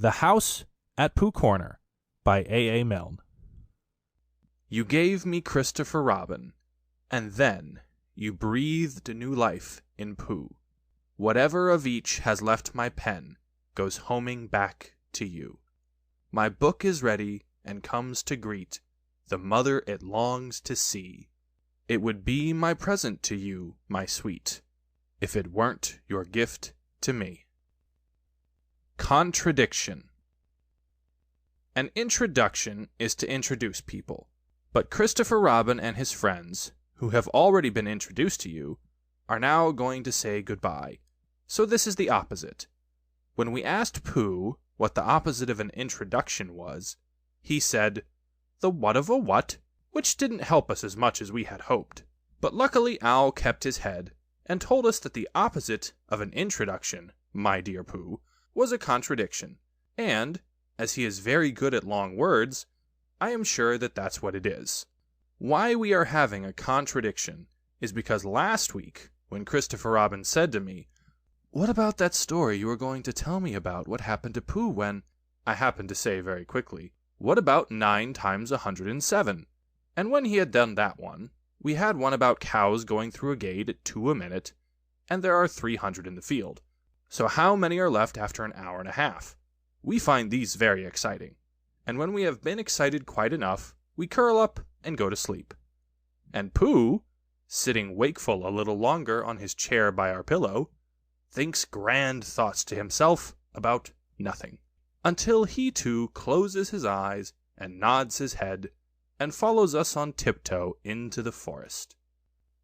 The House at Pooh Corner by A. Milne. You gave me Christopher Robin, and then you breathed new life in Pooh. Whatever of each has left my pen goes homing back to you. My book is ready and comes to greet the mother it longs to see. It would be my present to you, my sweet, if it weren't your gift to me. Contradiction. An introduction is to introduce people, but Christopher Robin and his friends, who have already been introduced to you, are now going to say goodbye. So this is the opposite. When we asked Pooh what the opposite of an introduction was, he said, "The what of a what?" which didn't help us as much as we had hoped. But luckily Owl kept his head and told us that the opposite of an introduction, my dear Pooh, was a contradiction, and, as he is very good at long words, I am sure that that's what it is. Why we are having a contradiction is because last week, when Christopher Robin said to me, "What about that story you were going to tell me about what happened to Pooh when—" I happened to say very quickly, "What about 9 times 107? And when he had done that one, we had one about cows going through a gate at 2 a minute, and there are 300 in the field. So how many are left after an hour and a half? We find these very exciting, and when we have been excited quite enough, we curl up and go to sleep. And Pooh, sitting wakeful a little longer on his chair by our pillow, thinks grand thoughts to himself about nothing, until he too closes his eyes and nods his head and follows us on tiptoe into the forest.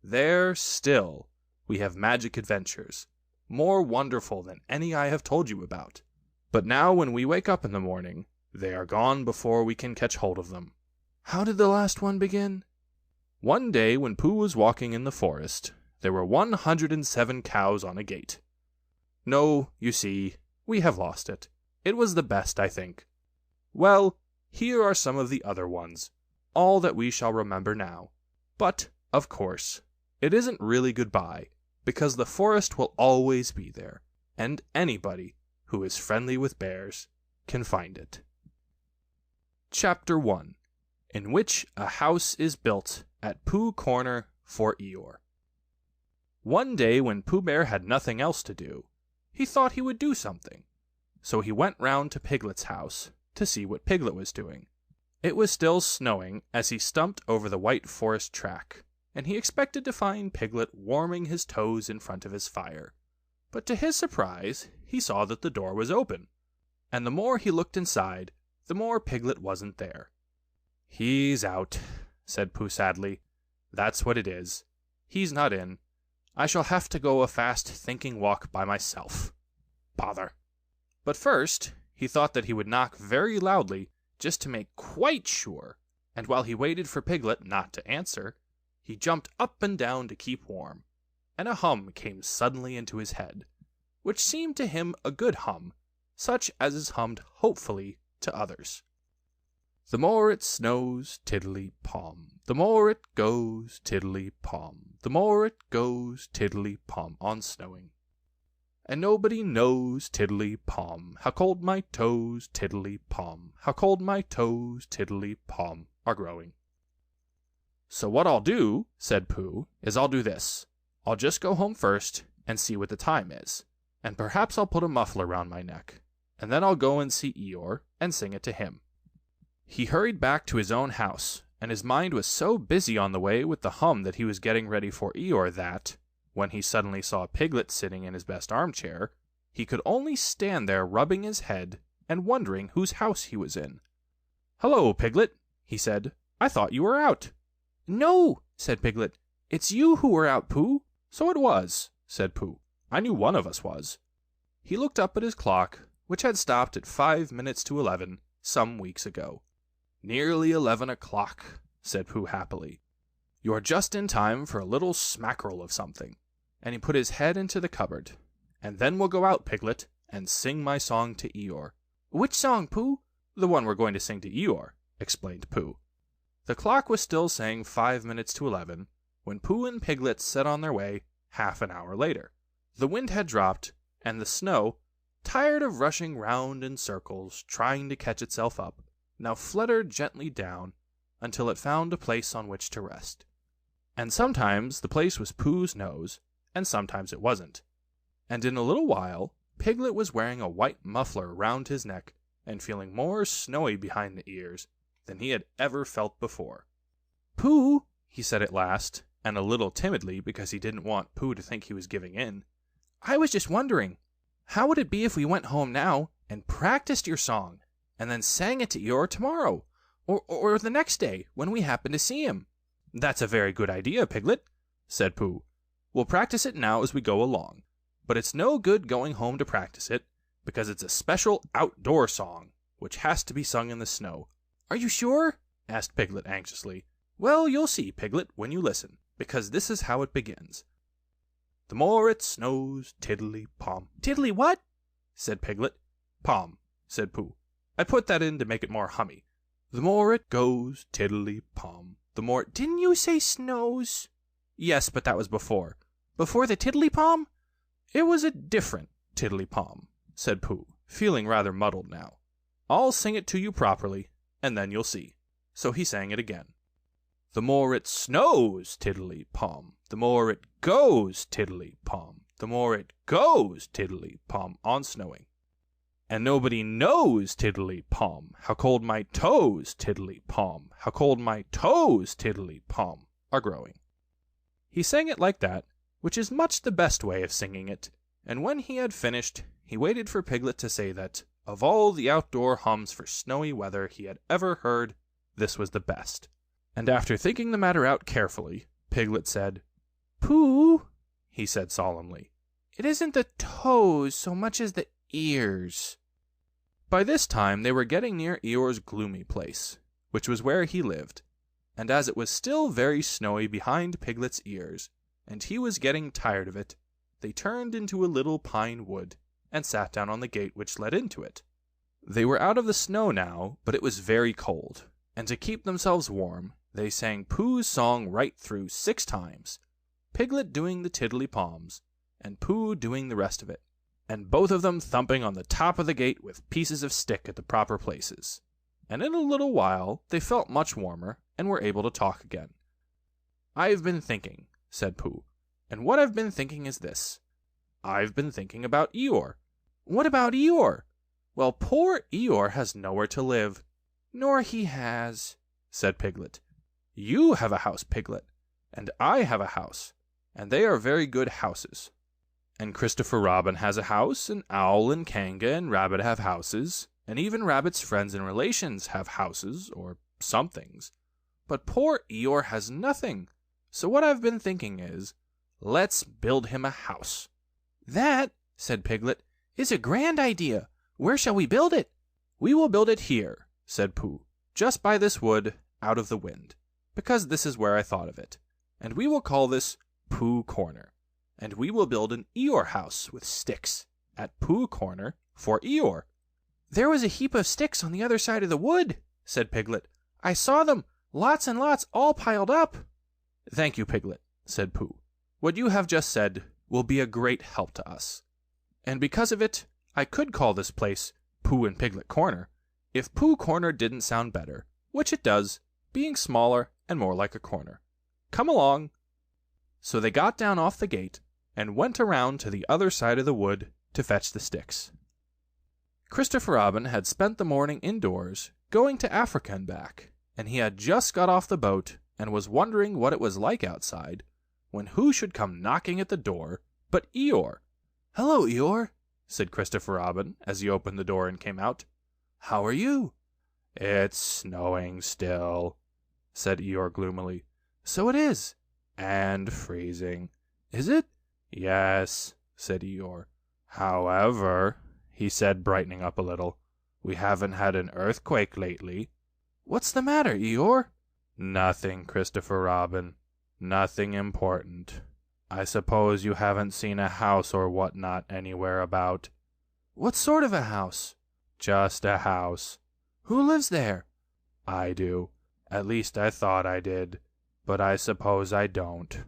There still we have magic adventures, more wonderful than any I have told you about. But now when we wake up in the morning, they are gone before we can catch hold of them. How did the last one begin? One day when Pooh was walking in the forest, there were 107 cows on a gate. No, you see, we have lost it. It was the best, I think. Well, here are some of the other ones, all that we shall remember now. But, of course, it isn't really goodbye, because the forest will always be there, and anybody who is friendly with bears can find it. Chapter 1, in which a house is built at Pooh Corner for Eeyore. One day when Pooh Bear had nothing else to do, he thought he would do something. So he went round to Piglet's house to see what Piglet was doing. It was still snowing as he stumped over the white forest track, and he expected to find Piglet warming his toes in front of his fire. But to his surprise, he saw that the door was open, and the more he looked inside, the more Piglet wasn't there. "He's out," said Pooh sadly. "That's what it is. He's not in. I shall have to go a fast thinking walk by myself. Bother." But first, he thought that he would knock very loudly just to make quite sure, and while he waited for Piglet not to answer, he jumped up and down to keep warm, and a hum came suddenly into his head, which seemed to him a good hum, such as is hummed hopefully to others. The more it snows, tiddly-pom, the more it goes, tiddly-pom, the more it goes, tiddly-pom, on snowing. And nobody knows, tiddly-pom, how cold my toes, tiddly-pom, how cold my toes, tiddly-pom, are growing. "So what I'll do," said Pooh, "is I'll do this. I'll just go home first and see what the time is, and perhaps I'll put a muffler round my neck, and then I'll go and see Eeyore and sing it to him." He hurried back to his own house, and his mind was so busy on the way with the hum that he was getting ready for Eeyore that, when he suddenly saw Piglet sitting in his best armchair, he could only stand there rubbing his head and wondering whose house he was in. "Hello, Piglet," he said. "I thought you were out." "No," said Piglet. "It's you who were out, Pooh." "So it was," said Pooh. "I knew one of us was." He looked up at his clock, which had stopped at 5 minutes to 11 some weeks ago. "Nearly 11 o'clock," said Pooh happily. "You're just in time for a little smackerel of something." And he put his head into the cupboard. "And then we'll go out, Piglet, and sing my song to Eeyore." "Which song, Pooh?" "The one we're going to sing to Eeyore," explained Pooh. The clock was still saying 5 minutes to 11 when Pooh and Piglet set on their way half an hour later. The wind had dropped, and the snow, tired of rushing round in circles, trying to catch itself up, now fluttered gently down until it found a place on which to rest. And sometimes the place was Pooh's nose, and sometimes it wasn't. And in a little while, Piglet was wearing a white muffler round his neck and feeling more snowy behind the ears than he had ever felt before. "Pooh," he said at last, and a little timidly because he didn't want Pooh to think he was giving in, "I was just wondering, how would it be if we went home now and practiced your song, and then sang it to Eeyore tomorrow, or the next day when we happen to see him?" "That's a very good idea, Piglet," said Pooh. "We'll practice it now as we go along, but it's no good going home to practice it, because it's a special outdoor song, which has to be sung in the snow." "Are you sure?" asked Piglet anxiously. "Well, you'll see, Piglet, when you listen, because this is how it begins. The more it snows, tiddly-pom." "Tiddly what?" said Piglet. "Pom," said Pooh. "I put that in to make it more hummy. The more it goes, tiddly-pom, the more—" "Didn't you say snows?" "Yes, but that was before." "Before the tiddly-pom?" "It was a different tiddly-pom," said Pooh, feeling rather muddled now. "I'll sing it to you properly, and then you'll see." So he sang it again. The more it snows, tiddly-pom, the more it goes, tiddly-pom, the more it goes, tiddly-pom, on snowing. And nobody knows, tiddly-pom, how cold my toes, tiddly-pom, how cold my toes, tiddly-pom, are growing. He sang it like that, which is much the best way of singing it, and when he had finished, he waited for Piglet to say that, of all the outdoor hums for snowy weather he had ever heard, this was the best. And after thinking the matter out carefully, Piglet said, "Pooh," he said solemnly, "it isn't the toes so much as the ears." By this time they were getting near Eeyore's gloomy place, which was where he lived, and as it was still very snowy behind Piglet's ears, and he was getting tired of it, they turned into a little pine wood, and sat down on the gate which led into it. They were out of the snow now, but it was very cold, and to keep themselves warm, they sang Pooh's song right through 6 times, Piglet doing the tiddly-poms, and Pooh doing the rest of it, and both of them thumping on the top of the gate with pieces of stick at the proper places. And in a little while they felt much warmer, and were able to talk again. "I've been thinking," said Pooh, "and what I've been thinking is this. I've been thinking about Eeyore." "What about Eeyore?" "Well, poor Eeyore has nowhere to live." "Nor he has," said Piglet. "You have a house, Piglet, and I have a house, and they are very good houses. And Christopher Robin has a house, and Owl and Kanga and Rabbit have houses, and even Rabbit's friends and relations have houses, or somethings. But poor Eeyore has nothing. So what I've been thinking is, let's build him a house." "That," said Piglet, "is a grand idea. Where shall we build it?" "We will build it here," said Pooh, "just by this wood, out of the wind, because this is where I thought of it. And we will call this Pooh Corner. And we will build an Eeyore house with sticks at Pooh Corner for Eeyore." "There was a heap of sticks on the other side of the wood," said Piglet. "I saw them, lots and lots, all piled up." "Thank you, Piglet," said Pooh. "What you have just said will be a great help to us. And because of it, I could call this place Pooh and Piglet Corner, if Pooh Corner didn't sound better, which it does, being smaller and more like a corner. Come along." So they got down off the gate, and went around to the other side of the wood to fetch the sticks. Christopher Robin had spent the morning indoors, going to Africa and back, and he had just got off the boat, and was wondering what it was like outside, when who should come knocking at the door but Eeyore. "Hello, Eeyore," said Christopher Robin, as he opened the door and came out. "How are you?" "It's snowing still," said Eeyore gloomily. "So it is." "And freezing." "Is it?" "Yes," said Eeyore. "However," he said, brightening up a little, "we haven't had an earthquake lately." "What's the matter, Eeyore?" "Nothing, Christopher Robin. Nothing important. I suppose you haven't seen a house or whatnot anywhere about." "What sort of a house?" "Just a house." "Who lives there?" "I do. At least I thought I did. But I suppose I don't.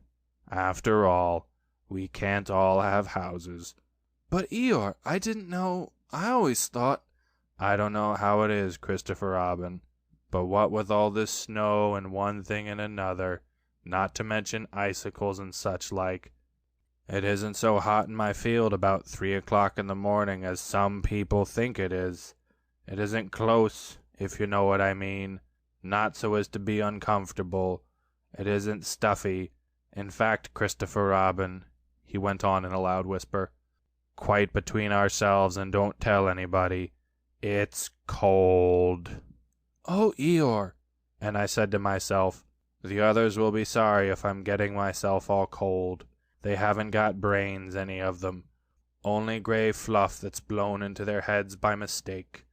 After all, we can't all have houses. But Eeyore, I didn't know. I always thought. I don't know how it is, Christopher Robin, but what with all this snow and one thing and another, not to mention icicles and such like, it isn't so hot in my field about 3 o'clock in the morning as some people think it is. It isn't close, if you know what I mean. Not so as to be uncomfortable. It isn't stuffy. In fact, Christopher Robin, he went on in a loud whisper, quite between ourselves and don't tell anybody, it's cold. Oh, Eeyore. And I said to myself, the others will be sorry if I'm getting myself all cold. They haven't got brains, any of them. Only gray fluff that's blown into their heads by mistake.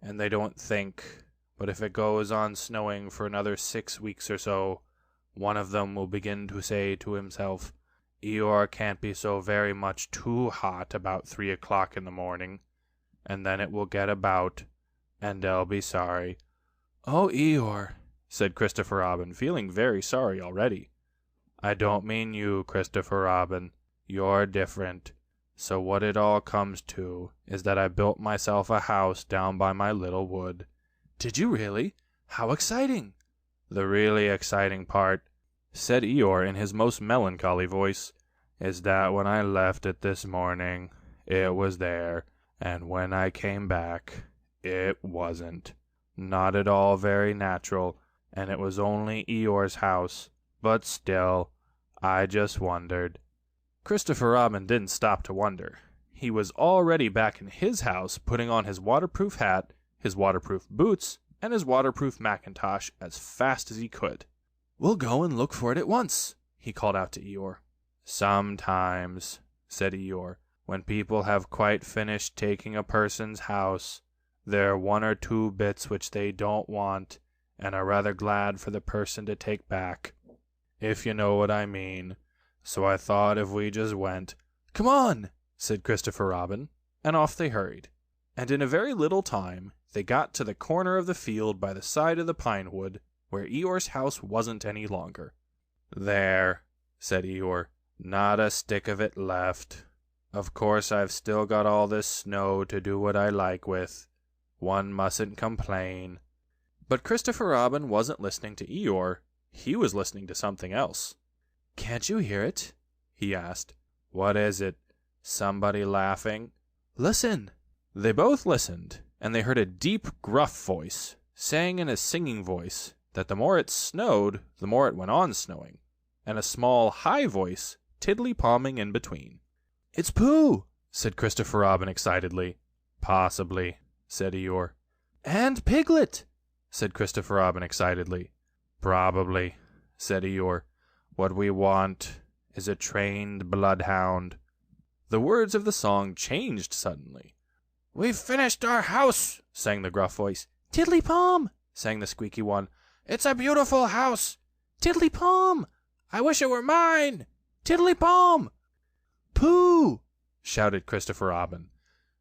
And they don't think. But if it goes on snowing for another 6 weeks or so, one of them will begin to say to himself, Eeyore can't be so very much too hot about 3 o'clock in the morning. And then it will get about, and they'll be sorry. Oh, Eeyore, said Christopher Robin, feeling very sorry already. I don't mean you, Christopher Robin. You're different. So what it all comes to is that I built myself a house down by my little wood. Did you really? How exciting! The really exciting part, said Eeyore in his most melancholy voice, is that when I left it this morning, it was there. And when I came back, it wasn't. Not at all very natural, and it was only Eeyore's house. But still, I just wondered. Christopher Robin didn't stop to wonder. He was already back in his house, putting on his waterproof hat, his waterproof boots, and his waterproof mackintosh as fast as he could. We'll go and look for it at once, he called out to Eeyore. Sometimes, said Eeyore, when people have quite finished taking a person's house, there are 1 or 2 bits which they don't want, and are rather glad for the person to take back, if you know what I mean. So I thought if we just went. Come on, said Christopher Robin, and off they hurried. And in a very little time, they got to the corner of the field by the side of the pine wood, where Eeyore's house wasn't any longer. There, said Eeyore, not a stick of it left. Of course I've still got all this snow to do what I like with. One mustn't complain. But Christopher Robin wasn't listening to Eeyore. He was listening to something else. Can't you hear it? He asked. What is it? Somebody laughing? Listen. They both listened, and they heard a deep, gruff voice, saying in a singing voice that the more it snowed, the more it went on snowing, and a small, high voice tiddly-palming in between. It's Pooh, said Christopher Robin excitedly. Possibly, said Eeyore. And Piglet, said Christopher Robin excitedly. Probably, said Eeyore. What we want is a trained bloodhound. The words of the song changed suddenly. We've finished our house, sang the gruff voice. Tiddly-palm, sang the squeaky one. It's a beautiful house. Tiddly-palm, I wish it were mine. Tiddly-palm. Pooh, shouted Christopher Robin.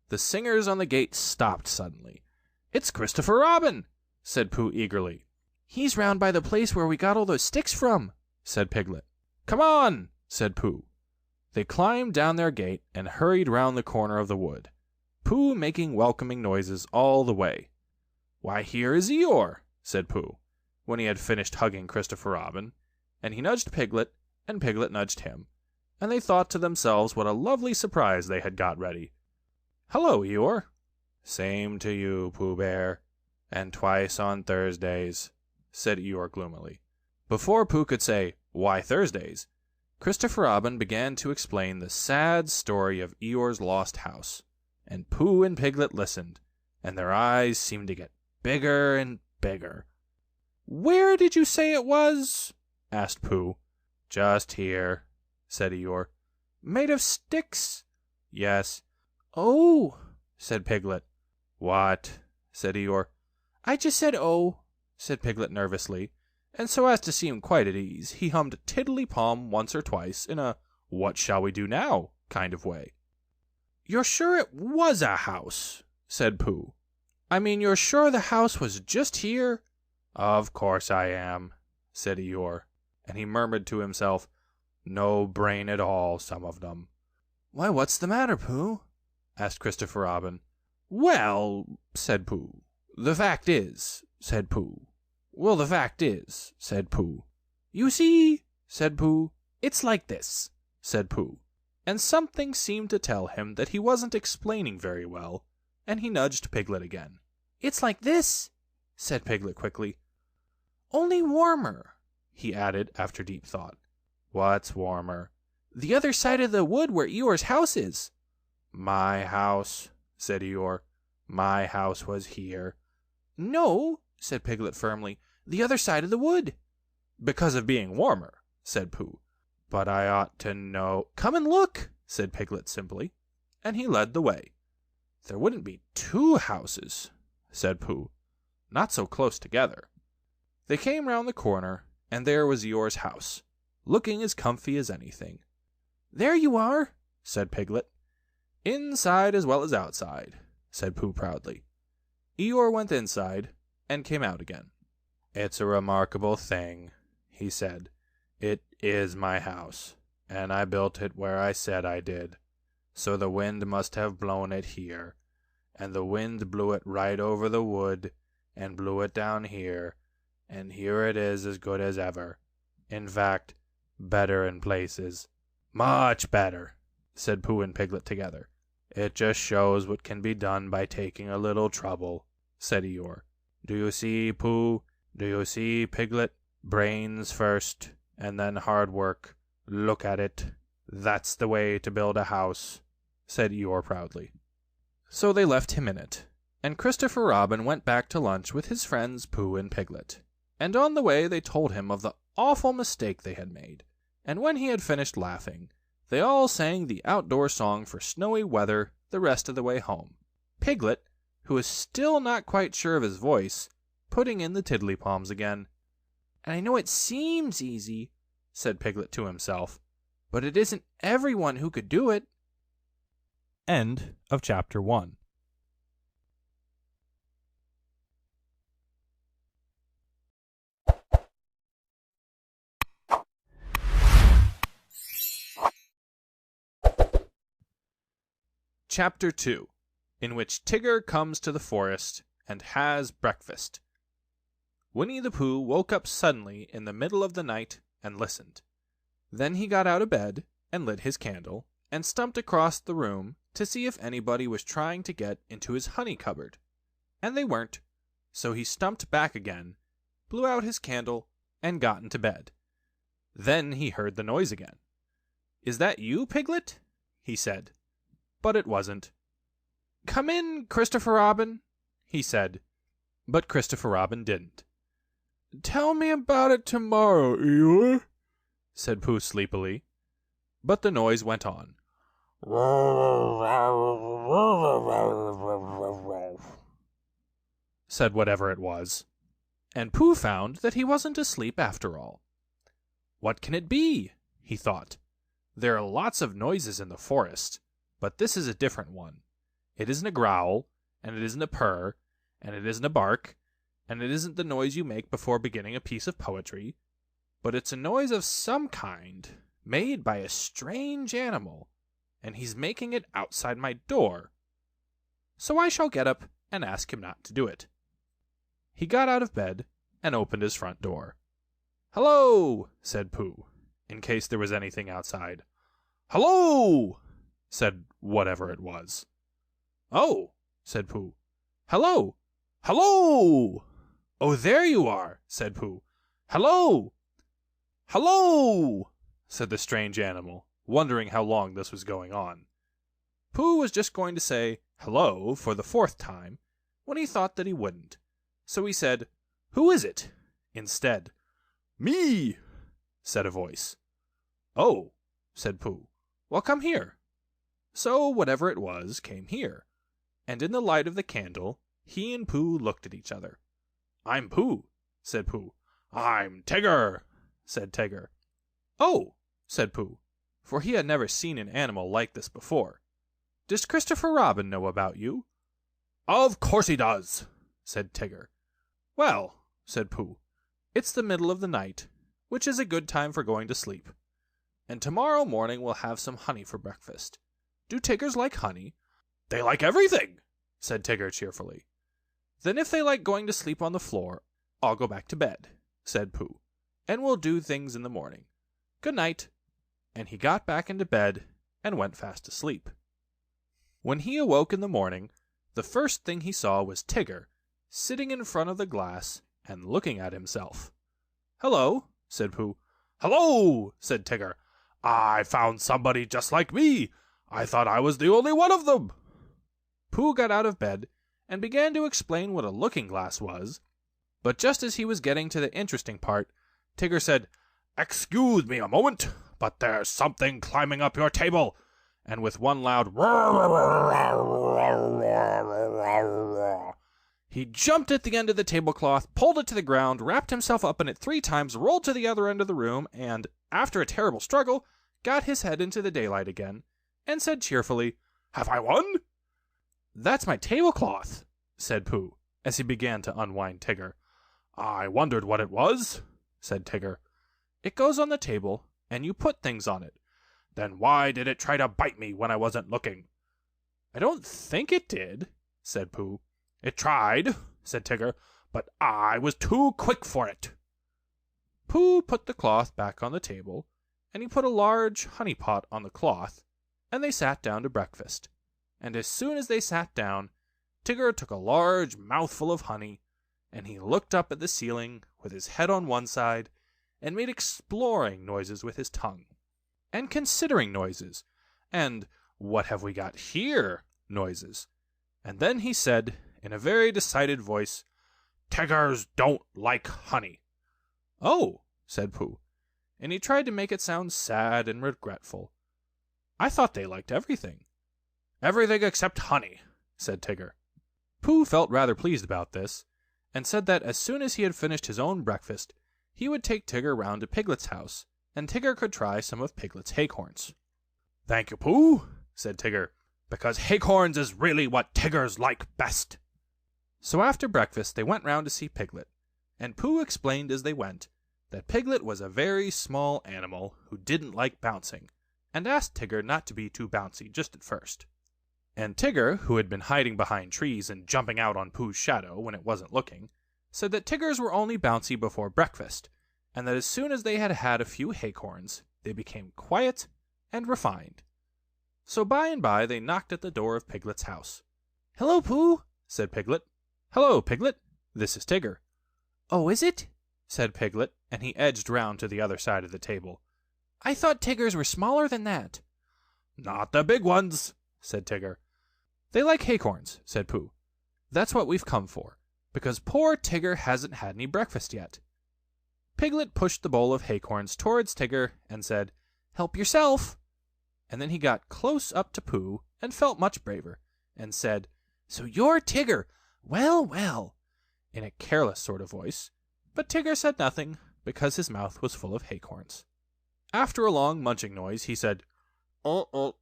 The singers on the gate stopped suddenly. It's Christopher Robin, said Pooh eagerly. He's round by the place where we got all those sticks from, said Piglet. Come on, said Pooh. They climbed down their gate and hurried round the corner of the wood, Pooh making welcoming noises all the way. Why, here is Eeyore, said Pooh, when he had finished hugging Christopher Robin, and he nudged Piglet, and Piglet nudged him, and they thought to themselves what a lovely surprise they had got ready. Hello, Eeyore. Same to you, Pooh Bear, and twice on Thursdays, said Eeyore gloomily. Before Pooh could say, why Thursdays, Christopher Robin began to explain the sad story of Eeyore's lost house, and Pooh and Piglet listened, and their eyes seemed to get bigger and bigger. Where did you say it was? asked Pooh. Just here, said Eeyore. Made of sticks? Yes. Oh, said Piglet. What? said Eeyore. I just said oh, said Piglet nervously, and so as to seem quite at ease, he hummed Tiddly-Palm once or twice in a what shall we do now kind of way. You're sure it was a house? said Pooh. I mean, you're sure the house was just here? Of course I am, said Eeyore, and he murmured to himself, no brain at all, some of them. Why, what's the matter, Pooh? asked Christopher Robin. "Well," said Pooh. "The fact is," said Pooh. "Well, the fact is," said Pooh. "You see," said Pooh. "It's like this," said Pooh. And something seemed to tell him that he wasn't explaining very well, and he nudged Piglet again. "It's like this," said Piglet quickly. "Only warmer," he added after deep thought. "What's warmer?" "The other side of the wood where Eeyore's house is." "My house," said Eeyore. "My house was here." "No," said Piglet firmly, "the other side of the wood." "Because of being warmer," said Pooh. "But I ought to know—" "Come and look," said Piglet simply, and he led the way. "There wouldn't be two houses," said Pooh. "Not so close together." They came round the corner, and there was Eeyore's house, looking as comfy as anything. "There you are," said Piglet. "Inside as well as outside," said Pooh proudly. Eeyore went inside and came out again. "It's a remarkable thing," he said. "It is my house, and I built it where I said I did. So the wind must have blown it here, and the wind blew it right over the wood, and blew it down here, and here it is as good as ever. In fact, better in places. Much better," said Pooh and Piglet together. "It just shows what can be done by taking a little trouble," said Eeyore. "Do you see, Pooh? Do you see, Piglet? Brains first, and then hard work. Look at it. That's the way to build a house," said Eeyore proudly. So they left him in it, and Christopher Robin went back to lunch with his friends Pooh and Piglet. And on the way they told him of the awful mistake they had made, and when he had finished laughing, they all sang the outdoor song for snowy weather the rest of the way home. Piglet, who was still not quite sure of his voice, putting in the tiddly-palms again. "And I know it seems easy," said Piglet to himself, "but it isn't everyone who could do it." End of chapter 1. Chapter 2, in which Tigger comes to the forest and has breakfast. Winnie the Pooh woke up suddenly in the middle of the night and listened. Then he got out of bed and lit his candle and stumped across the room to see if anybody was trying to get into his honey cupboard. And they weren't, so he stumped back again, blew out his candle, and got into bed. Then he heard the noise again. "Is that you, Piglet?" he said. But it wasn't. "Come in, Christopher Robin," he said, but Christopher Robin didn't. "Tell me about it tomorrow, Eeyore," said Pooh sleepily. But the noise went on. Said whatever it was, and Pooh found that he wasn't asleep after all. What can it be? He thought. There are lots of noises in the forest, but this is a different one. It isn't a growl, and it isn't a purr, and it isn't a bark, and it isn't the noise you make before beginning a piece of poetry, but it's a noise of some kind, made by a strange animal, and he's making it outside my door. So I shall get up and ask him not to do it. He got out of bed and opened his front door. "Hello," said Pooh, in case there was anything outside. "Hello," said whatever it was. "Oh," said Pooh. "Hello! Hello!" "Oh, there you are," said Pooh. "Hello! Hello!" said the strange animal, wondering how long this was going on. Pooh was just going to say hello for the 4th time when he thought that he wouldn't. So he said, "Who is it?" instead. "Me," said a voice. "Oh," said Pooh. "Well, come here." So whatever it was came here, and in the light of the candle he and Pooh looked at each other. "I'm Pooh," said Pooh. "I'm Tigger," said Tigger. "Oh," said Pooh, for he had never seen an animal like this before. "Does Christopher Robin know about you?" "Of course he does," said Tigger. "Well," said Pooh, "it's the middle of the night, which is a good time for going to sleep. And tomorrow morning we'll have some honey for breakfast. Do Tiggers like honey?" They like everything, said Tigger cheerfully. Then if they like going to sleep on the floor, I'll go back to bed, said Pooh, and we'll do things in the morning. Good night. And he got back into bed and went fast asleep. When he awoke in the morning, the first thing he saw was Tigger, sitting in front of the glass and looking at himself. Hello, said Pooh. Hello, said Tigger. I found somebody just like me. I thought I was the only one of them. Pooh got out of bed and began to explain what a looking-glass was, but just as he was getting to the interesting part, Tigger said, Excuse me a moment, but there's something climbing up your table. And with one loud he jumped at the end of the tablecloth, pulled it to the ground, wrapped himself up in it 3 times, rolled to the other end of the room, and, after a terrible struggle, got his head into the daylight again, and said cheerfully, Have I won? That's my tablecloth, said Pooh, as he began to unwind Tigger. I wondered what it was, said Tigger. It goes on the table, and you put things on it. Then why did it try to bite me when I wasn't looking? I don't think it did, said Pooh. It tried, said Tigger, but I was too quick for it. Pooh put the cloth back on the table, and he put a large honey pot on the cloth, and they sat down to breakfast. And as soon as they sat down, Tigger took a large mouthful of honey, and he looked up at the ceiling with his head on one side, and made exploring noises with his tongue, and considering noises, and what have we got here noises. And then he said, in a very decided voice, Tiggers don't like honey. Oh, said Pooh, and he tried to make it sound sad and regretful. I thought they liked everything. Everything except honey, said Tigger. Pooh felt rather pleased about this, and said that as soon as he had finished his own breakfast, he would take Tigger round to Piglet's house, and Tigger could try some of Piglet's acorns. Thank you, Pooh, said Tigger, because acorns is really what Tiggers like best. So after breakfast they went round to see Piglet, and Pooh explained as they went that Piglet was a very small animal who didn't like bouncing, and asked Tigger not to be too bouncy just at first. And Tigger, who had been hiding behind trees and jumping out on Pooh's shadow when it wasn't looking, said that Tiggers were only bouncy before breakfast, and that as soon as they had had a few acorns, they became quiet and refined. So by and by they knocked at the door of Piglet's house. Hello, Pooh, said Piglet. Hello, Piglet. This is Tigger. Oh, is it? Said Piglet, and he edged round to the other side of the table. I thought Tiggers were smaller than that. Not the big ones, said Tigger. They like acorns, said Pooh. That's what we've come for, because poor Tigger hasn't had any breakfast yet. Piglet pushed the bowl of acorns towards Tigger and said, Help yourself. And then he got close up to Pooh and felt much braver, and said, So you're Tigger. Well, well, in a careless sort of voice, but Tigger said nothing, because his mouth was full of acorns. After a long munching noise, he said, And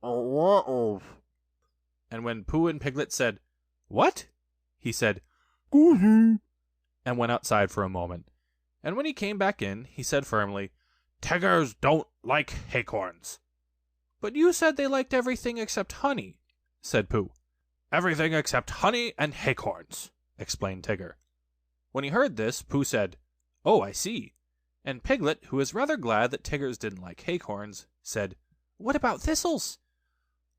when Pooh and Piglet said, What? He said, Goosey, and went outside for a moment. And when he came back in, he said firmly, Tiggers don't like acorns. But you said they liked everything except honey, said Pooh. Everything except honey and acorns, explained Tigger. When he heard this, Pooh said, Oh, I see. And Piglet, who was rather glad that Tiggers didn't like acorns, said, What about thistles?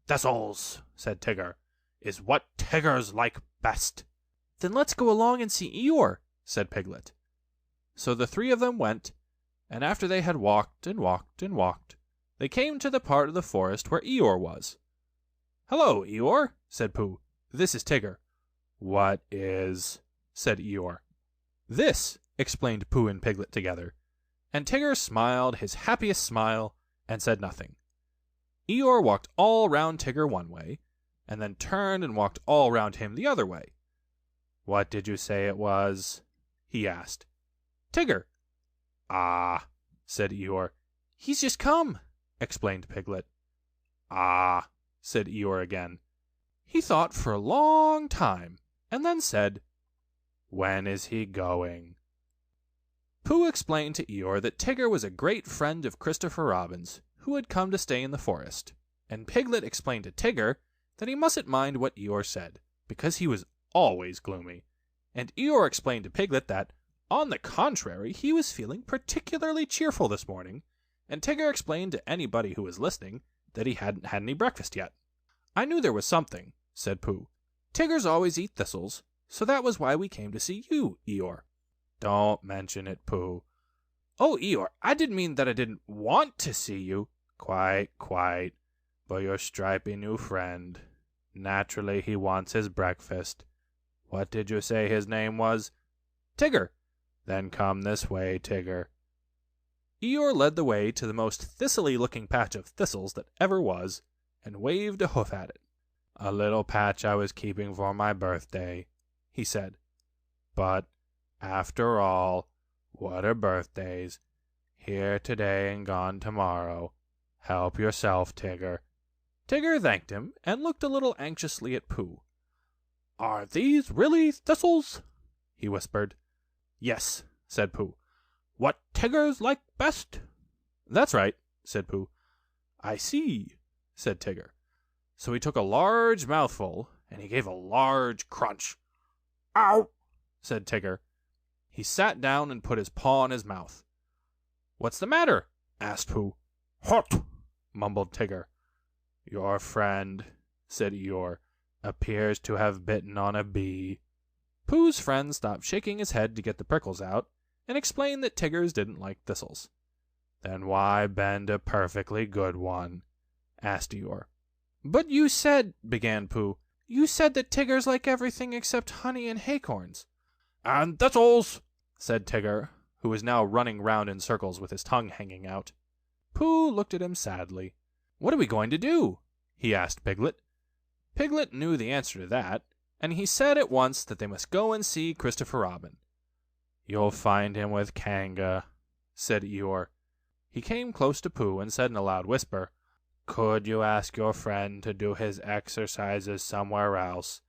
Thistles, said Tigger, is what Tiggers like best. Then let's go along and see Eeyore, said Piglet. So the 3 of them went, and after they had walked and walked and walked, they came to the part of the forest where Eeyore was. Hello, Eeyore, said Pooh. This is Tigger. What is? Said Eeyore. This, explained Pooh and Piglet together, and Tigger smiled his happiest smile and said nothing. Eeyore walked all round Tigger one way, and then turned and walked all round him the other way. What did you say it was? He asked. Tigger. Ah, said Eeyore. He's just come, explained Piglet. Ah, said Eeyore again. He thought for a long time, and then said, When is he going? Pooh explained to Eeyore that Tigger was a great friend of Christopher Robin's, who had come to stay in the forest, and Piglet explained to Tigger that he mustn't mind what Eeyore said, because he was always gloomy. And Eeyore explained to Piglet that, on the contrary, he was feeling particularly cheerful this morning, and Tigger explained to anybody who was listening that he hadn't had any breakfast yet. "I knew there was something," said Pooh. "Tiggers always eat thistles, so that was why we came to see you, Eeyore." "Don't mention it, Pooh." "Oh, Eeyore, I didn't mean that I didn't want to see you." Quite. But your stripy new friend. Naturally, he wants his breakfast. What did you say his name was?" "Tigger." "Then come this way, Tigger." Eeyore led the way to the most thistly-looking patch of thistles that ever was, and waved a hoof at it. "A little patch I was keeping for my birthday," he said. "But, after all, what are birthdays? Here today and gone tomorrow. Help yourself, Tigger." Tigger thanked him, and looked a little anxiously at Pooh. "Are these really thistles?" he whispered. "Yes," said Pooh. "What Tiggers like best?" "That's right," said Pooh. "I see," said Tigger. So he took a large mouthful, and he gave a large crunch. "Ow!" said Tigger. He sat down and put his paw in his mouth. "What's the matter?" asked Pooh. "Hot!" mumbled Tigger. "Your friend," said Eeyore, "appears to have bitten on a bee." Pooh's friend stopped shaking his head to get the prickles out, and explained that Tiggers didn't like thistles. "Then why bend a perfectly good one?" asked Eeyore. "But you said," began Pooh, "you said that Tiggers like everything except honey and acorns." "And thistles," said Tigger, who was now running round in circles with his tongue hanging out. Pooh looked at him sadly. "What are we going to do?" he asked Piglet. Piglet knew the answer to that, and he said at once that they must go and see Christopher Robin. "You'll find him with Kanga," said Eeyore. He came close to Pooh and said in a loud whisper, "Could you ask your friend to do his exercises somewhere else?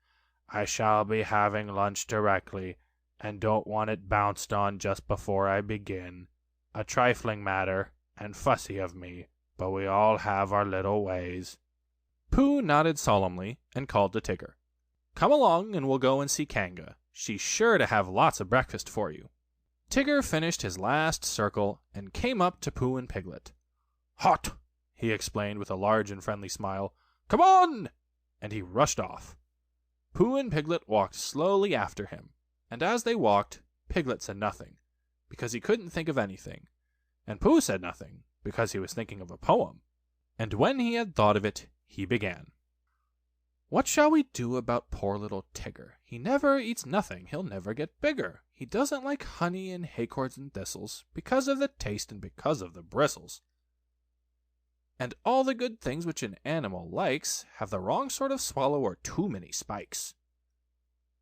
I shall be having lunch directly, and don't want it bounced on just before I begin. A trifling matter, and fussy of me, but we all have our little ways." Pooh nodded solemnly and called to Tigger. "Come along and we'll go and see Kanga. She's sure to have lots of breakfast for you." Tigger finished his last circle and came up to Pooh and Piglet. "Hot!" he explained with a large and friendly smile. "Come on!" And he rushed off. Pooh and Piglet walked slowly after him, and as they walked, Piglet said nothing, because he couldn't think of anything, and Pooh said nothing, because he was thinking of a poem. And when he had thought of it, he began. "What shall we do about poor little Tigger? He never eats nothing, he'll never get bigger. He doesn't like honey and acorns and thistles, because of the taste and because of the bristles. And all the good things which an animal likes have the wrong sort of swallow or too many spikes."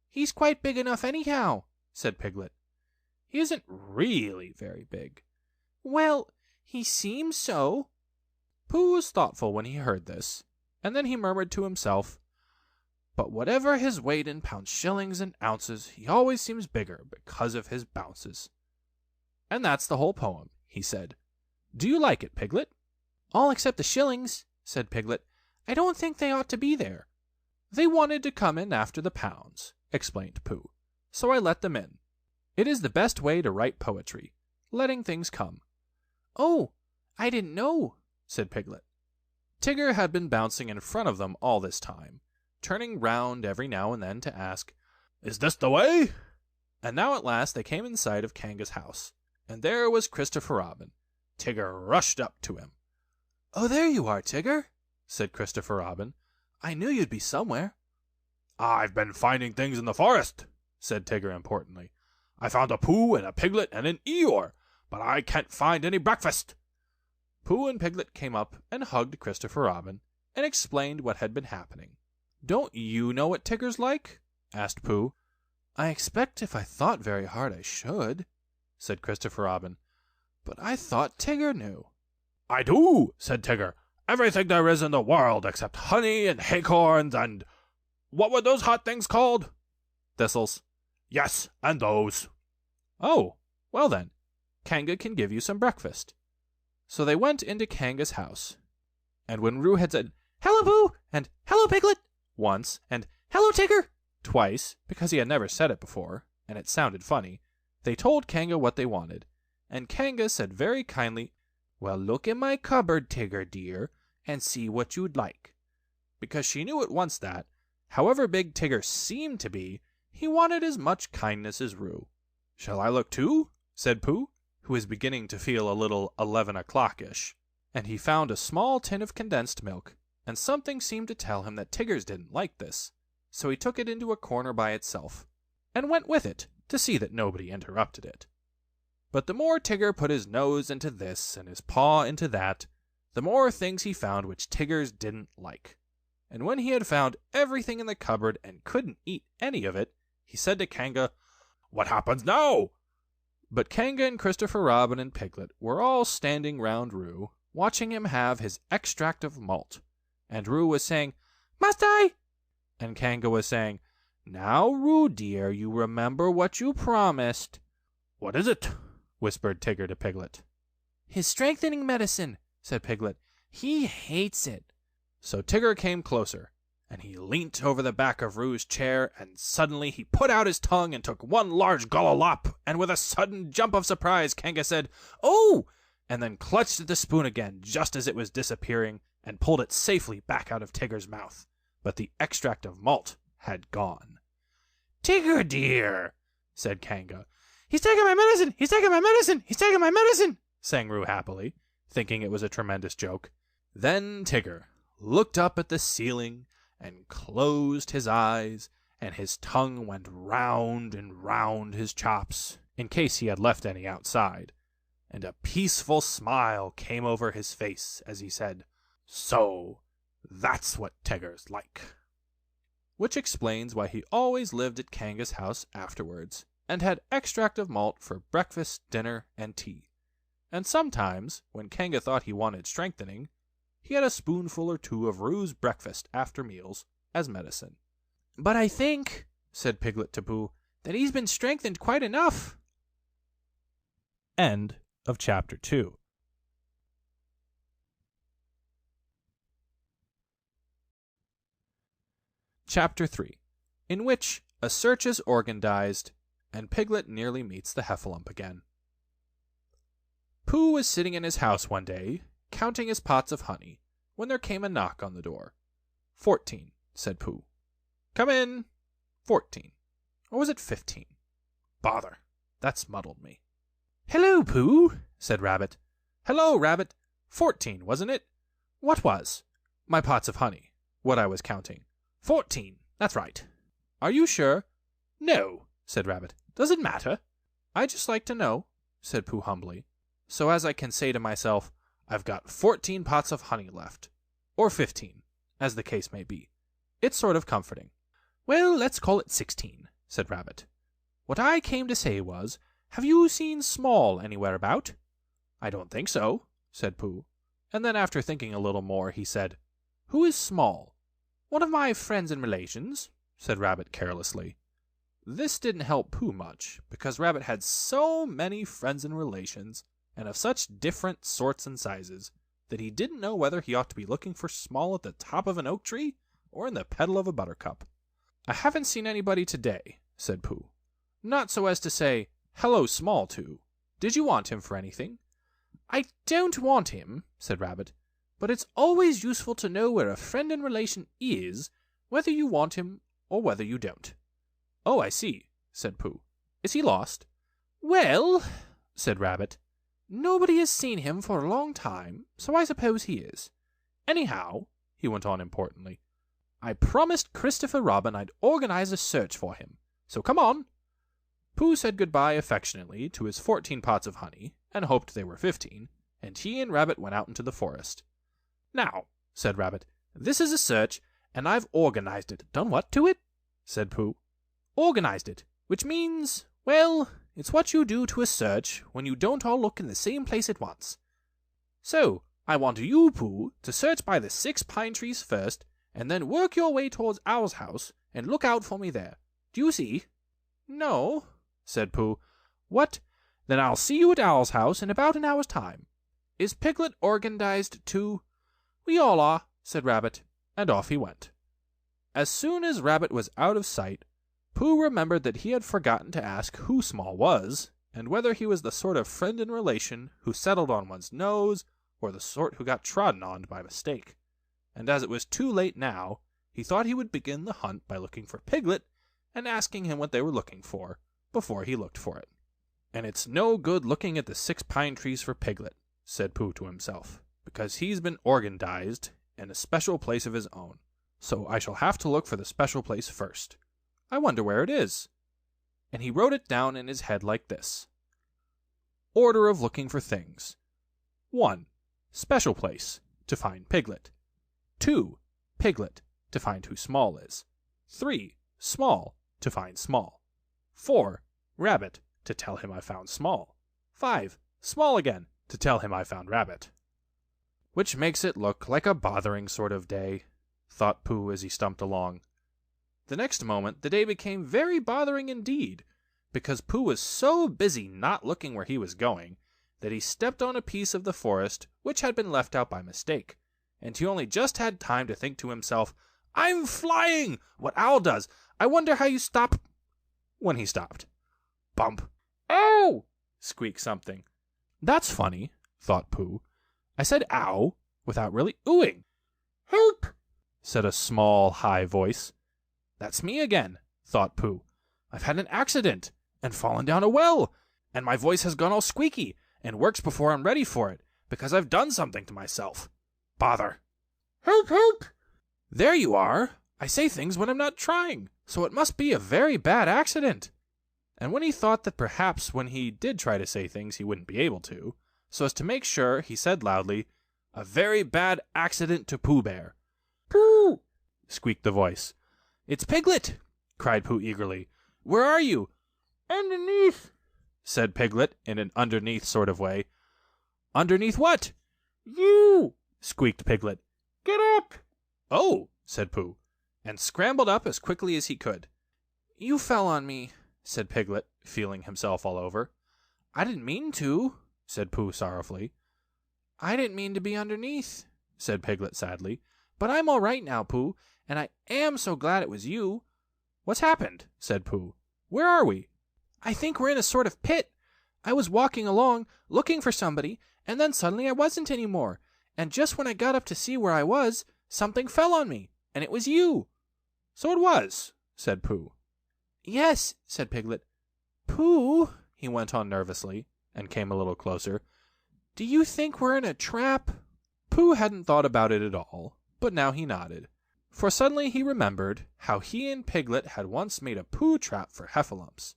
"He's quite big enough anyhow," said Piglet. "He isn't really very big." "Well, he seems so." Pooh was thoughtful when he heard this, and then he murmured to himself, "But whatever his weight in pounds, shillings, and ounces, he always seems bigger because of his bounces." "And that's the whole poem," he said. "Do you like it, Piglet?" "All except the shillings," said Piglet. "I don't think they ought to be there." "They wanted to come in after the pounds," explained Pooh, "so I let them in. It is the best way to write poetry, letting things come." "Oh, I didn't know," said Piglet. Tigger had been bouncing in front of them all this time, turning round every now and then to ask, "Is this the way?" And now at last they came in sight of Kanga's house, and there was Christopher Robin. Tigger rushed up to him. "Oh, there you are, Tigger," said Christopher Robin. "I knew you'd be somewhere." "I've been finding things in the forest," said Tigger importantly. "I found a Pooh and a Piglet and an Eeyore, but I can't find any breakfast." Pooh and Piglet came up and hugged Christopher Robin and explained what had been happening. "Don't you know what Tigger's like?" asked Pooh. "I expect if I thought very hard I should," said Christopher Robin. "But I thought Tigger knew." "I do," said Tigger. "Everything there is in the world except honey and acorns and... what were those hot things called?" "Thistles." "Yes, and those." "Oh, well then, Kanga can give you some breakfast." So they went into Kanga's house, and when Roo had said, "Hello, Pooh," and "Hello, Piglet," once, and "Hello, Tigger!" twice, because he had never said it before, and it sounded funny, they told Kanga what they wanted, and Kanga said very kindly, "Well, look in my cupboard, Tigger dear, and see what you'd like," because she knew at once that, however big Tigger seemed to be, he wanted as much kindness as Roo. "Shall I look too?" said Pooh, who was beginning to feel a little 11 o'clock-ish, and he found a small tin of condensed milk, and something seemed to tell him that Tigger's didn't like this, so he took it into a corner by itself, and went with it to see that nobody interrupted it. But the more Tigger put his nose into this and his paw into that, the more things he found which Tigger's didn't like. And when he had found everything in the cupboard and couldn't eat any of it, he said to Kanga, "What happens now?" But Kanga and Christopher Robin and Piglet were all standing round Roo, watching him have his extract of malt, and Roo was saying, "Must I?" And Kanga was saying, "Now, Roo dear, you remember what you promised." "What is it?" whispered Tigger to Piglet. "His strengthening medicine," said Piglet. "He hates it." So Tigger came closer, and he leant over the back of Roo's chair, and suddenly he put out his tongue and took one large gullalop, and with a sudden jump of surprise, Kanga said, "Oh!" and then clutched at the spoon again just as it was disappearing, and pulled it safely back out of Tigger's mouth. But the extract of malt had gone. "Tigger dear," said Kanga. "He's taking my medicine! He's taking my medicine! He's taking my medicine!" sang Roo happily, thinking it was a tremendous joke. Then Tigger looked up at the ceiling and closed his eyes, and his tongue went round and round his chops, in case he had left any outside, and a peaceful smile came over his face as he said, "So, that's what Tigger's like." Which explains why he always lived at Kanga's house afterwards, and had extract of malt for breakfast, dinner, and tea. And sometimes, when Kanga thought he wanted strengthening, he had a spoonful or two of Roo's breakfast after meals as medicine. "But I think," said Piglet to Pooh, "that he's been strengthened quite enough." End of Chapter 2. Chapter 3, in which a search is organized, and Piglet nearly meets the heffalump again. Pooh was sitting in his house one day, counting his pots of honey, when there came a knock on the door. 14, said Pooh. "Come in." 14. Or was it 15? Bother, that's muddled me. "Hello, Pooh," said Rabbit. "Hello, Rabbit. 14, wasn't it?" "What was?" "My pots of honey, what I was counting." 14, that's right." "Are you sure?" "No," said Rabbit. "Does it matter?" "I just like to know," said Pooh humbly, "so as I can say to myself, I've got 14 pots of honey left. Or 15, as the case may be. It's sort of comforting." "Well, let's call it 16, said Rabbit. "What I came to say was, have you seen Small anywhere about?" "I don't think so," said Pooh. And then after thinking a little more, he said, "Who is Small?" "One of my friends and relations," said Rabbit carelessly. This didn't help Pooh much, because Rabbit had so many friends and relations, and of such different sorts and sizes, that he didn't know whether he ought to be looking for Small at the top of an oak tree, or in the petal of a buttercup. "I haven't seen anybody today," said Pooh. "Not so as to say, 'Hello, Small,' to. Did you want him for anything?" "I don't want him," said Rabbit, "but it's always useful to know where a friend and relation is, whether you want him or whether you don't." "Oh, I see," said Pooh. "Is he lost?" "Well," said Rabbit, "nobody has seen him for a long time, so I suppose he is. Anyhow," he went on importantly, "I promised Christopher Robin I'd organize a search for him, so come on." Pooh said goodbye affectionately to his 14 pots of honey, and hoped they were 15, and he and Rabbit went out into the forest. "Now," said Rabbit, "this is a search, and I've organized it." "Done what to it?" said Pooh. "Organized it, which means, well, it's what you do to a search when you don't all look in the same place at once. So, I want you, Pooh, to search by the 6 pine trees first, and then work your way towards Owl's house, and look out for me there. Do you see?" "No," said Pooh. "What? Then I'll see you at Owl's house in about an hour's time. Is Piglet organized too?" "We all are," said Rabbit, and off he went. As soon as Rabbit was out of sight, Pooh remembered that he had forgotten to ask who Small was, and whether he was the sort of friend and relation who settled on one's nose, or the sort who got trodden on by mistake. And as it was too late now, he thought he would begin the hunt by looking for Piglet and asking him what they were looking for, before he looked for it. "And it's no good looking at the 6 pine trees for Piglet," said Pooh to himself, "because he's been organdized in a special place of his own. So I shall have to look for the special place first. I wonder where it is." And he wrote it down in his head like this: Order of looking for things. 1. Special place, to find Piglet. 2. Piglet, to find who Small is. 3. Small, to find Small. 4. Rabbit, to tell him I found Small. 5. Small again, to tell him I found Rabbit. "Which makes it look like a bothering sort of day," thought Pooh as he stumped along. The next moment the day became very bothering indeed, because Pooh was so busy not looking where he was going that he stepped on a piece of the forest which had been left out by mistake, and he only just had time to think to himself, "I'm flying! What Owl does. I wonder how you stop—" when he stopped. Bump! "Ow!" squeaked something. "That's funny," thought Pooh. "I said ow without really oohing." "Help!" said a small, high voice. "That's me again," thought Pooh. "I've had an accident and fallen down a well, and my voice has gone all squeaky and works before I'm ready for it, because I've done something to myself. Bother." "Help, help!" "There you are. I say things when I'm not trying, so it must be a very bad accident." And when he thought that perhaps when he did try to say things he wouldn't be able to, so as to make sure, he said loudly, "A very bad accident to Pooh Bear." "Pooh!" squeaked the voice. "It's Piglet!" cried Pooh eagerly. "Where are you?" "Underneath," said Piglet in an underneath sort of way. "Underneath what?" "You!" squeaked Piglet. "Get up!" "Oh!" said Pooh, and scrambled up as quickly as he could. "You fell on me," said Piglet, feeling himself all over. "I didn't mean to," said Pooh sorrowfully. "I didn't mean to be underneath," said Piglet sadly. "But I'm all right now, Pooh, and I am so glad it was you." "What's happened?" said Pooh. "Where are we?" "I think we're in a sort of pit. I was walking along, looking for somebody, and then suddenly I wasn't any more, and just when I got up to see where I was, something fell on me, and it was you." "So it was," said Pooh. "Yes," said Piglet. "Pooh," he went on nervously, and came a little closer, "do you think we're in a trap?" Pooh hadn't thought about it at all, but now he nodded, for suddenly he remembered how he and Piglet had once made a Pooh trap for heffalumps,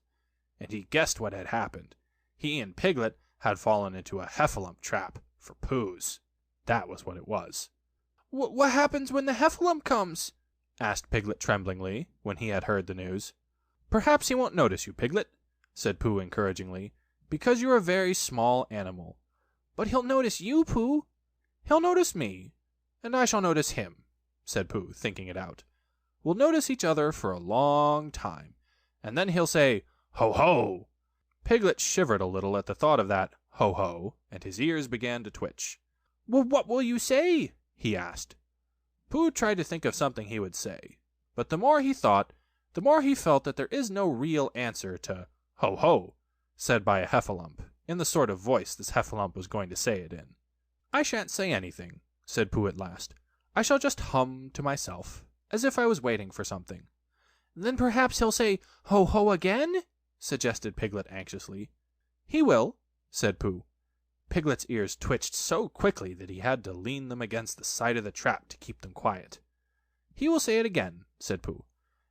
and he guessed what had happened. He and Piglet had fallen into a heffalump trap for Poohs. That was what it was. "What happens when the heffalump comes?" asked Piglet tremblingly, when he had heard the news. "Perhaps he won't notice you, Piglet," said Pooh encouragingly, "because you're a very small animal. But he'll notice you, Pooh. He'll notice me, and I shall notice him," said Pooh, thinking it out. "We'll notice each other for a long time, and then he'll say, 'Ho, ho!'" Piglet shivered a little at the thought of that "ho, ho," and his ears began to twitch. "Well, what will you say?" he asked. Pooh tried to think of something he would say, but the more he thought, the more he felt that there is no real answer to "ho, ho," said by a heffalump, in the sort of voice this heffalump was going to say it in. "I shan't say anything," said Pooh at last. "I shall just hum to myself, as if I was waiting for something." "Then perhaps he'll say, 'Ho, ho,' again?" suggested Piglet anxiously. "He will," said Pooh. Piglet's ears twitched so quickly that he had to lean them against the side of the trap to keep them quiet. "He will say it again," said Pooh,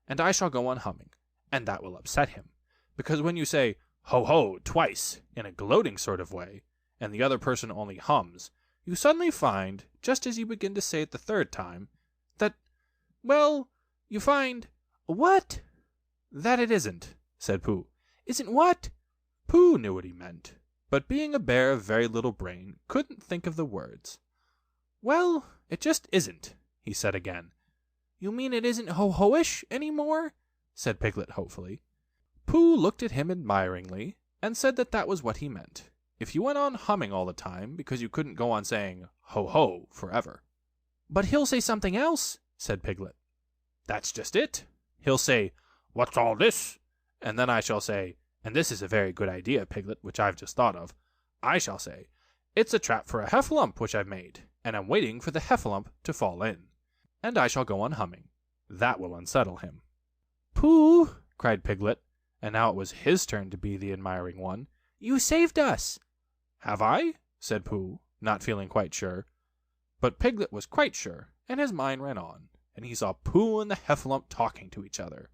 "and I shall go on humming, and that will upset him, because when you say 'ho, ho' twice in a gloating sort of way, and the other person only hums, you suddenly find, just as you begin to say it the third time, well, you find—" "What?" "That it isn't," said Pooh. "Isn't what?" Pooh knew what he meant, but being a bear of very little brain, couldn't think of the words. "Well, it just isn't," he said again. "You mean it isn't ho-ho-ish any more?" said Piglet hopefully. Pooh looked at him admiringly, and said that that was what he meant, if you went on humming all the time, because you couldn't go on saying "ho-ho" forever. "But he'll say something else," said Piglet. That's just it. He'll say, "What's all this?" And then I shall say, and this is a very good idea, Piglet, which I've just thought of. I shall say, "It's a trap for a heffalump which I've made, and I'm waiting for the heffalump to fall in." And I shall go on humming. That will unsettle him. "Pooh!" cried Piglet, and now it was his turn to be the admiring one. "You saved us!" "Have I?" said Pooh, not feeling quite sure. But Piglet was quite sure, and his mind ran on, and he saw Pooh and the heffalump talking to each other.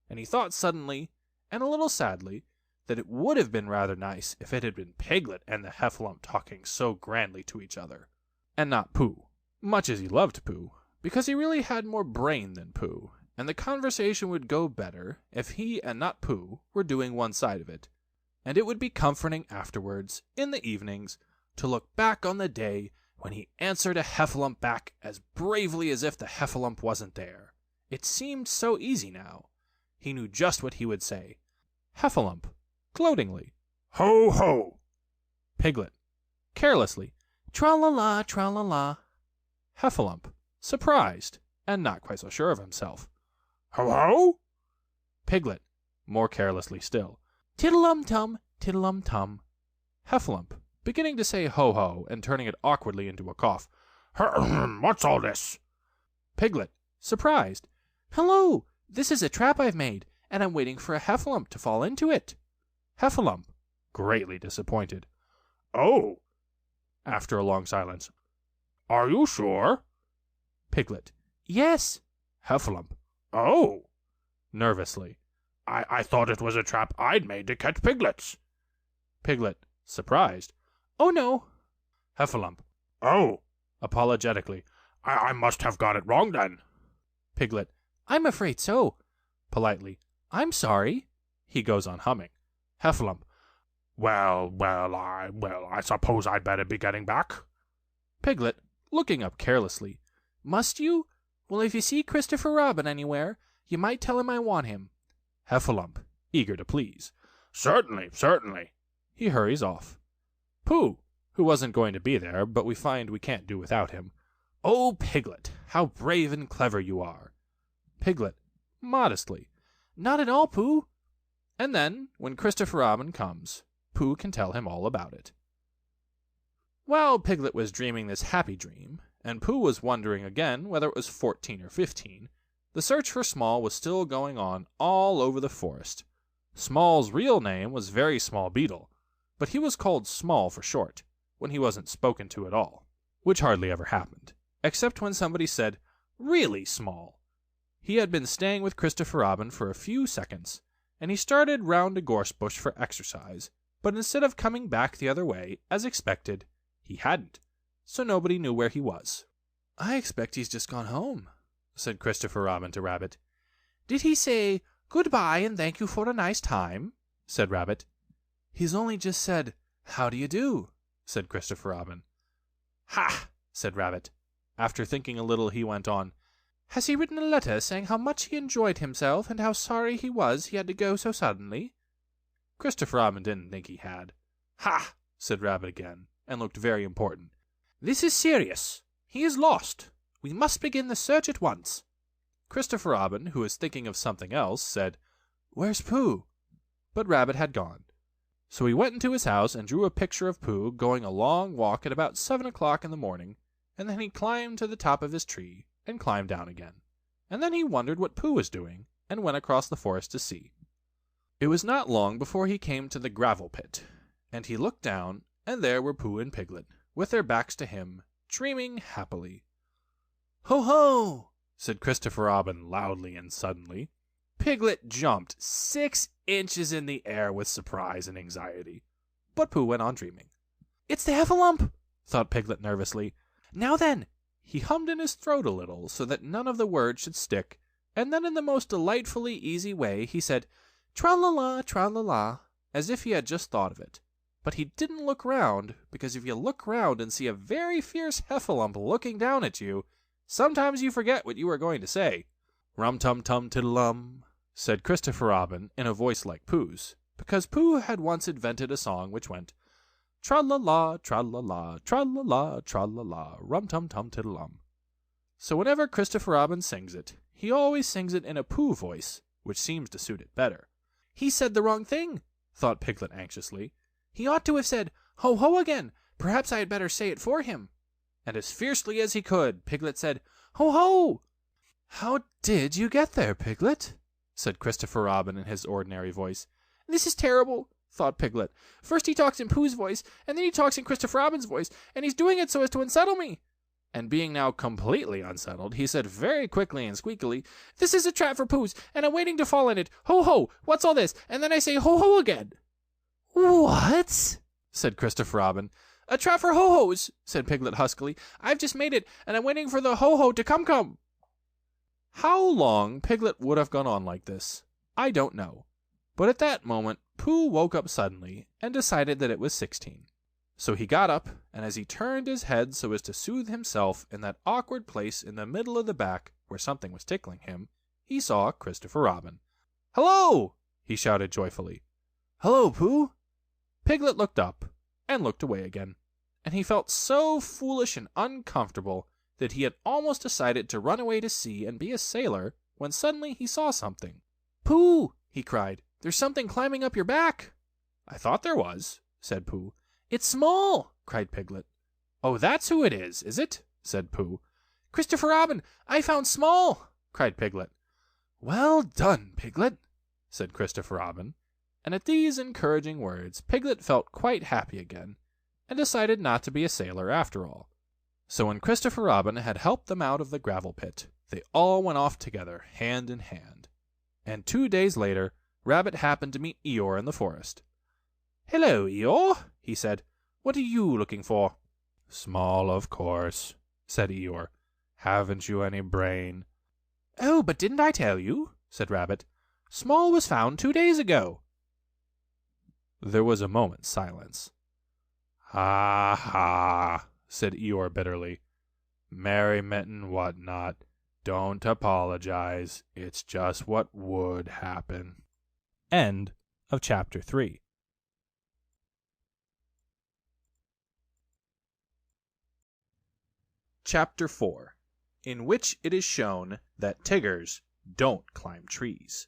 And he thought suddenly, and a little sadly, that it would have been rather nice if it had been Piglet and the heffalump talking so grandly to each other, and not Pooh, much as he loved Pooh, because he really had more brain than Pooh, and the conversation would go better if he and not Pooh were doing one side of it, and it would be comforting afterwards, in the evenings, to look back on the day when he answered a heffalump back as bravely as if the heffalump wasn't there. It seemed so easy now. He knew just what he would say. Heffalump, gloatingly, "Ho, ho!" Piglet, carelessly, "Tra-la-la, tra-la-la." Heffalump, surprised, and not quite so sure of himself, "Ho, ho!" Piglet, more carelessly still, "Tiddle-um-tum, tiddle-um-tum." Heffalump, beginning to say ho-ho and turning it awkwardly into a cough, "What's all this?" Piglet, surprised, "Hello! This is a trap I've made, and I'm waiting for a heffalump to fall into it." Heffalump, greatly disappointed, "Oh!" After a long silence, "Are you sure?" Piglet, "Yes." Heffalump, "Oh!" Nervously, I thought it was a trap I'd made to catch piglets." Piglet, surprised, "Oh, no." Heffalump, "Oh!" Apologetically, I must have got it wrong then." Piglet, "I'm afraid so." Politely, "I'm sorry." He goes on humming. Heffalump, Well, I suppose I'd better be getting back." Piglet, looking up carelessly, "Must you? Well, if you see Christopher Robin anywhere, you might tell him I want him." Heffalump, eager to please, "Certainly, certainly." He hurries off. Pooh, who wasn't going to be there, but we find we can't do without him. "Oh, Piglet, how brave and clever you are." Piglet, modestly, "Not at all, Pooh." And then, when Christopher Robin comes, Pooh can tell him all about it. While Piglet was dreaming this happy dream, and Pooh was wondering again whether it was 14 or 15, the search for Small was still going on all over the forest. Small's real name was Very Small Beetle, but he was called Small for short, when he wasn't spoken to at all, which hardly ever happened, except when somebody said, "Really Small." He had been staying with Christopher Robin for a few seconds, and he started round a gorse bush for exercise, but instead of coming back the other way, as expected, he hadn't, so nobody knew where he was. "I expect he's just gone home," said Christopher Robin to Rabbit. "Did he say, 'Goodbye and thank you for a nice time'?" said Rabbit. "He's only just said, 'How do you do?'" said Christopher Robin. "Ha!" said Rabbit. After thinking a little, he went on, "Has he written a letter saying how much he enjoyed himself and how sorry he was he had to go so suddenly?" Christopher Robin didn't think he had. "Ha!" said Rabbit again, and looked very important. "This is serious. He is lost. We must begin the search at once." Christopher Robin, who was thinking of something else, said, "Where's Pooh?" But Rabbit had gone. So he went into his house and drew a picture of Pooh going a long walk at about 7 o'clock in the morning, and then he climbed to the top of his tree and climbed down again. And then he wondered what Pooh was doing, and went across the forest to see. It was not long before he came to the gravel pit, and he looked down, and there were Pooh and Piglet, with their backs to him, dreaming happily. "Ho, ho!" said Christopher Robin loudly and suddenly. Piglet jumped 6 inches in the air with surprise and anxiety. But Pooh went on dreaming. "It's the heffalump," thought Piglet nervously. "Now then," he hummed in his throat a little so that none of the words should stick, and then in the most delightfully easy way he said, "Tra-la-la, tra-la-la," as if he had just thought of it. But he didn't look round, because if you look round and see a very fierce heffalump looking down at you, sometimes you forget what you were going to say. "Rum-tum-tum-tiddle-um," said Christopher Robin in a voice like Pooh's, because Pooh had once invented a song which went, "Tra-la-la, tra-la-la, tra-la-la, tra-la-la, rum-tum-tum-tiddle-um." So whenever Christopher Robin sings it, he always sings it in a Pooh voice, which seems to suit it better. "He said the wrong thing," thought Piglet anxiously. "He ought to have said, 'Ho, ho,' again. Perhaps I had better say it for him." And as fiercely as he could, Piglet said, "Ho, ho!" "How did you get there, Piglet?" said Christopher Robin in his ordinary voice. "This is terrible," thought Piglet. "First he talks in Pooh's voice, and then he talks in Christopher Robin's voice, and he's doing it so as to unsettle me." And being now completely unsettled, he said very quickly and squeakily, "This is a trap for Poohs, and I'm waiting to fall in it. Ho, ho! What's all this?" And then I say, "Ho, ho!" again. "What?" said Christopher Robin. "A trap for ho-hos," said Piglet huskily. "I've just made it, and I'm waiting for the ho-ho to come." How long Piglet would have gone on like this, I don't know. But at that moment, Pooh woke up suddenly and decided that it was 16. So he got up, and as he turned his head so as to soothe himself in that awkward place in the middle of the back where something was tickling him, he saw Christopher Robin. "Hello!" he shouted joyfully. "Hello, Pooh!" Piglet looked up and looked away again, and he felt so foolish and uncomfortable that he had almost decided to run away to sea and be a sailor when suddenly he saw something. "Pooh!" he cried. "There's something climbing up your back." "I thought there was," said Pooh. "It's small!" cried Piglet. "Oh, that's who it is it?" said Pooh. "Christopher Robin, I found Small!" cried Piglet. "Well done, Piglet," said Christopher Robin, and at these encouraging words Piglet felt quite happy again, and decided not to be a sailor after all. So when Christopher Robin had helped them out of the gravel pit, they all went off together, hand in hand. And 2 days later, Rabbit happened to meet Eeyore in the forest. "Hello, Eeyore," he said. "What are you looking for?" "Small, of course," said Eeyore. "Haven't you any brain?" "Oh, but didn't I tell you?" said Rabbit. "Small was found 2 days ago." There was a moment's silence. "Ha, ha," said Eeyore bitterly. "Merry mitten, what not. Don't apologize. It's just what would happen." End of chapter 3. Chapter 4, in which it is shown that Tiggers don't climb trees.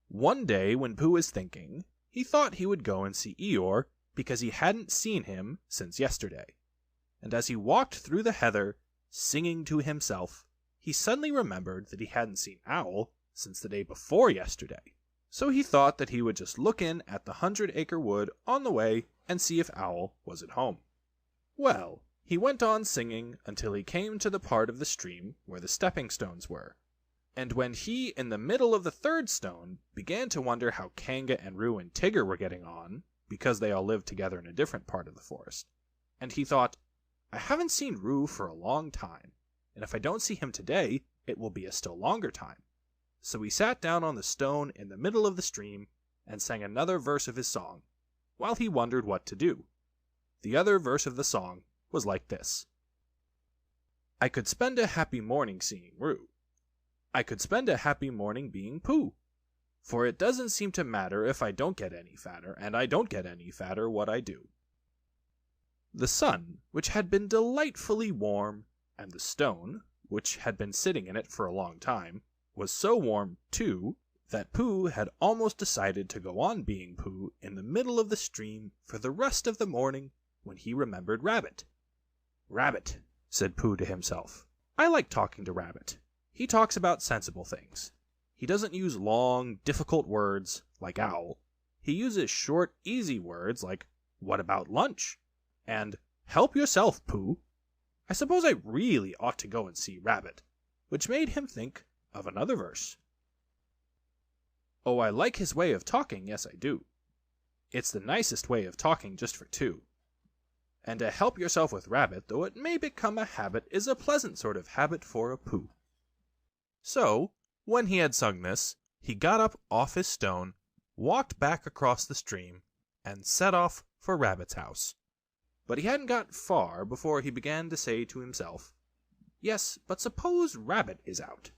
One day when Pooh was thinking, he thought he would go and see Eeyore because he hadn't seen him since yesterday. And as he walked through the heather, singing to himself, he suddenly remembered that he hadn't seen Owl since the day before yesterday. So he thought that he would just look in at the 100 Acre Wood on the way and see if Owl was at home. Well, he went on singing until he came to the part of the stream where the stepping stones were. And when he, in the middle of the 3rd stone, began to wonder how Kanga and Roo and Tigger were getting on, because they all lived together in a different part of the forest, and he thought, I haven't seen Roo for a long time, and if I don't see him today, it will be a still longer time. So he sat down on the stone in the middle of the stream and sang another verse of his song, while he wondered what to do. The other verse of the song was like this. I could spend a happy morning seeing Roo. I could spend a happy morning being Pooh. For it doesn't seem to matter if I don't get any fatter, and I don't get any fatter what I do. The sun, which had been delightfully warm, and the stone, which had been sitting in it for a long time, was so warm, too, that Pooh had almost decided to go on being Pooh in the middle of the stream for the rest of the morning when he remembered Rabbit. Rabbit, said Pooh to himself. I like talking to Rabbit. He talks about sensible things. He doesn't use long, difficult words like Owl. He uses short, easy words like, what about lunch? And help yourself, Pooh. I suppose I really ought to go and see Rabbit, which made him think of another verse. Oh, I like his way of talking, yes I do. It's the nicest way of talking just for two. And to help yourself with Rabbit, though it may become a habit, is a pleasant sort of habit for a Pooh. So, when he had sung this, he got up off his stone, walked back across the stream, and set off for Rabbit's house. But he hadn't got far before he began to say to himself, yes, but suppose Rabbit is out.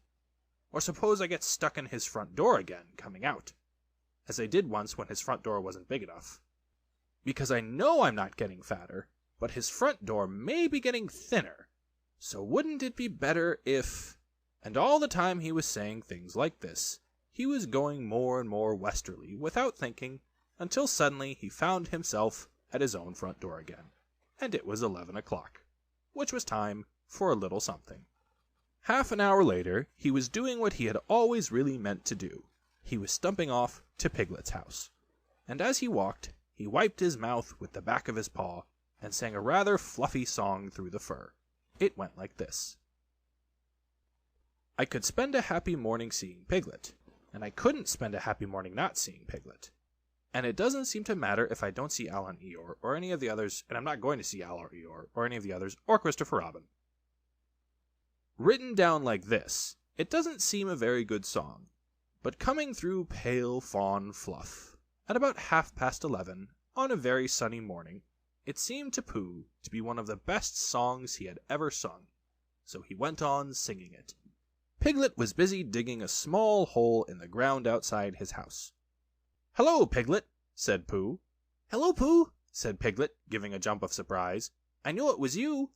Or suppose I get stuck in his front door again, coming out, as I did once when his front door wasn't big enough. Because I know I'm not getting fatter, but his front door may be getting thinner, So wouldn't it be better if... And all the time he was saying things like this, he was going more and more westerly without thinking, until suddenly he found himself at his own front door again. And it was 11 o'clock, which was time for a little something. Half an hour later, he was doing what he had always really meant to do. He was stumping off to Piglet's house. And as he walked, he wiped his mouth with the back of his paw and sang a rather fluffy song through the fur. It went like this. I could spend a happy morning seeing Piglet, and I couldn't spend a happy morning not seeing Piglet. And it doesn't seem to matter if I don't see Al and Eeyore or any of the others, and I'm not going to see Al or Eeyore or any of the others or Christopher Robin. Written down like this, it doesn't seem a very good song, but coming through pale fawn fluff, at about 11:30 on a very sunny morning, it seemed to Pooh to be one of the best songs he had ever sung, so he went on singing it. Piglet was busy digging a small hole in the ground outside his house. "Hello, Piglet," said Pooh. "Hello, Pooh," said Piglet, giving a jump of surprise. "I knew it was you."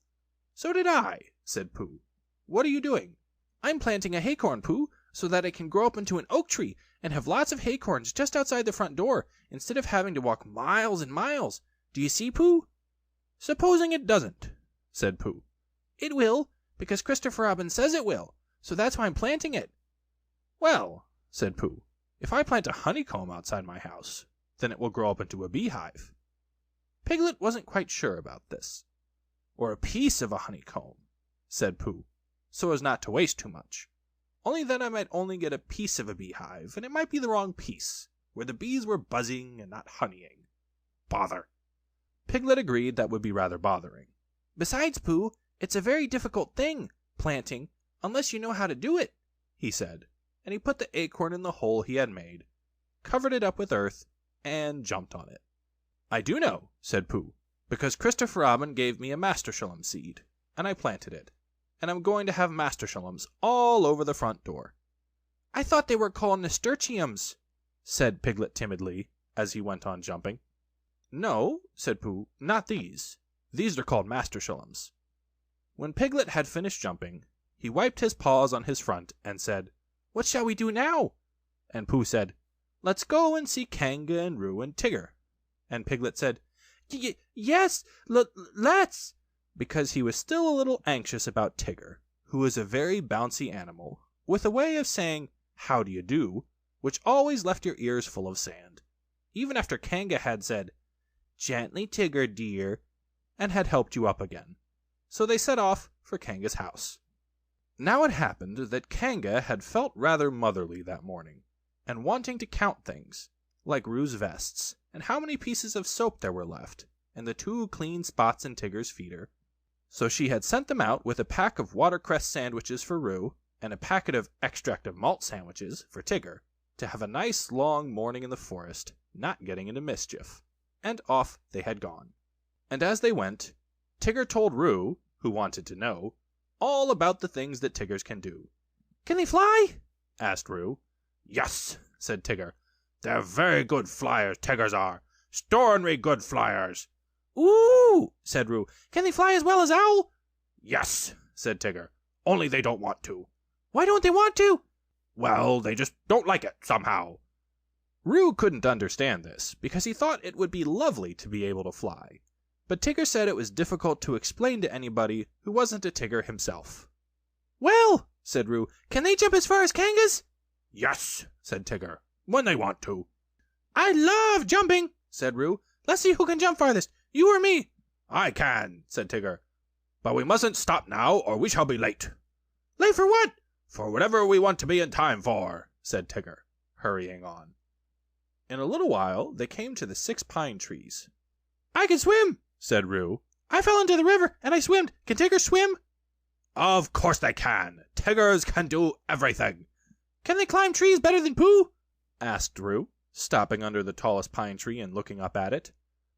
"So did I," said Pooh. "What are you doing?" "I'm planting a haycorn, Pooh, so that it can grow up into an oak tree and have lots of haycorns just outside the front door, instead of having to walk miles and miles. Do you see, Pooh?" "Supposing it doesn't," said Pooh. "It will, because Christopher Robin says it will, so that's why I'm planting it." "Well," said Pooh, "if I plant a honeycomb outside my house, then it will grow up into a beehive." Piglet wasn't quite sure about this. "Or a piece of a honeycomb," said Pooh, "so as not to waste too much. Only then I might only get a piece of a beehive, and it might be the wrong piece, where the bees were buzzing and not honeying. Bother." Piglet agreed that would be rather bothering. "Besides, Pooh, it's a very difficult thing, planting, unless you know how to do it," he said, and he put the acorn in the hole he had made, covered it up with earth, and jumped on it. "I do know," said Pooh, "because Christopher Robin gave me a nasturtium seed, and I planted it, and I'm going to have nasturtiums all over the front door." "I thought they were called nasturtiums," said Piglet timidly, as he went on jumping. "No," said Pooh, "not these. These are called nasturtiums." When Piglet had finished jumping, he wiped his paws on his front and said, "What shall we do now?" And Pooh said, "Let's go and see Kanga and Roo and Tigger." And Piglet said, Yes, let's," because he was still a little anxious about Tigger, who was a very bouncy animal, with a way of saying, "How do you do?" which always left your ears full of sand, even after Kanga had said, "Gently, Tigger, dear," and had helped you up again. So they set off for Kanga's house. Now it happened that Kanga had felt rather motherly that morning, and wanting to count things, like Roo's vests, and how many pieces of soap there were left, and the 2 clean spots in Tigger's feeder. So she had sent them out with a pack of watercress sandwiches for Roo, and a packet of extract of malt sandwiches for Tigger, to have a nice long morning in the forest, not getting into mischief. And off they had gone. And as they went, Tigger told Roo, who wanted to know, all about the things that Tiggers can do. "Can they fly?" asked Roo. "Yes," said Tigger. "They're very good flyers, Tiggers are. Stornry good flyers." "Ooh," said Roo. "Can they fly as well as Owl?" "Yes," said Tigger. "Only they don't want to." "Why don't they want to?" "Well, they just don't like it, somehow." Roo couldn't understand this, because he thought it would be lovely to be able to fly. But Tigger said it was difficult to explain to anybody who wasn't a Tigger himself. "Well," said Roo, "can they jump as far as Kangas?" "Yes," said Tigger, "when they want to." "I love jumping," said Roo. "Let's see who can jump farthest, you or me." "I can," said Tigger. "But we mustn't stop now, or we shall be late." "Late for what?" "For whatever we want to be in time for," said Tigger, hurrying on. In a little while they came to the 6 pine trees. "I can swim," said Roo. "I fell into the river, and I swimmed. Can Tigger swim?" "Of course they can. Tiggers can do everything." "Can they climb trees better than Pooh?" asked Roo, stopping under the tallest pine tree and looking up at it.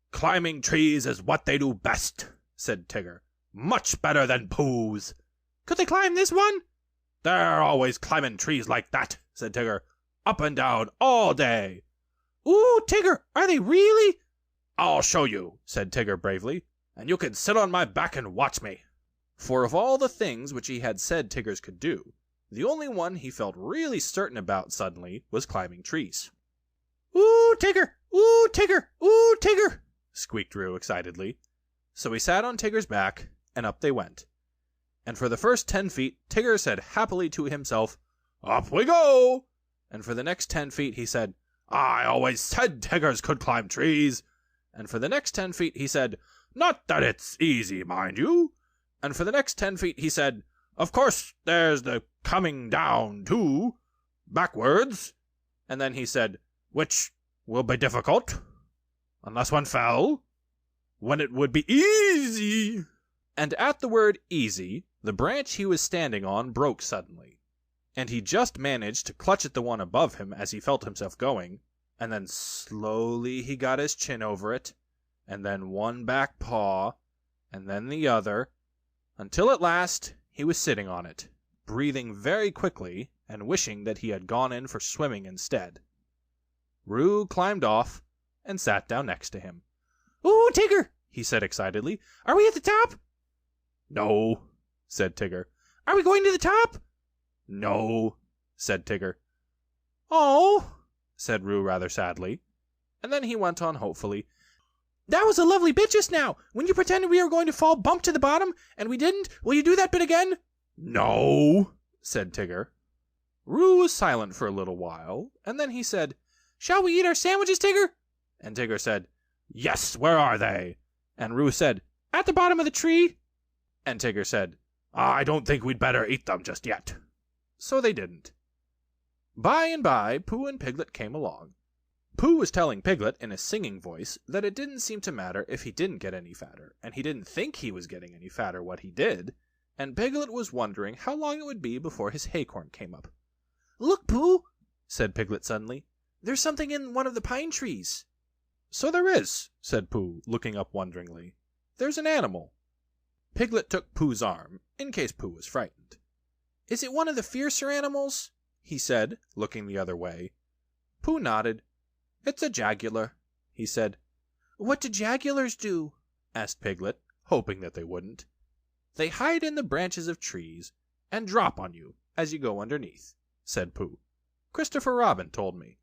"Climbing trees is what they do best," said Tigger. "Much better than Pooh's." "Could they climb this one?" "They're always climbing trees like that," said Tigger. "Up and down all day." "Ooh, Tigger, are they really?" "I'll show you," said Tigger bravely, "and you can sit on my back and watch me." For of all the things which he had said Tiggers could do, the only one he felt really certain about suddenly was climbing trees. "Ooh, Tigger! Ooh, Tigger! Ooh, Tigger!" squeaked Roo excitedly. So he sat on Tigger's back, and up they went. And for the first 10 feet, Tigger said happily to himself, "Up we go!" And for the next 10 feet he said, "I always said Tiggers could climb trees." And for the next 10 feet he said, "Not that it's easy, mind you." And for the next 10 feet he said, "Of course there's the coming down, too, backwards." And then he said, "Which will be difficult, unless one fell, when it would be easy." And at the word easy, the branch he was standing on broke suddenly, and he just managed to clutch at the one above him as he felt himself going, and then slowly he got his chin over it, and then one back paw, and then the other, until at last he was sitting on it, breathing very quickly and wishing that he had gone in for swimming instead. Roo climbed off and sat down next to him. "Ooh, Tigger!" he said excitedly. "Are we at the top?" "No," said Tigger. "Are we going to the top?" "No," said Tigger. "Oh," said Roo rather sadly, and then he went on hopefully. "That was a lovely bit just now, when you pretended we were going to fall bump to the bottom, and we didn't. Will you do that bit again?" "No," said Tigger. Roo was silent for a little while, and then he said, "Shall we eat our sandwiches, Tigger?" And Tigger said, "Yes, where are they?" And Roo said, "At the bottom of the tree." And Tigger said, "I don't think we'd better eat them just yet." So they didn't. By and by, Pooh and Piglet came along. Pooh was telling Piglet in a singing voice that it didn't seem to matter if he didn't get any fatter, and he didn't think he was getting any fatter what he did, and Piglet was wondering how long it would be before his haycorn came up. "Look, Pooh," said Piglet suddenly. "There's something in one of the pine trees." "So there is," said Pooh, looking up wonderingly. "There's an animal." Piglet took Pooh's arm, in case Pooh was frightened. "Is it one of the fiercer animals?" he said, looking the other way. Pooh nodded. "It's a jaguar," he said. "What do jaguars do?" asked Piglet, hoping that they wouldn't. "They hide in the branches of trees, and drop on you as you go underneath," said Pooh. "Christopher Robin told me."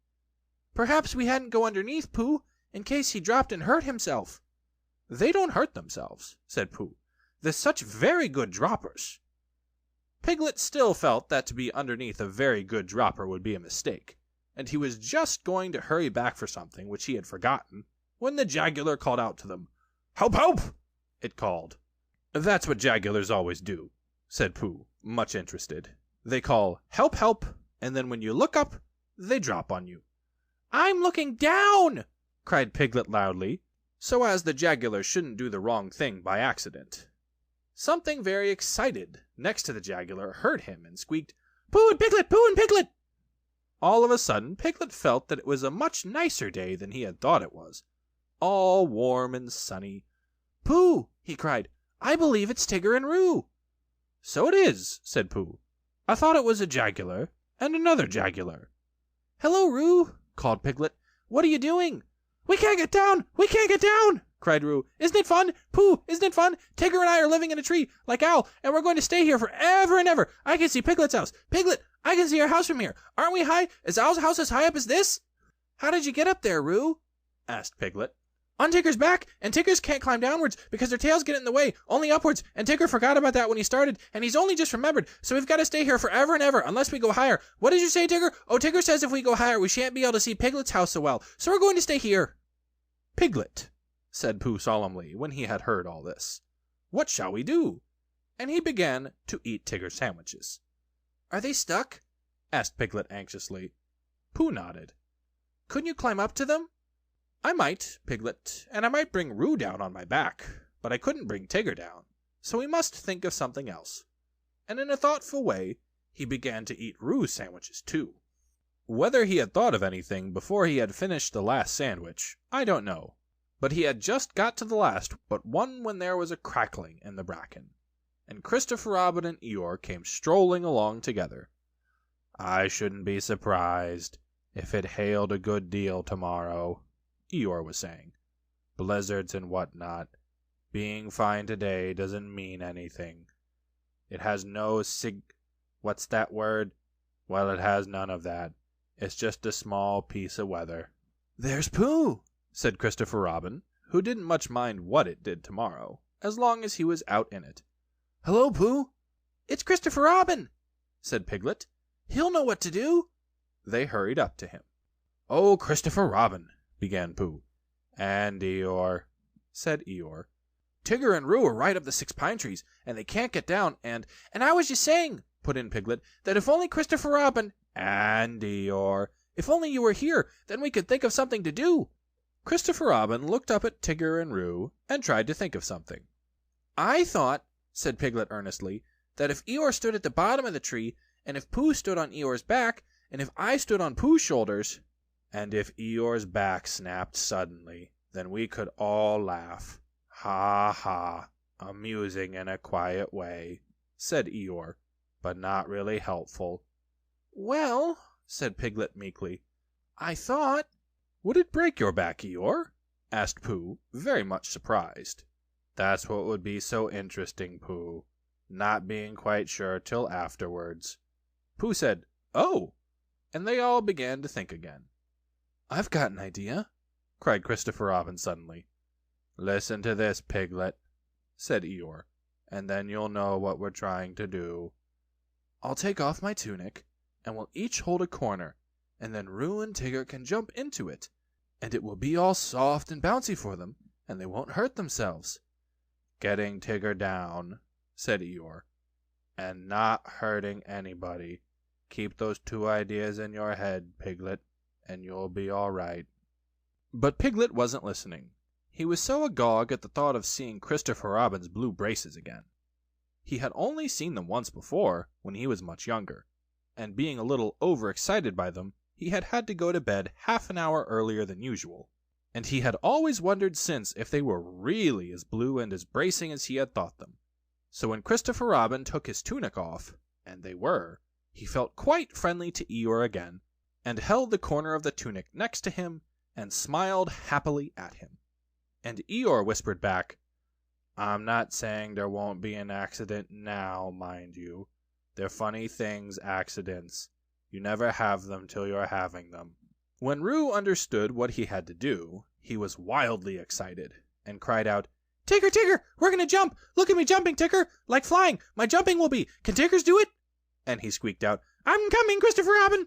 "Perhaps we hadn't go underneath, Pooh, in case he dropped and hurt himself." "They don't hurt themselves," said Pooh. "They're such very good droppers." Piglet still felt that to be underneath a very good dropper would be a mistake, and he was just going to hurry back for something which he had forgotten, when the jaguar called out to them. "Help, help!" it called. "That's what jaguars always do," said Pooh, much interested. "They call, 'Help, help,' and then when you look up, they drop on you." "I'm looking down!" cried Piglet loudly, so as the jaguar shouldn't do the wrong thing by accident. Something very excited next to the jaguar heard him and squeaked, "Pooh and Piglet! Pooh and Piglet!" All of a sudden Piglet felt that it was a much nicer day than he had thought it was. All warm and sunny. "Pooh!" he cried. "I believe it's Tigger and Roo." "So it is," said Pooh. "I thought it was a jaguar and another jaguar." "Hello, Roo!" called Piglet. "What are you doing?" "We can't get down! We can't get down!" cried Roo. "Isn't it fun? Pooh, isn't it fun? Tigger and I are living in a tree, like Owl, and we're going to stay here forever and ever. I can see Piglet's house. Piglet, I can see our house from here. Aren't we high? Is Owl's house as high up as this?" "How did you get up there, Roo?" asked Piglet. "On Tigger's back, and Tiggers can't climb downwards because their tails get in the way, only upwards, and Tigger forgot about that when he started, and he's only just remembered, so we've got to stay here forever and ever, unless we go higher. What did you say, Tigger? Oh, Tigger says if we go higher, we shan't be able to see Piglet's house so well, so we're going to stay here." "Piglet," said Pooh solemnly, when he had heard all this, "what shall we do?" And he began to eat Tigger's sandwiches. "Are they stuck?" asked Piglet anxiously. Pooh nodded. "Couldn't you climb up to them?" "I might, Piglet, and I might bring Roo down on my back, but I couldn't bring Tigger down, so we must think of something else." And in a thoughtful way, he began to eat Roo's sandwiches too. Whether he had thought of anything before he had finished the last sandwich, I don't know, but he had just got to the last but one when there was a crackling in the bracken, and Christopher Robin and Eeyore came strolling along together. "I shouldn't be surprised if it hailed a good deal tomorrow," Eeyore was saying. "Blizzards and what not. Being fine today doesn't mean anything. It has no what's that word? Well, it has none of that. It's just a small piece of weather. There's Pooh, said Christopher Robin, who didn't much mind what it did tomorrow, as long as he was out in it. Hello, Pooh. It's Christopher Robin, said Piglet. He'll know what to do. They hurried up to him. Oh, Christopher Robin, began Pooh. And Eeyore, said Eeyore. Tigger and Roo are right up the 6 pine trees, and they can't get down, and I was just saying, put in Piglet, that if only Christopher Robin and Eeyore, if only you were here, then we could think of something to do. Christopher Robin looked up at Tigger and Roo and tried to think of something. I thought, said Piglet earnestly, that if Eeyore stood at the bottom of the tree, and if Pooh stood on Eeyore's back, and if I stood on Pooh's shoulders, and if Eeyore's back snapped suddenly, then we could all laugh. Ha ha, amusing in a quiet way, said Eeyore, but not really helpful. Well, said Piglet meekly, I thought... Would it break your back, Eeyore? Asked Pooh, very much surprised. That's what would be so interesting, Pooh, not being quite sure till afterwards. Pooh said, Oh! And they all began to think again. I've got an idea, cried Christopher Robin suddenly. Listen to this, Piglet, said Eeyore, and then you'll know what we're trying to do. I'll take off my tunic, and we'll each hold a corner, and then Roo and Tigger can jump into it, and it will be all soft and bouncy for them, and they won't hurt themselves. Getting Tigger down, said Eeyore, and not hurting anybody. Keep those 2 ideas in your head, Piglet, and you'll be all right. But Piglet wasn't listening. He was so agog at the thought of seeing Christopher Robin's blue braces again. He had only seen them once before, when he was much younger, and being a little overexcited by them, he had had to go to bed half an hour earlier than usual, and he had always wondered since if they were really as blue and as bracing as he had thought them. So when Christopher Robin took his tunic off, and they were, he felt quite friendly to Eeyore again, and held the corner of the tunic next to him, and smiled happily at him. And Eeyore whispered back, I'm not saying there won't be an accident now, mind you. They're funny things, accidents. You never have them till you're having them. When Roo understood what he had to do, he was wildly excited, and cried out, Tigger, Tigger, we're going to jump! Look at me jumping, Tigger! Like flying! My jumping will be! Can Tiggers do it? And he squeaked out, I'm coming, Christopher Robin!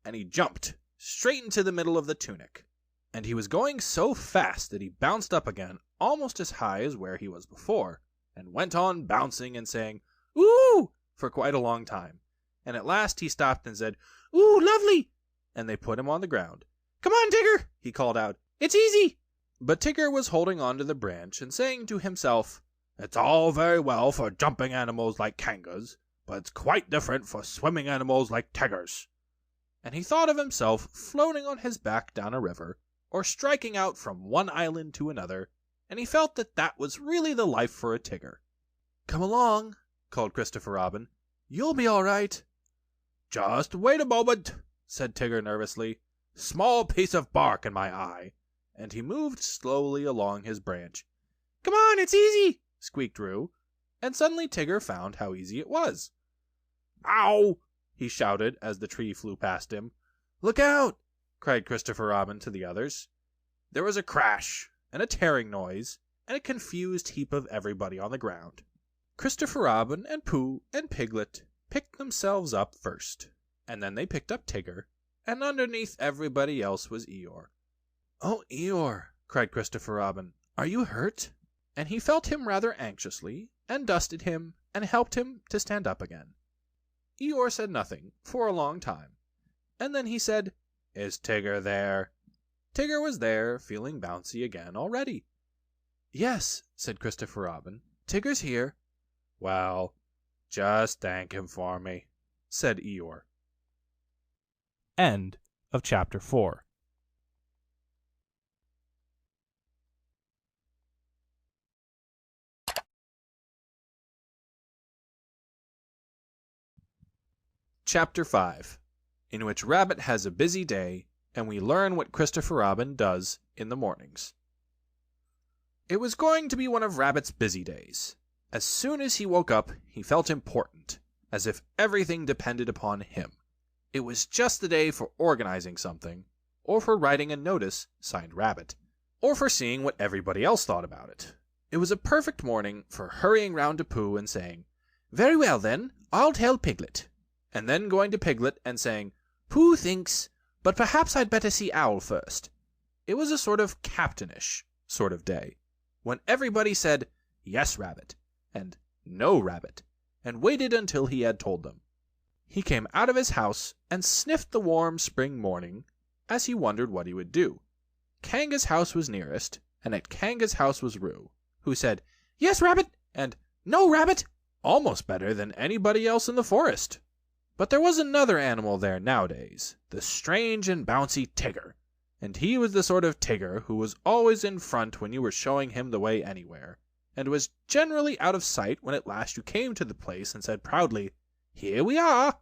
And he jumped, straight into the middle of the tunic. And he was going so fast that he bounced up again almost as high as where he was before, and went on bouncing and saying, Ooh! for quite a long time. And at last he stopped and said, Ooh, lovely! And they put him on the ground. Come on, Tigger, he called out. It's easy! But Tigger was holding on to the branch and saying to himself, It's all very well for jumping animals like kangas, but it's quite different for swimming animals like Tiggers. And he thought of himself floating on his back down a river, or striking out from one island to another, and he felt that that was really the life for a Tigger. Come along, called Christopher Robin. You'll be all right. Just wait a moment, said Tigger nervously. Small piece of bark in my eye. And he moved slowly along his branch. Come on, it's easy, squeaked Roo, and suddenly Tigger found how easy it was. Ow! He shouted as the tree flew past him. Look out! Cried Christopher Robin to the others. There was a crash, and a tearing noise, and a confused heap of everybody on the ground. Christopher Robin and Pooh and Piglet picked themselves up first, and then they picked up Tigger, and underneath everybody else was Eeyore. Oh, Eeyore, cried Christopher Robin, are you hurt? And he felt him rather anxiously, and dusted him, and helped him to stand up again. Eeyore said nothing for a long time, and then he said, Is Tigger there? Tigger was there, feeling bouncy again already. Yes, said Christopher Robin, Tigger's here. Well, just thank him for me, said Eeyore. End of chapter 4. Chapter 5, in which Rabbit has a busy day, and we learn what Christopher Robin does in the mornings. It was going to be one of Rabbit's busy days, As soon as he woke up, he felt important, as if everything depended upon him. It was just the day for organizing something, or for writing a notice signed Rabbit, or for seeing what everybody else thought about it. It was a perfect morning for hurrying round to Pooh and saying, "Very well then, I'll tell Piglet," and then going to Piglet and saying, "Pooh thinks, but perhaps I'd better see Owl first." It was a sort of captainish sort of day, when everybody said, "Yes, Rabbit," and "No, Rabbit," and waited until he had told them. He came out of his house and sniffed the warm spring morning as he wondered what he would do. Kanga's house was nearest, and at Kanga's house was Roo, who said, "Yes, Rabbit," and "No, Rabbit," almost better than anybody else in the forest. But there was another animal there nowadays, the strange and bouncy Tigger, and he was the sort of Tigger who was always in front when you were showing him the way anywhere, and was generally out of sight when at last you came to the place and said proudly, "Here we are."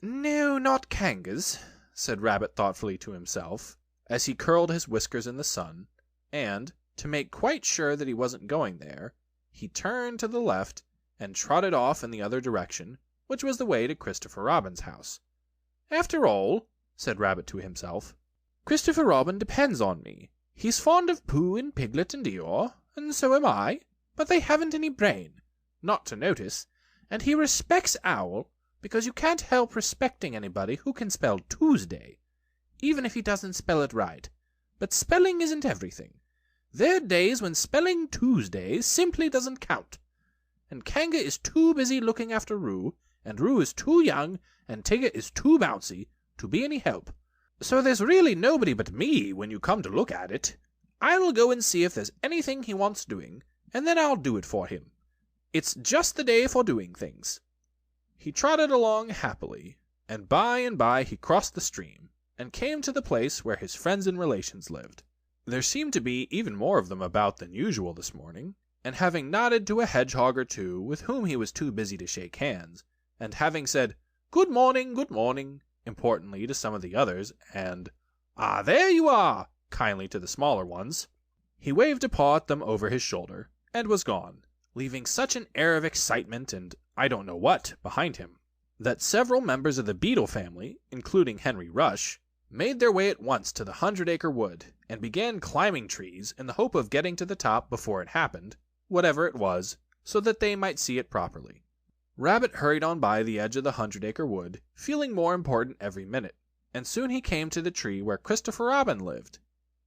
"No, not Kanga's," said Rabbit thoughtfully to himself, as he curled his whiskers in the sun, and, to make quite sure that he wasn't going there, he turned to the left and trotted off in the other direction, which was the way to Christopher Robin's house. "After all," said Rabbit to himself, "Christopher Robin depends on me. He's fond of Pooh and Piglet and Eeyore, and so am I, but they haven't any brain, not to notice, and he respects Owl, because you can't help respecting anybody who can spell Tuesday, even if he doesn't spell it right. But spelling isn't everything. There are days when spelling Tuesday simply doesn't count. And Kanga is too busy looking after Roo, and Roo is too young, and Tigger is too bouncy, to be any help. So there's really nobody but me when you come to look at it. I'll go and see if there's anything he wants doing, and then I'll do it for him. It's just the day for doing things." He trotted along happily, and by he crossed the stream, and came to the place where his friends and relations lived. There seemed to be even more of them about than usual this morning, and having nodded to a hedgehog or two with whom he was too busy to shake hands, and having said, good morning," importantly to some of the others, and "Ah, there you are," kindly to the smaller ones, he waved a paw at them over his shoulder, and was gone, leaving such an air of excitement and I don't know what behind him, that several members of the Beetle family, including Henry Rush, made their way at once to the 100 Acre Wood, and began climbing trees in the hope of getting to the top before it happened, whatever it was, so that they might see it properly. Rabbit hurried on by the edge of the 100 Acre Wood, feeling more important every minute, and soon he came to the tree where Christopher Robin lived.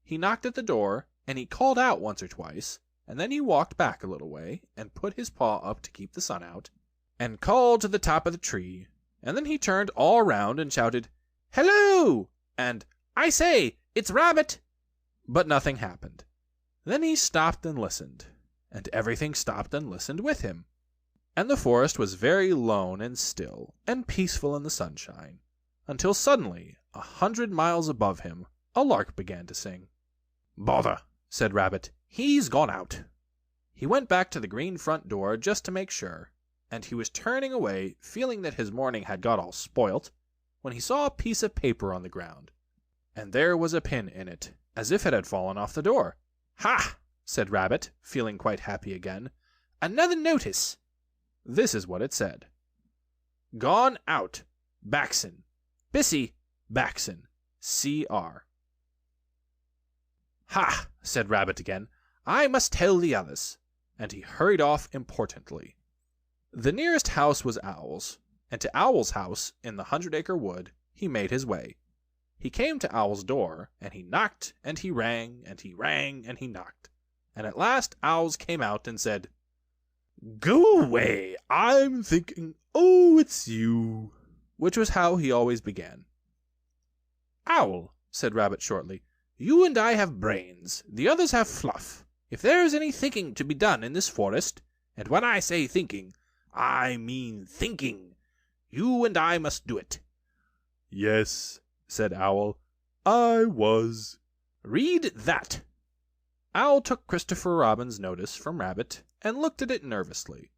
He knocked at the door, and he called out once or twice, and then he walked back a little way, and put his paw up to keep the sun out, and called to the top of the tree, and then he turned all round and shouted, "Hello!" and "I say, it's Rabbit!" But nothing happened. Then he stopped and listened, and everything stopped and listened with him. And the forest was very lone and still and peaceful in the sunshine, until suddenly, 100 miles above him, a lark began to sing. "Bother," said Rabbit, "he's gone out." He went back to the green front door just to make sure, and he was turning away, feeling that his morning had got all spoilt, when he saw a piece of paper on the ground, and there was a pin in it, as if it had fallen off the door. "Ha!" said Rabbit, feeling quite happy again. "Another notice." This is what it said. "Gone out. Baxon. Bissy. Baxon. C.R." "Ha!" said Rabbit again. "I must tell the others." And he hurried off importantly. The nearest house was Owl's, and to Owl's house in the 100 Acre Wood he made his way. He came to Owl's door, and he knocked, and he rang, and he rang, and he knocked. And at last Owl's came out and said, "Go away, I'm thinking, oh, it's you," which was how he always began. "Owl," said Rabbit shortly, "you and I have brains, the others have fluff. If there is any thinking to be done in this forest, and when I say thinking, I mean thinking, you and I must do it." "Yes," said Owl, "I was." "Read that." Owl took Christopher Robin's notice from Rabbit and looked at it nervously.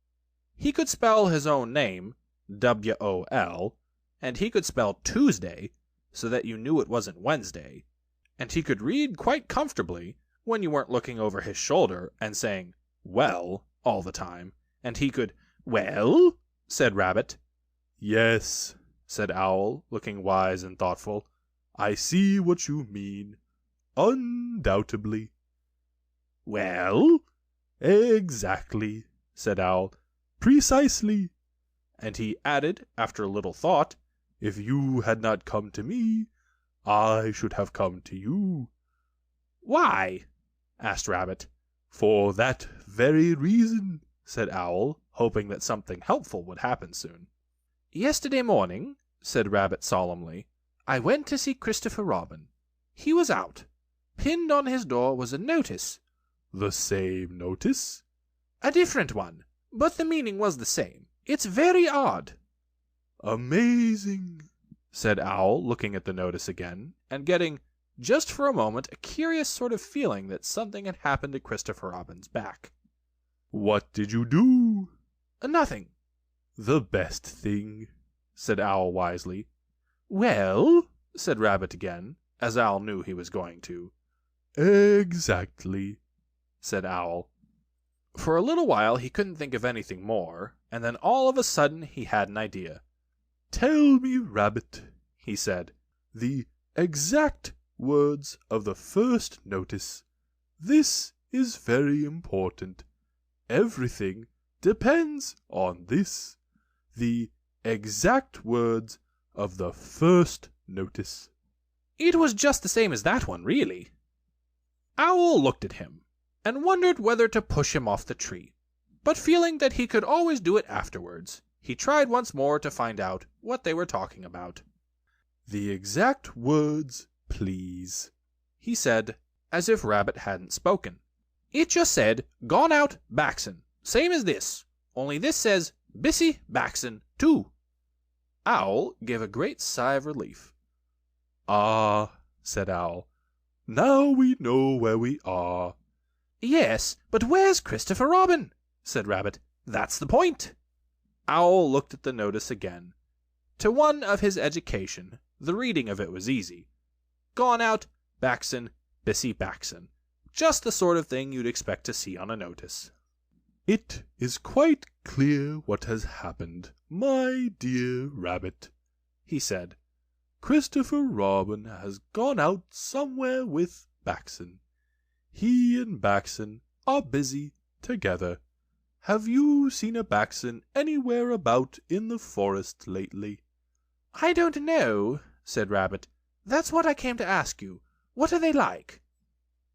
He could spell his own name, W-O-L, and he could spell Tuesday, so that you knew it wasn't Wednesday, and he could read quite comfortably when you weren't looking over his shoulder and saying, "well," all the time, and he could... "Well?" said Rabbit. "Yes," said Owl, looking wise and thoughtful. "I see what you mean. Undoubtedly." "Well?" "Exactly," said Owl. "Precisely." And he added, after a little thought, "If you had not come to me, I should have come to you." "Why?" asked Rabbit. "For that very reason," said Owl, hoping that something helpful would happen soon. "Yesterday morning," said Rabbit solemnly, "I went to see Christopher Robin. He was out. Pinned on his door was a notice." "The same notice?" "A different one, but the meaning was the same. It's very odd." "Amazing," said Owl, looking at the notice again, and getting, just for a moment, a curious sort of feeling that something had happened to Christopher Robin's back. "What did you do?" "Nothing." "The best thing," said Owl wisely. "Well?" said Rabbit again, as Owl knew he was going to. "Exactly," said Owl. For a little while he couldn't think of anything more, and then all of a sudden he had an idea. "Tell me, Rabbit," he said, "the exact words of the first notice. This is very important. Everything depends on this. The exact words of the first notice." "It was just the same as that one, really." Owl looked at him, and wondered whether to push him off the tree, but feeling that he could always do it afterwards, he tried once more to find out what they were talking about. "The exact words, please," he said, as if Rabbit hadn't spoken. "It just said, 'Gone out, Baxen,' same as this, only this says, 'Bissy Baxen,' too." Owl gave a great sigh of relief. "Ah," said Owl, "now we know where we are." "Yes, but where's Christopher Robin?" said Rabbit. "That's the point." Owl looked at the notice again. To one of his education, the reading of it was easy. Gone out, Baxen, Bissy Baxen. Just the sort of thing you'd expect to see on a notice. "It is quite clear what has happened, my dear Rabbit," he said. "Christopher Robin has gone out somewhere with Baxen. He and Baxen are busy together. Have you seen a Baxen anywhere about in the forest lately?" "I don't know," said Rabbit. "That's what I came to ask you. What are they like?"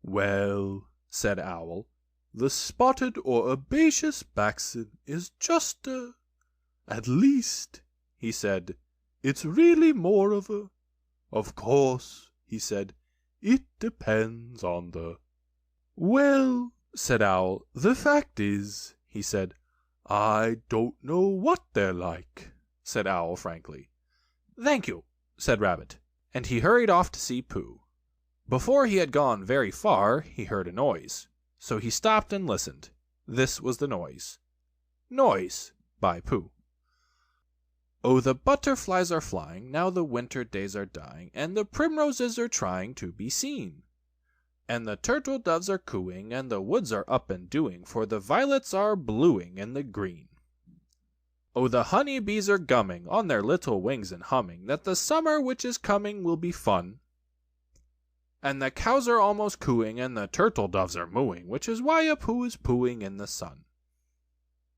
"Well," said Owl, "the spotted or herbaceous Baxen is just at least," he said, "it's really more of a... Of course," he said, "it depends on the..." "Well," said Owl, "the fact is," he said, "I don't know what they're like," said Owl frankly. "Thank you," said Rabbit, and he hurried off to see Pooh. Before he had gone very far, he heard a noise, so he stopped and listened. This was the noise. Noise by Pooh. "Oh, the butterflies are flying, now the winter days are dying, and the primroses are trying to be seen. And the turtle doves are cooing, and the woods are up and doing, for the violets are bluing in the green. Oh, the honey bees are gumming on their little wings and humming, that the summer which is coming will be fun. And the cows are almost cooing, and the turtle doves are mooing, which is why a Pooh is pooing in the sun.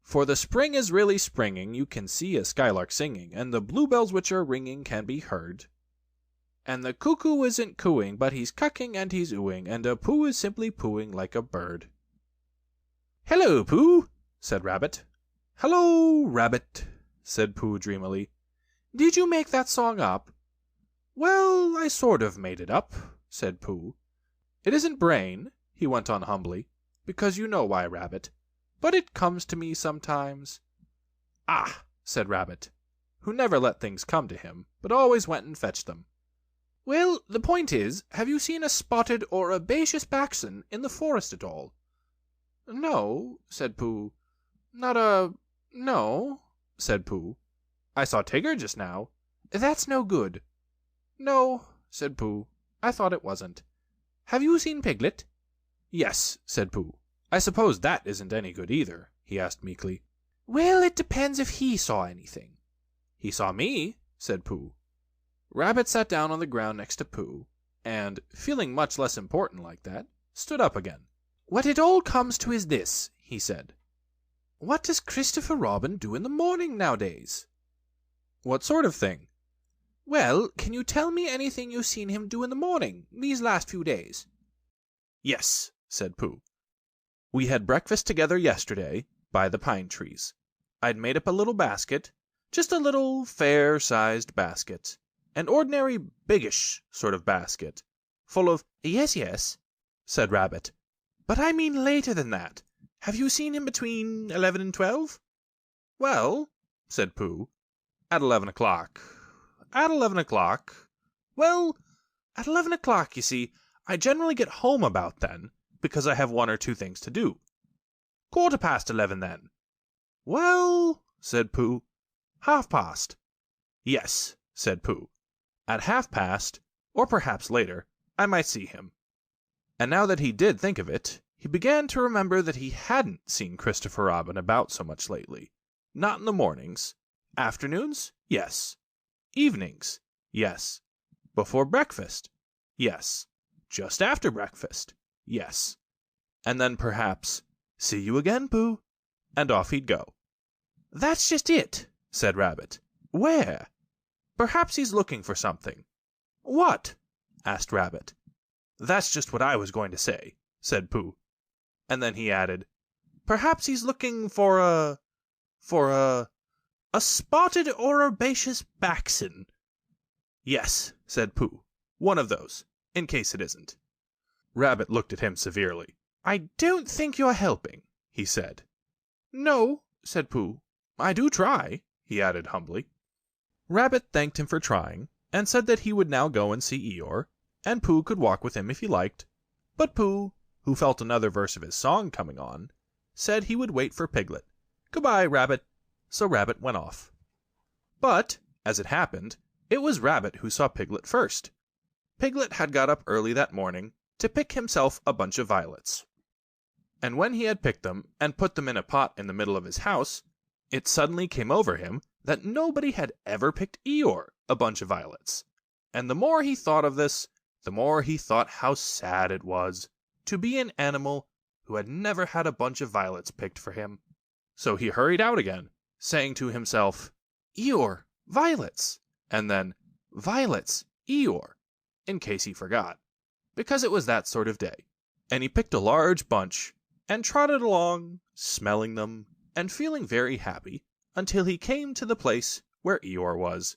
For the spring is really springing, you can see a skylark singing, and the bluebells which are ringing can be heard. And the cuckoo isn't cooing, but he's cucking and he's oohing, and a Pooh is simply pooing like a bird." "Hello, Pooh," said Rabbit. "Hello, Rabbit," said Pooh dreamily. "Did you make that song up?" "Well, I sort of made it up," said Pooh. "It isn't brain," he went on humbly, "because you know why, Rabbit, but it comes to me sometimes." "Ah," said Rabbit, who never let things come to him, but always went and fetched them. "Well, the point is, have you seen a spotted or herbaceous Baxen in the forest at all?" "No," said Pooh. No," said Pooh. "I saw Tigger just now." "That's no good." "No," said Pooh. "I thought it wasn't. Have you seen Piglet?" "Yes," said Pooh. "I suppose that isn't any good either?" he asked meekly. Well, it depends if he saw anything. He saw me, said Pooh. Rabbit sat down on the ground next to Pooh, and, feeling much less important like that, stood up again. What it all comes to is this, he said. What does Christopher Robin do in the morning nowadays? What sort of thing? Well, can you tell me anything you've seen him do in the morning, these last few days? Yes, said Pooh. We had breakfast together yesterday, by the pine trees. I'd made up a little basket, just a little fair-sized basket, an ordinary biggish sort of basket, full of— Yes, said Rabbit. But I mean later than that. Have you seen him between 11 and 12? Well, said Pooh, at 11 o'clock. At 11 o'clock. Well, at 11 o'clock, you see, I generally get home about then, because I have 1 or 2 things to do. 11:15 then. Well, said Pooh, 1/2 past. Yes, said Pooh. At 1/2 past, or perhaps later, I might see him. And now that he did think of it, he began to remember that he hadn't seen Christopher Robin about so much lately. Not in the mornings. Afternoons? Yes. Evenings? Yes. Before breakfast? Yes. Just after breakfast? Yes. And then perhaps, see you again, Pooh, and off he'd go. That's just it, said Rabbit. Where? Perhaps he's looking for something. What? Asked Rabbit. That's just what I was going to say, said Pooh. And then he added, perhaps he's looking for a spotted or herbaceous baxen. Yes, said Pooh, one of those, in case it isn't. Rabbit looked at him severely. I don't think you're helping, he said. No, said Pooh. I do try, he added humbly. Rabbit thanked him for trying, and said that he would now go and see Eeyore, and Pooh could walk with him if he liked. But Pooh, who felt another verse of his song coming on, said he would wait for Piglet. Goodbye, Rabbit. So Rabbit went off. But, as it happened, it was Rabbit who saw Piglet first. Piglet had got up early that morning to pick himself a bunch of violets. And when he had picked them and put them in a pot in the middle of his house, it suddenly came over him that nobody had ever picked Eeyore a bunch of violets. And the more he thought of this, the more he thought how sad it was to be an animal who had never had a bunch of violets picked for him. So he hurried out again, saying to himself, Eeyore, violets, and then violets, Eeyore, in case he forgot, because it was that sort of day. And he picked a large bunch and trotted along, smelling them and feeling very happy, until he came to the place where Eeyore was.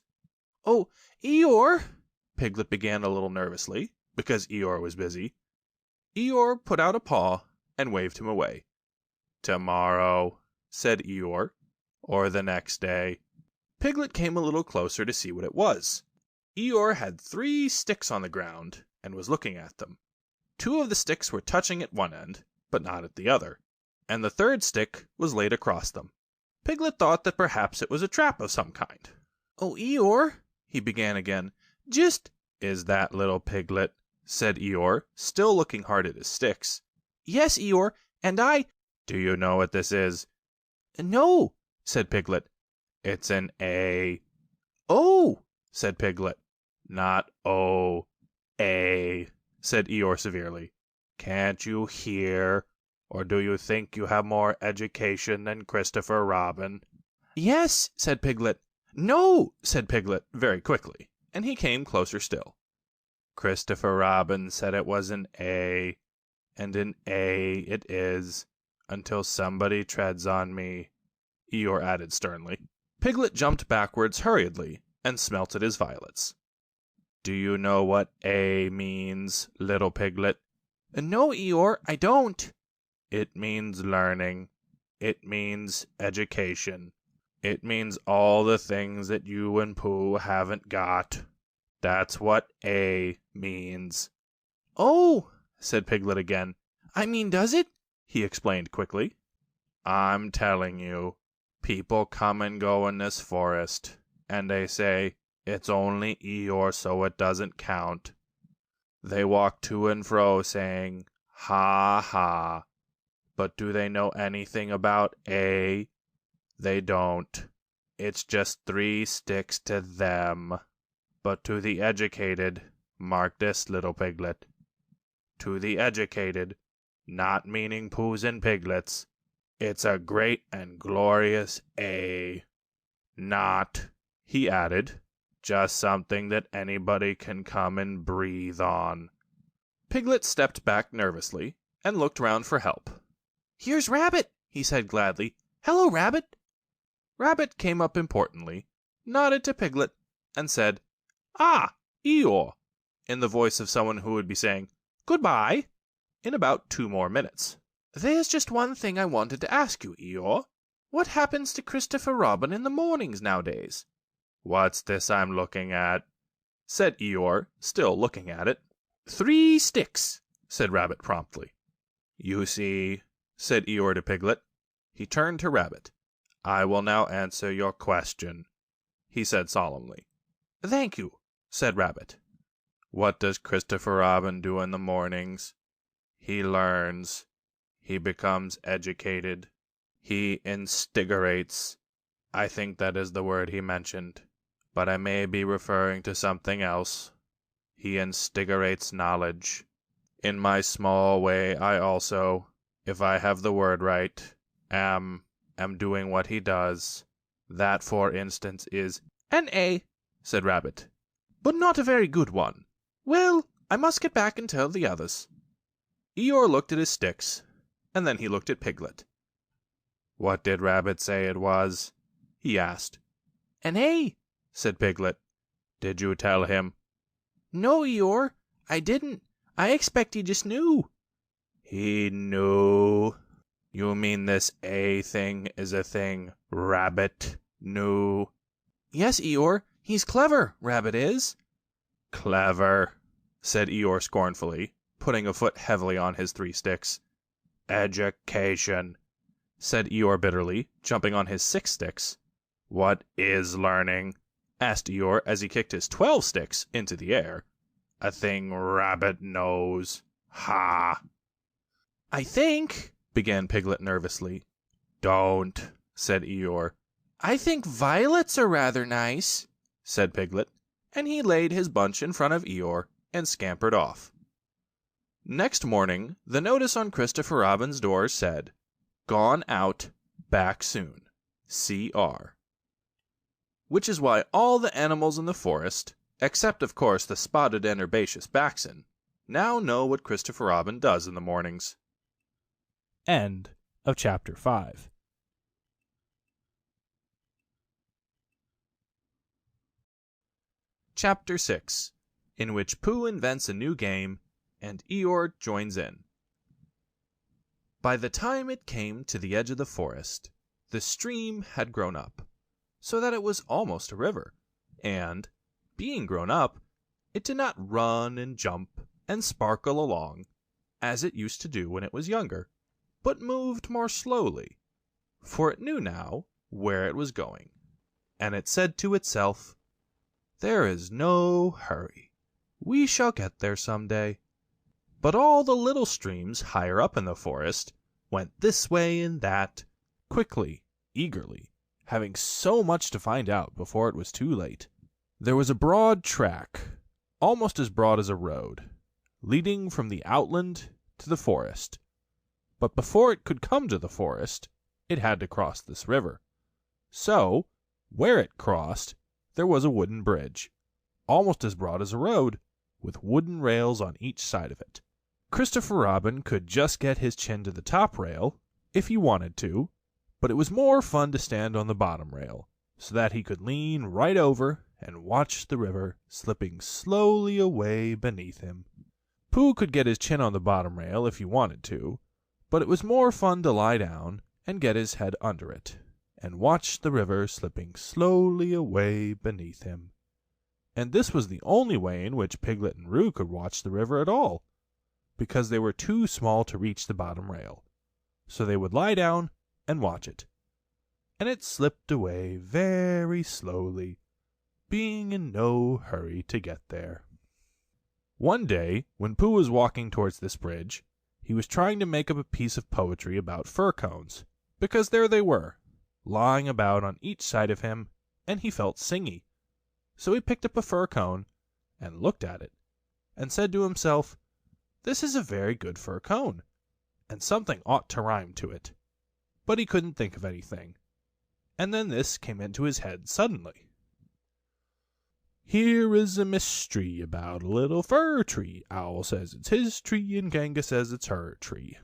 Oh, Eeyore, Piglet began a little nervously, because Eeyore was busy. Eeyore put out a paw and waved him away. Tomorrow, said Eeyore, or the next day. Piglet came a little closer to see what it was. Eeyore had 3 sticks on the ground and was looking at them. 2 of the sticks were touching at one end, but not at the other, and the 3rd stick was laid across them. Piglet thought that perhaps it was a trap of some kind. Oh, Eeyore, he began again, just— Is that little Piglet? Said Eeyore, still looking hard at his sticks. Yes, Eeyore, and I— Do you know what this is? No, said Piglet. It's an A. Oh, said Piglet. Not O, A, said Eeyore severely. Can't you hear? Or do you think you have more education than Christopher Robin? Yes, said Piglet. No, said Piglet very quickly, and he came closer still. Christopher Robin said it was an A, and an A it is, until somebody treads on me, Eeyore added sternly. Piglet jumped backwards hurriedly and smelt at his violets. Do you know what A means, little Piglet? No, Eeyore, I don't. It means learning. It means education. It means all the things that you and Pooh haven't got. That's what A means. Oh, said Piglet again. I mean, does it? He explained quickly. I'm telling you, people come and go in this forest, and they say, it's only Eeyore, so it doesn't count. They walk to and fro saying, ha ha. But do they know anything about A? They don't. It's just 3 sticks to them. But to the educated, mark this, little piglet. To the educated, not meaning Poohs and Piglets, it's a great and glorious A. Not, he added, just something that anybody can come and breathe on. Piglet stepped back nervously and looked round for help. "Here's Rabbit," he said gladly. "Hello, Rabbit." Rabbit came up importantly, nodded to Piglet, and said, "Ah, Eeyore," in the voice of someone who would be saying, "Goodbye," in about 2 more minutes. "There's just one thing I wanted to ask you, Eeyore. What happens to Christopher Robin in the mornings nowadays?" "What's this I'm looking at?" said Eeyore, still looking at it. 3 sticks, said Rabbit promptly. "You see," said Eeyore to Piglet. He turned to Rabbit. "I will now answer your question," he said solemnly. "Thank you," said Rabbit. "What does Christopher Robin do in the mornings? He learns. He becomes educated. He instigates. I think that is the word he mentioned, but I may be referring to something else. He instigates knowledge. In my small way, I also, if I have the word right, am doing what he does. That, for instance, is—" "An A," said Rabbit, "but not a very good one. Well, I must get back and tell the others." Eeyore looked at his sticks, and then he looked at Piglet. "What did Rabbit say it was?" he asked. "An A," said Piglet. "Did you tell him?" "No, Eeyore, I didn't. I expect he just knew." "He knew? You mean this A thing is a thing Rabbit knew?" "Yes, Eeyore, he's clever, Rabbit is." "Clever," said Eeyore scornfully, putting a foot heavily on his 3 sticks. "Education," said Eeyore bitterly, jumping on his 6 sticks. "What is learning?" asked Eeyore as he kicked his 12 sticks into the air. "A thing Rabbit knows. Ha!" "I think—" began Piglet nervously. "Don't," said Eeyore. "I think violets are rather nice," said Piglet, and he laid his bunch in front of Eeyore and scampered off. Next morning, the notice on Christopher Robin's door said, "Gone out, back soon. C.R." Which is why all the animals in the forest, except of course the spotted and herbaceous Baxen, now know what Christopher Robin does in the mornings. End of chapter 5. Chapter 6, in which Pooh invents a new game, and Eeyore joins in. By the time it came to the edge of the forest, the stream had grown up, so that it was almost a river, and, being grown up, it did not run and jump and sparkle along, as it used to do when it was younger, but moved more slowly, for it knew now where it was going, and it said to itself, "There is no hurry. We shall get there some day." But all the little streams higher up in the forest went this way and that, quickly, eagerly, having so much to find out before it was too late. There was a broad track, almost as broad as a road, leading from the outland to the forest. But before it could come to the forest, it had to cross this river. So, where it crossed, there was a wooden bridge, almost as broad as a road, with wooden rails on each side of it. Christopher Robin could just get his chin to the top rail, if he wanted to, but it was more fun to stand on the bottom rail, so that he could lean right over and watch the river slipping slowly away beneath him. Pooh could get his chin on the bottom rail if he wanted to, but it was more fun to lie down and get his head under it, and watch the river slipping slowly away beneath him. And this was the only way in which Piglet and Roo could watch the river at all, because they were too small to reach the bottom rail. So they would lie down and watch it. And it slipped away very slowly, being in no hurry to get there. One day, when Pooh was walking towards this bridge, he was trying to make up a piece of poetry about fir cones, because there they were, lying about on each side of him, and he felt singy. So he picked up a fir cone and looked at it, and said to himself, "This is a very good fir cone, and something ought to rhyme to it." But he couldn't think of anything. And then this came into his head suddenly. "Here is a mystery about a little fir tree. Owl says it's his tree, and Kanga says it's her tree."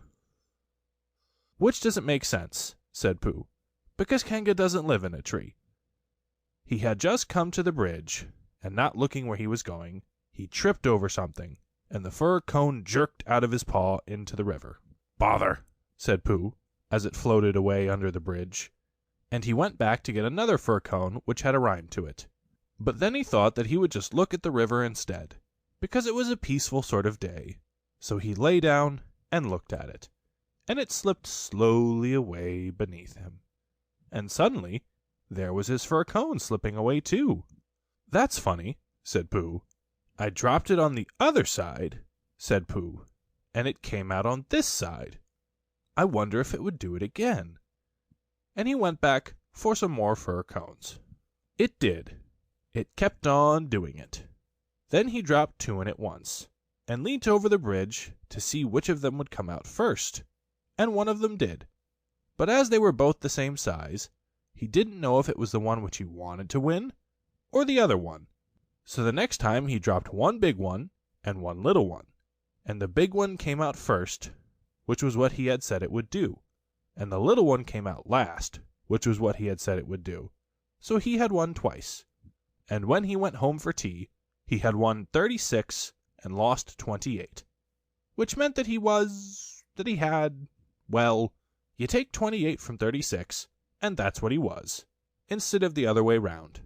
"Which doesn't make sense," said Pooh, "because Kanga doesn't live in a tree." He had just come to the bridge, and not looking where he was going, he tripped over something, and the fir cone jerked out of his paw into the river. "Bother," said Pooh, as it floated away under the bridge, and he went back to get another fir cone which had a rhyme to it. But then he thought that he would just look at the river instead, because it was a peaceful sort of day. So he lay down and looked at it, and it slipped slowly away beneath him. And suddenly there was his fir cone slipping away too. "That's funny," said Pooh. "I dropped it on the other side," said Pooh, "and it came out on this side. I wonder if it would do it again." And he went back for some more fir cones. It did. It kept on doing it. Then he dropped two in at once, and leant over the bridge to see which of them would come out first, and one of them did. But as they were both the same size, he didn't know if it was the one which he wanted to win, or the other one. So the next time he dropped one big one and one little one, and the big one came out first, which was what he had said it would do, and the little one came out last, which was what he had said it would do. So he had won twice. And when he went home for tea, he had won 36 and lost 28, which meant that he had, well, you take 28 from 36, and that's what he was, instead of the other way round.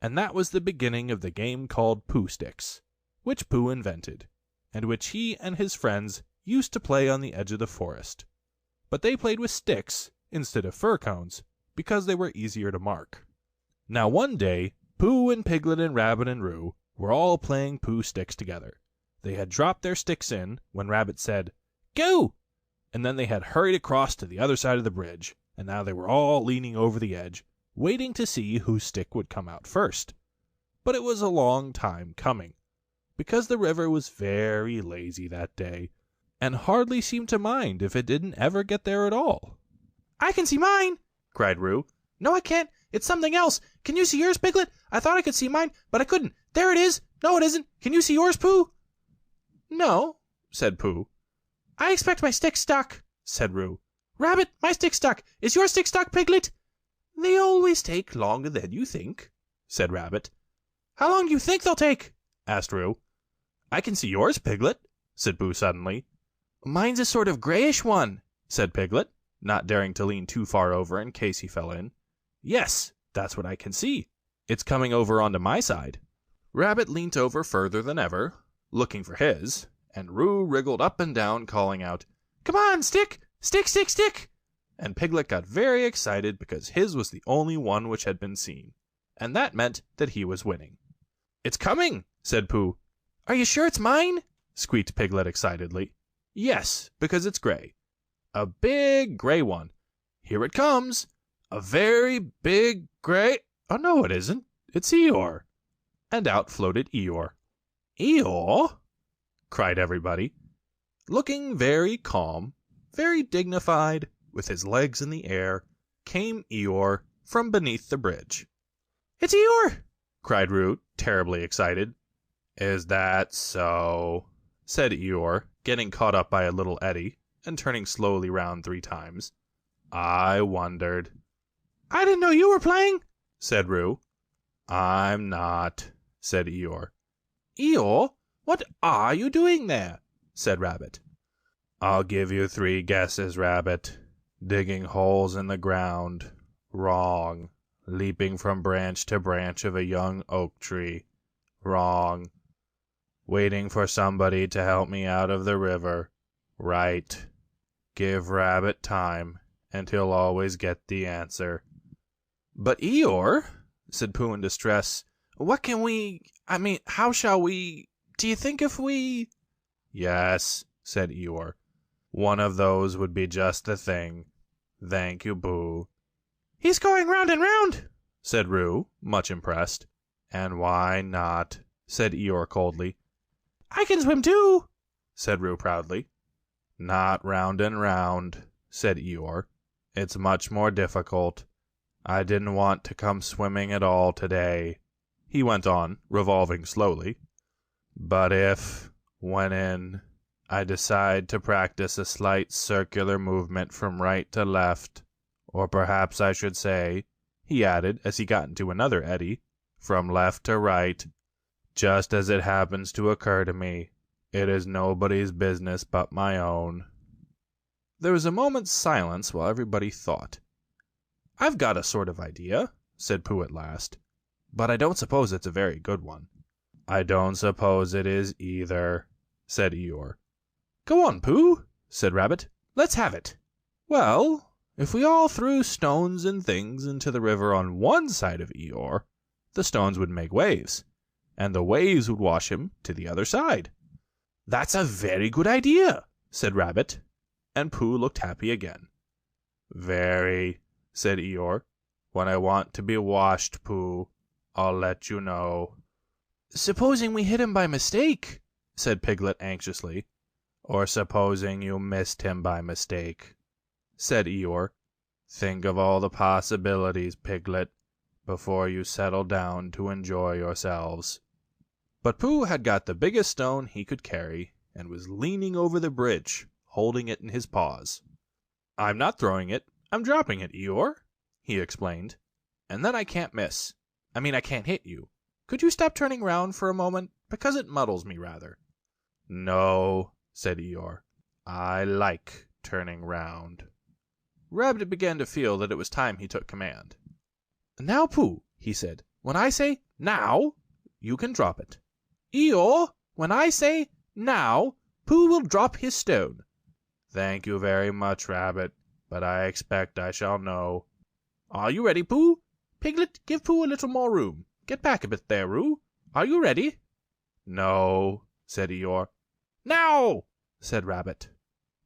And that was the beginning of the game called Pooh Sticks, which Pooh invented, and which he and his friends used to play on the edge of the forest. But they played with sticks instead of fir cones, because they were easier to mark. Now one day, Pooh and Piglet and Rabbit and Roo were all playing Pooh Sticks together. They had dropped their sticks in when Rabbit said, "Go!" And then they had hurried across to the other side of the bridge, and now they were all leaning over the edge, waiting to see whose stick would come out first. But it was a long time coming, because the river was very lazy that day, and hardly seemed to mind if it didn't ever get there at all. "I can see mine!" cried Roo. "No, I can't. It's something else. Can you see yours, Piglet? I thought I could see mine, but I couldn't. There it is. No, it isn't. Can you see yours, Pooh?" "No," said Pooh. "I expect my stick's stuck," said Roo. "Rabbit, my stick's stuck. Is your stick stuck, Piglet?" "They always take longer than you think," said Rabbit. "How long do you think they'll take?" asked Roo. "I can see yours, Piglet," said Pooh suddenly. "Mine's a sort of grayish one," said Piglet, not daring to lean too far over in case he fell in. "Yes, that's what I can see. It's coming over onto my side." Rabbit leant over further than ever, looking for his, and Roo wriggled up and down, calling out, "Come on, stick! Stick, stick, stick!" And Piglet got very excited because his was the only one which had been seen, and that meant that he was winning. "It's coming," said Pooh. "Are you sure it's mine?" squeaked Piglet excitedly. "Yes, because it's gray. A big gray one. Here it comes. A very big gray... Oh, no, it isn't. It's Eeyore." And out floated Eeyore. "Eeyore?" cried everybody. Looking very calm, very dignified, with his legs in the air, came Eeyore from beneath the bridge. "It's Eeyore!" cried Roo, terribly excited. "Is that so?" said Eeyore, getting caught up by a little eddy, and turning slowly round 3 times. "I wondered." "I didn't know you were playing," said Roo. "I'm not," said Eeyore. "Eeyore, what are you doing there?" said Rabbit. "I'll give you 3 guesses, Rabbit. Digging holes in the ground. Wrong. Leaping from branch to branch of a young oak tree. Wrong. Waiting for somebody to help me out of the river. Right. Give Rabbit time, and he'll always get the answer." "But Eeyore," said Pooh in distress, how shall we... Do you think if we... "Yes," said Eeyore. "One of those would be just the thing. Thank you, Pooh. He's going round and round, said Roo, much impressed. And why not? Said Eeyore coldly. I can swim too, said Roo proudly. Not round and round, said Eeyore. It's much more difficult. I didn't want to come swimming at all today, he went on, revolving slowly. But if, when I decide to practice a slight circular movement from right to left, or perhaps I should say, he added as he got into another eddy, from left to right, just as it happens to occur to me, it is nobody's business but my own. There was a moment's silence while everybody thought. I've got a sort of idea, said Pooh at last, but I don't suppose it's a very good one. I don't suppose it is either, said Eeyore. Go on, Pooh, said Rabbit. Let's have it. Well, if we all threw stones and things into the river on one side of Eeyore, the stones would make waves, and the waves would wash him to the other side. That's a very good idea, said Rabbit, and Pooh looked happy again. Very, said Eeyore. When I want to be washed, Pooh, I'll let you know. Supposing we hit him by mistake, said Piglet anxiously. Or supposing you missed him by mistake, said Eeyore. Think of all the possibilities, Piglet, before you settle down to enjoy yourselves. But Pooh had got the biggest stone he could carry, and was leaning over the bridge, holding it in his paws. I'm not throwing it, I'm dropping it, Eeyore, he explained. And then I can't miss. I can't hit you. Could you stop turning round for a moment, because it muddles me rather. No, said Eeyore. I like turning round. Rabbit began to feel that it was time he took command. Now, Pooh, he said, when I say now, you can drop it. Eeyore, when I say now, Pooh will drop his stone. Thank you very much, Rabbit, but I expect I shall know. Are you ready, Pooh? Piglet, give Pooh a little more room. Get back a bit there, Roo. Are you ready? No, said Eeyore. Now, said Rabbit.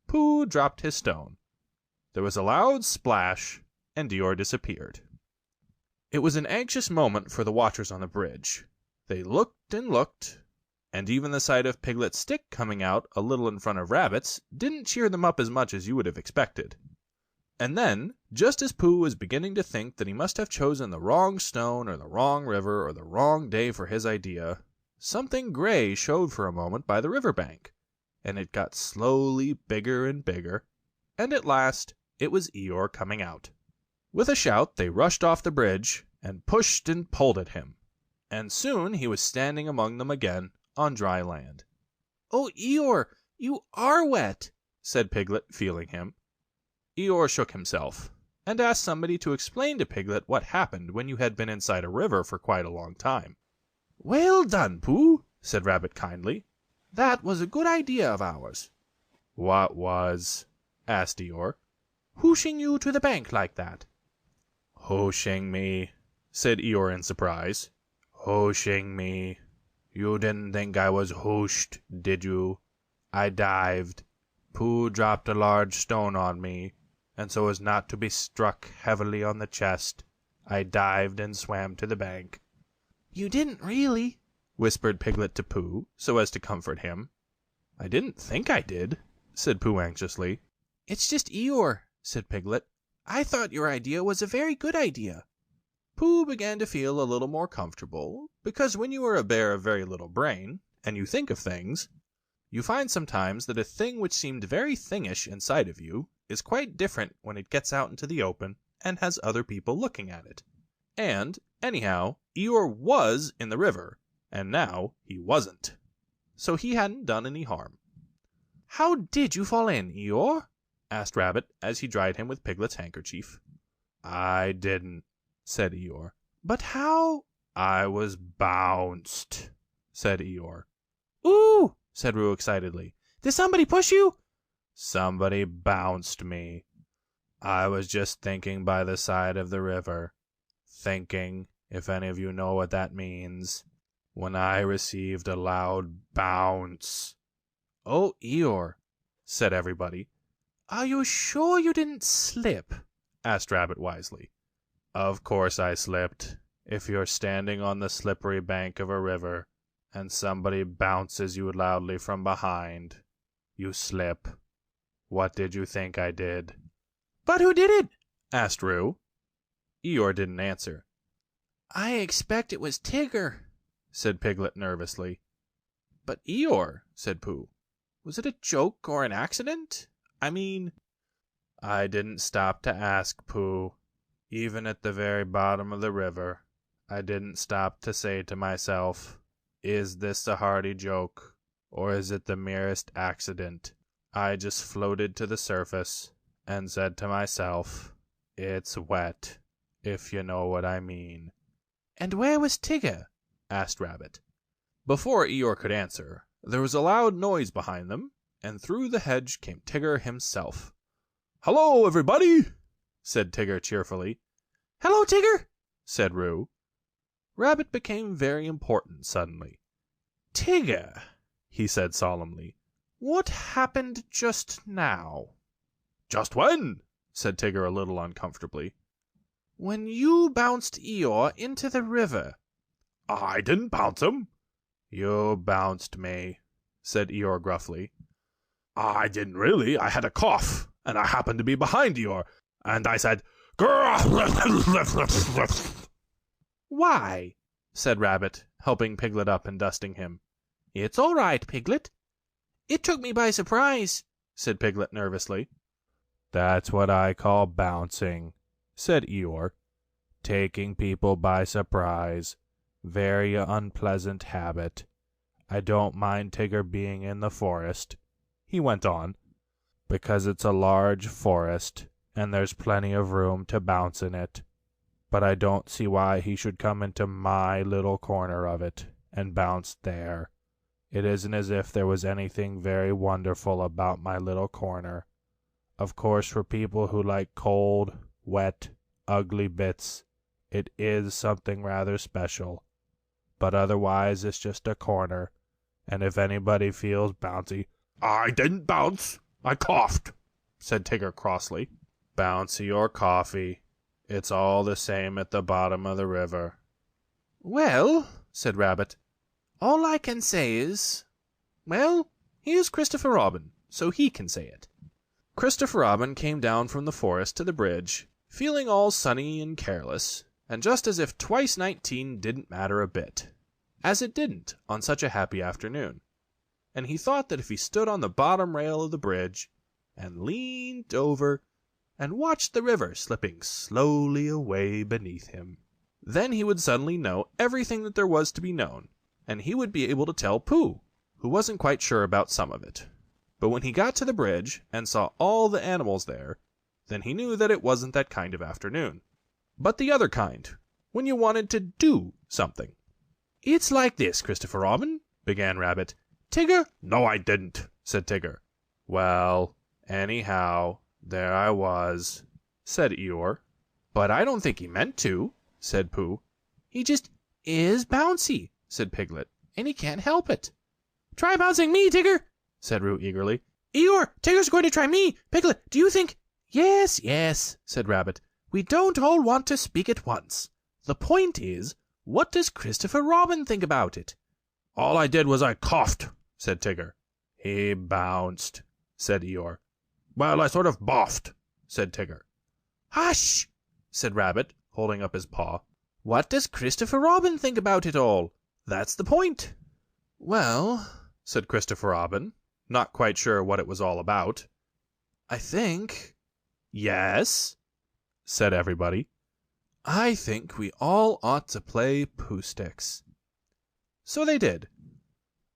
Pooh dropped his stone. There was a loud splash, and Eeyore disappeared. It was an anxious moment for the watchers on the bridge. They looked and looked, and even the sight of Piglet's stick coming out a little in front of Rabbit's didn't cheer them up as much as you would have expected. And then, just as Pooh was beginning to think that he must have chosen the wrong stone or the wrong river or the wrong day for his idea, something gray showed for a moment by the river bank, and it got slowly bigger and bigger, and at last it was Eeyore coming out. With a shout they rushed off the bridge and pushed and pulled at him, and soon he was standing among them again on dry land. Oh, Eeyore, you are wet, said Piglet, feeling him. Eeyore shook himself, and asked somebody to explain to Piglet what happened when you had been inside a river for quite a long time. Well done, Pooh, said Rabbit kindly. That was a good idea of ours. What was? Asked Eeyore. Whooshing you to the bank like that. Whooshing me, said Eeyore in surprise. Whooshing me. You didn't think I was whooshed, did you? I dived. Pooh dropped a large stone on me, and so as not to be struck heavily on the chest, I dived and swam to the bank. You didn't really, whispered Piglet to Pooh, so as to comfort him. I didn't think I did, said Pooh anxiously. It's just Eeyore, said Piglet. I thought your idea was a very good idea. Pooh began to feel a little more comfortable, because when you are a bear of very little brain, and you think of things, you find sometimes that a thing which seemed very thingish inside of you is quite different when it gets out into the open and has other people looking at it. And, anyhow, Eeyore was in the river, and now he wasn't. So he hadn't done any harm. How did you fall in, Eeyore? asked Rabbit as he dried him with Piglet's handkerchief. I didn't, said Eeyore. But how? I was bounced, said Eeyore. Ooh, said Roo excitedly. Did somebody push you? Somebody bounced me. I was just thinking by the side of the river. Thinking, if any of you know what that means, when I received a loud bounce. Oh, Eeyore, said everybody. Are you sure you didn't slip? asked Rabbit wisely. Of course I slipped. If you're standing on the slippery bank of a river, and somebody bounces you loudly from behind, you slip. What did you think I did?" "But who did it?" asked Roo. Eeyore didn't answer. "I expect it was Tigger," said Piglet nervously. "But Eeyore," said Pooh, "was it a joke or an accident? I mean—" "I didn't stop to ask, Pooh. Even at the very bottom of the river, I didn't stop to say to myself, 'Is this a hearty joke, or is it the merest accident?' I just floated to the surface and said to myself, 'It's wet,' if you know what I mean." "And where was Tigger?" asked Rabbit. Before Eeyore could answer, there was a loud noise behind them, and through the hedge came Tigger himself. "Hello, everybody!" said Tigger cheerfully. "Hello, Tigger!" said Roo. Rabbit became very important suddenly. "Tigger," he said solemnly, "what happened just now?" "Just when?" said Tigger a little uncomfortably. "When you bounced Eeyore into the river." "I didn't bounce him." "You bounced me," said Eeyore gruffly. "I didn't really. I had a cough, and I happened to be behind Eeyore, and I said, 'Grrrr!'" "Why?" said Rabbit, helping Piglet up and dusting him. "It's all right, Piglet." "It took me by surprise," said Piglet nervously. "That's what I call bouncing," said Eeyore. "Taking people by surprise. Very unpleasant habit. I don't mind Tigger being in the forest," he went on, "because it's a large forest, and there's plenty of room to bounce in it. But I don't see why he should come into my little corner of it, and bounce there. It isn't as if there was anything very wonderful about my little corner. Of course, for people who like cold, wet, ugly bits, it is something rather special. But otherwise, it's just a corner, and if anybody feels bouncy—" "I didn't bounce. I coughed," said Tigger crossly. "Bouncy or coffee, it's all the same at the bottom of the river." "Well," said Rabbit, "all I can say is, well, here's Christopher Robin, so he can say it." Christopher Robin came down from the forest to the bridge, feeling all sunny and careless, and just as if twice 19 didn't matter a bit, as it didn't on such a happy afternoon. And he thought that if he stood on the bottom rail of the bridge, and leaned over, and watched the river slipping slowly away beneath him, then he would suddenly know everything that there was to be known, and he would be able to tell Pooh, who wasn't quite sure about some of it. But when he got to the bridge and saw all the animals there, then he knew that it wasn't that kind of afternoon, but the other kind, when you wanted to do something. "It's like this, Christopher Robin," began Rabbit. "Tigger—" "No, I didn't," said Tigger. "Well, anyhow, there I was," said Eeyore. "But I don't think he meant to," said Pooh. "He just is bouncy," said Piglet, "and he can't help it." "Try bouncing me, Tigger," said Roo eagerly. "Eeyore, Tigger's going to try me. Piglet, do you think—" "Yes, yes," said Rabbit. "We don't all want to speak at once. The point is, what does Christopher Robin think about it?" "All I did was I coughed," said Tigger. "He bounced," said Eeyore. "Well, I sort of boffed," said Tigger. "Hush!" said Rabbit, holding up his paw. "What does Christopher Robin think about it all? That's the point." "Well," said Christopher Robin, not quite sure what it was all about, "I think—" "Yes," said everybody. "I think we all ought to play Pooh Sticks." So they did.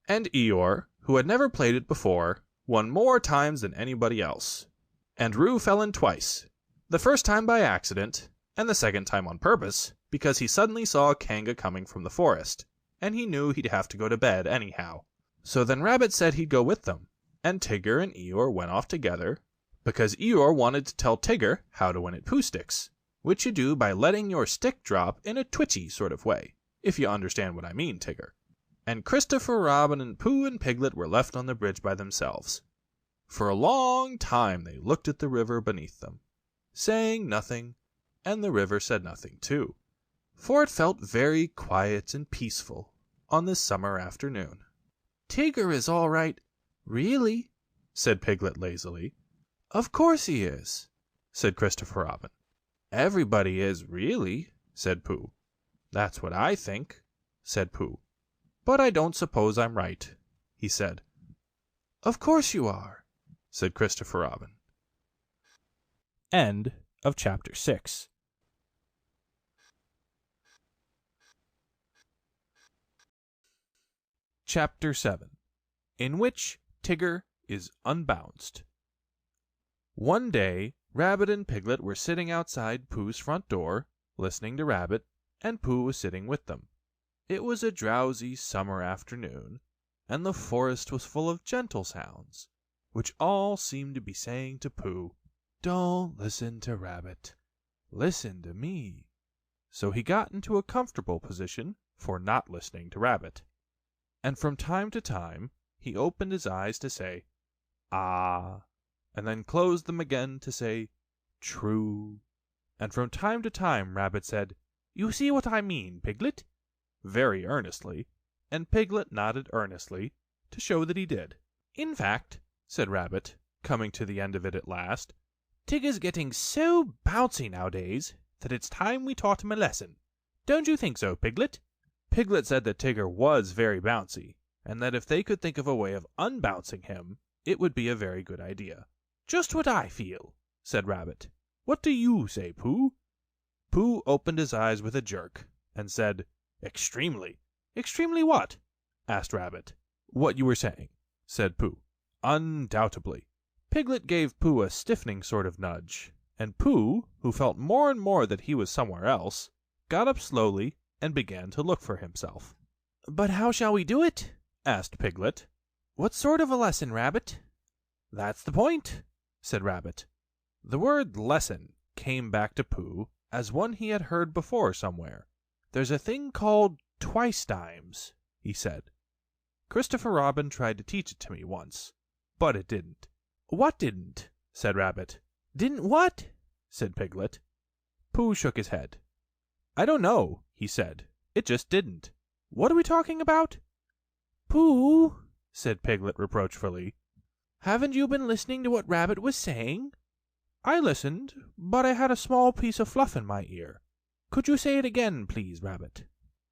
And Eeyore, who had never played it before, won more times than anybody else. And Roo fell in twice, the first time by accident, and the second time on purpose, because he suddenly saw Kanga coming from the forest, and he knew he'd have to go to bed anyhow. So then Rabbit said he'd go with them, and Tigger and Eeyore went off together, because Eeyore wanted to tell Tigger how to win at Pooh Sticks, which you do by letting your stick drop in a twitchy sort of way, if you understand what I mean, Tigger. And Christopher Robin and Pooh and Piglet were left on the bridge by themselves. For a long time they looked at the river beneath them, saying nothing and the river said nothing too, for it felt very quiet and peaceful on this summer afternoon. "Tigger is all right, really," said Piglet lazily. "Of course he is," said Christopher Robin. "Everybody is, really," said Pooh. "That's what I think," said Pooh. "But I don't suppose I'm right," he said. "Of course you are," said Christopher Robin. End of chapter 6. Chapter 7, in which Tigger is unbounced. One day, Rabbit and Piglet were sitting outside Pooh's front door, listening to Rabbit, and Pooh was sitting with them. It was a drowsy summer afternoon, and the forest was full of gentle sounds, which all seemed to be saying to Pooh, "Don't listen to Rabbit. Listen to me." So he got into a comfortable position for not listening to Rabbit. And from time to time he opened his eyes to say, "Ah," and then closed them again to say, "True." And from time to time Rabbit said, "You see what I mean, Piglet?" very earnestly, and Piglet nodded earnestly to show that he did. "In fact," said Rabbit, coming to the end of it at last, "Tigger's getting so bouncy nowadays that it's time we taught him a lesson. Don't you think so, Piglet?" Piglet said that Tigger was very bouncy, and that if they could think of a way of unbouncing him, it would be a very good idea. "Just what I feel," said Rabbit. "What do you say, Pooh?" Pooh opened his eyes with a jerk, and said, "Extremely." "Extremely what?" asked Rabbit. "What you were saying," said Pooh. "Undoubtedly." Piglet gave Pooh a stiffening sort of nudge, and Pooh, who felt more and more that he was somewhere else, got up slowly and began to look for himself. "But how shall we do it?" asked Piglet. "What sort of a lesson, Rabbit?" "That's the point," said Rabbit. The word lesson came back to Pooh as one he had heard before somewhere. "There's a thing called twice dimes," he said. "Christopher Robin tried to teach it to me once, but it didn't." "What didn't?" said Rabbit. "Didn't what?" said Piglet. Pooh shook his head. "I don't know," he said. "It just didn't. What are we talking about?" "Pooh," said Piglet reproachfully, "haven't you been listening to what Rabbit was saying?" "I listened, but I had a small piece of fluff in my ear. Could you say it again, please, Rabbit?"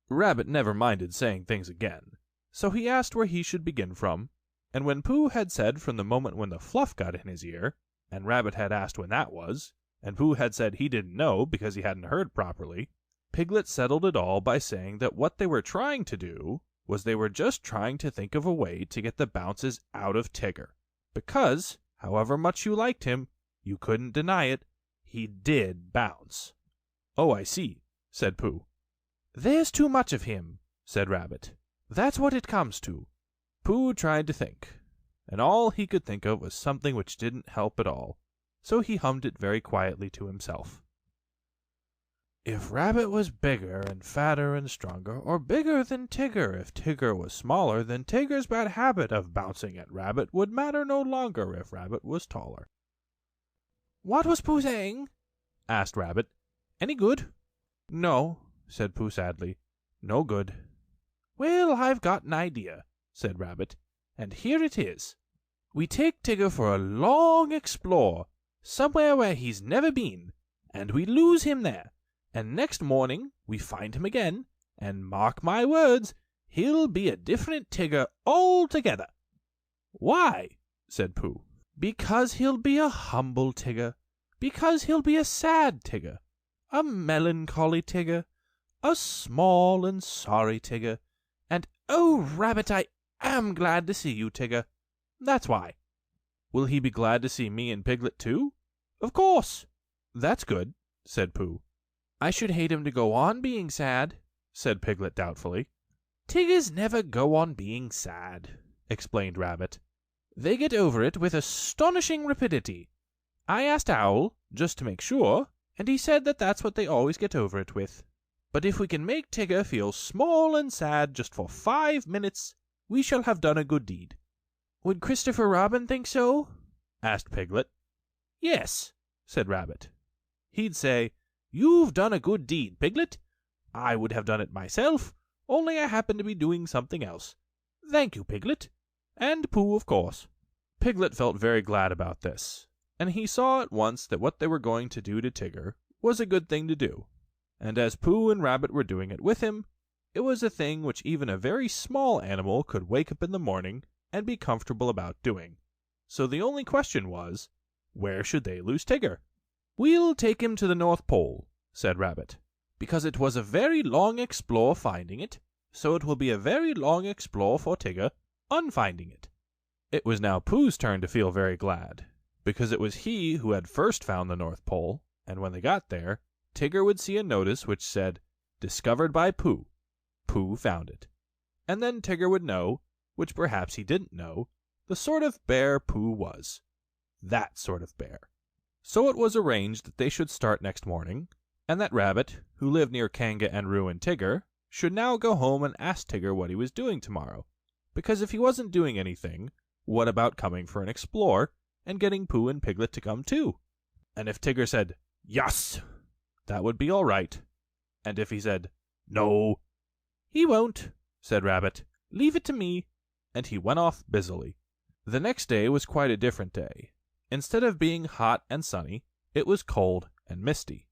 Rabbit never minded saying things again, so he asked where he should begin from, and when Pooh had said from the moment when the fluff got in his ear, and Rabbit had asked when that was, and Pooh had said he didn't know because he hadn't heard properly, Piglet settled it all by saying that what they were trying to do was they were just trying to think of a way to get the bounces out of Tigger, because, however much you liked him, you couldn't deny it, he did bounce. "Oh, I see," said Pooh. "There's too much of him," said Rabbit. "That's what it comes to." Pooh tried to think, and all he could think of was something which didn't help at all, so he hummed it very quietly to himself. "If Rabbit was bigger and fatter and stronger, or bigger than Tigger if Tigger was smaller, then Tigger's bad habit of bouncing at Rabbit would matter no longer if Rabbit was taller." "What was Pooh saying?" asked Rabbit. "Any good?" "No," said Pooh sadly. "No good." "Well, I've got an idea," said Rabbit, "and here it is. We take Tigger for a long explore, somewhere where he's never been, and we lose him there, and next morning we find him again, and mark my words, he'll be a different Tigger altogether." "Why?" said Pooh. "Because he'll be a humble Tigger, because he'll be a sad Tigger, a melancholy Tigger, a small and sorry Tigger, and, oh, Rabbit, I am glad to see you, Tigger. That's why." "Will he be glad to see me and Piglet, too?" "Of course." "That's good," said Pooh. "I should hate him to go on being sad," said Piglet doubtfully. "Tiggers never go on being sad," explained Rabbit. "They get over it with astonishing rapidity. I asked Owl, just to make sure, and he said that that's what they always get over it with. But if we can make Tigger feel small and sad just for 5 minutes, we shall have done a good deed." "Would Christopher Robin think so?" asked Piglet. "Yes," said Rabbit. He'd say, You've done a good deed, Piglet. I would have done it myself, only I happened to be doing something else. Thank you, Piglet. And Pooh, of course." Piglet felt very glad about this, and he saw at once that what they were going to do to Tigger was a good thing to do, and as Pooh and Rabbit were doing it with him, it was a thing which even a very small animal could wake up in the morning and be comfortable about doing. So the only question was, where should they lose Tigger? "We'll take him to the North Pole," said Rabbit, "because it was a very long explore finding it, so it will be a very long explore for Tigger unfinding it." It was now Pooh's turn to feel very glad, because it was he who had first found the North Pole, and when they got there, Tigger would see a notice which said, "Discovered by Pooh. Pooh found it." And then Tigger would know, which perhaps he didn't know, the sort of bear Pooh was. That sort of bear. So it was arranged that they should start next morning, and that Rabbit, who lived near Kanga and Roo and Tigger, should now go home and ask Tigger what he was doing tomorrow, because if he wasn't doing anything, what about coming for an explore and getting Pooh and Piglet to come too? And if Tigger said, "Yes," that would be all right, and if he said, "No," "He won't," said Rabbit. "Leave it to me," and he went off busily. The next day was quite a different day. Instead of being hot and sunny, it was cold and misty.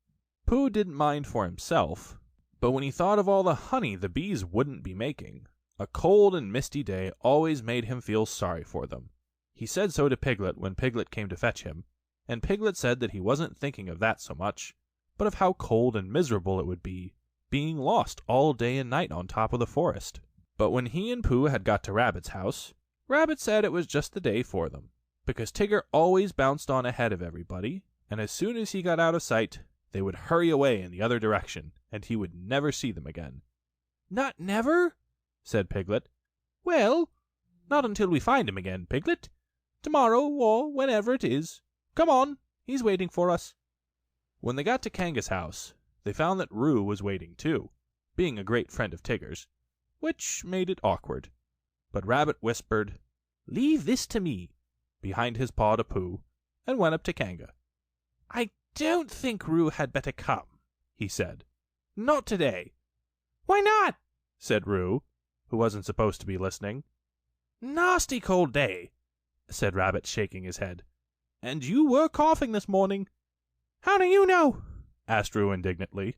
Pooh didn't mind for himself, but when he thought of all the honey the bees wouldn't be making, a cold and misty day always made him feel sorry for them. He said so to Piglet when Piglet came to fetch him, and Piglet said that he wasn't thinking of that so much, but of how cold and miserable it would be, being lost all day and night on top of the forest. But when he and Pooh had got to Rabbit's house, Rabbit said it was just the day for them, because Tigger always bounced on ahead of everybody, and as soon as he got out of sight, they would hurry away in the other direction, and he would never see them again. "Not never?" said Piglet. "Well, not until we find him again, Piglet. Tomorrow, or whenever it is. Come on, he's waiting for us." When they got to Kanga's house, they found that Roo was waiting too, being a great friend of Tigger's, which made it awkward. But Rabbit whispered, "Leave this to me," behind his paw to Pooh, and went up to Kanga. "I don't think Roo had better come," he said. "Not today." "Why not?" said Roo, who wasn't supposed to be listening. "Nasty cold day," said Rabbit, shaking his head. "And you were coughing this morning." "How do you know?" asked Roo indignantly.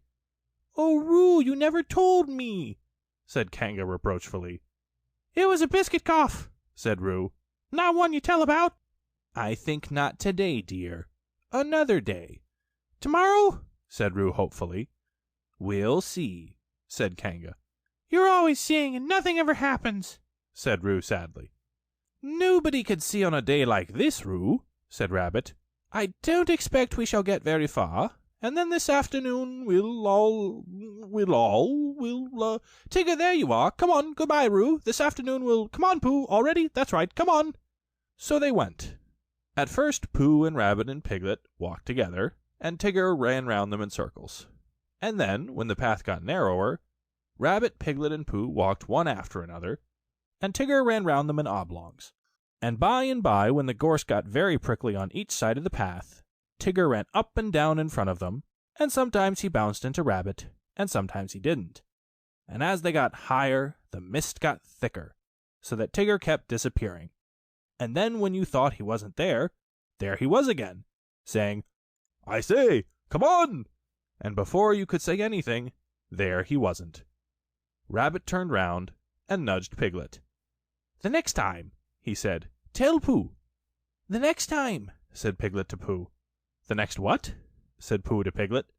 "Oh, Roo, you never told me," said Kanga reproachfully. "It was a biscuit cough," said Roo. "Not one you tell about." "I think not today, dear. Another day." "Tomorrow?" said Roo hopefully. "We'll see," said Kanga. "You're always seeing and nothing ever happens," said Roo sadly. "Nobody could see on a day like this, Roo," said Rabbit. "I don't expect we shall get very far, and then this afternoon Tigger, there you are. Come on, goodbye, Roo. This afternoon come on, Pooh, already? That's right, come on." So they went. At first Pooh and Rabbit and Piglet walked together, and Tigger ran round them in circles. And then, when the path got narrower, Rabbit, Piglet, and Pooh walked one after another, and Tigger ran round them in oblongs. And by, when the gorse got very prickly on each side of the path, Tigger ran up and down in front of them, and sometimes he bounced into Rabbit, and sometimes he didn't. And as they got higher, the mist got thicker, so that Tigger kept disappearing. And then when you thought he wasn't there he was again, saying, "I say, come on!" And before you could say anything, there he wasn't. Rabbit turned round and nudged Piglet. "The next time," he said, "tell Pooh." "The next time," said Piglet to Pooh. "The next what?" said Pooh to Piglet.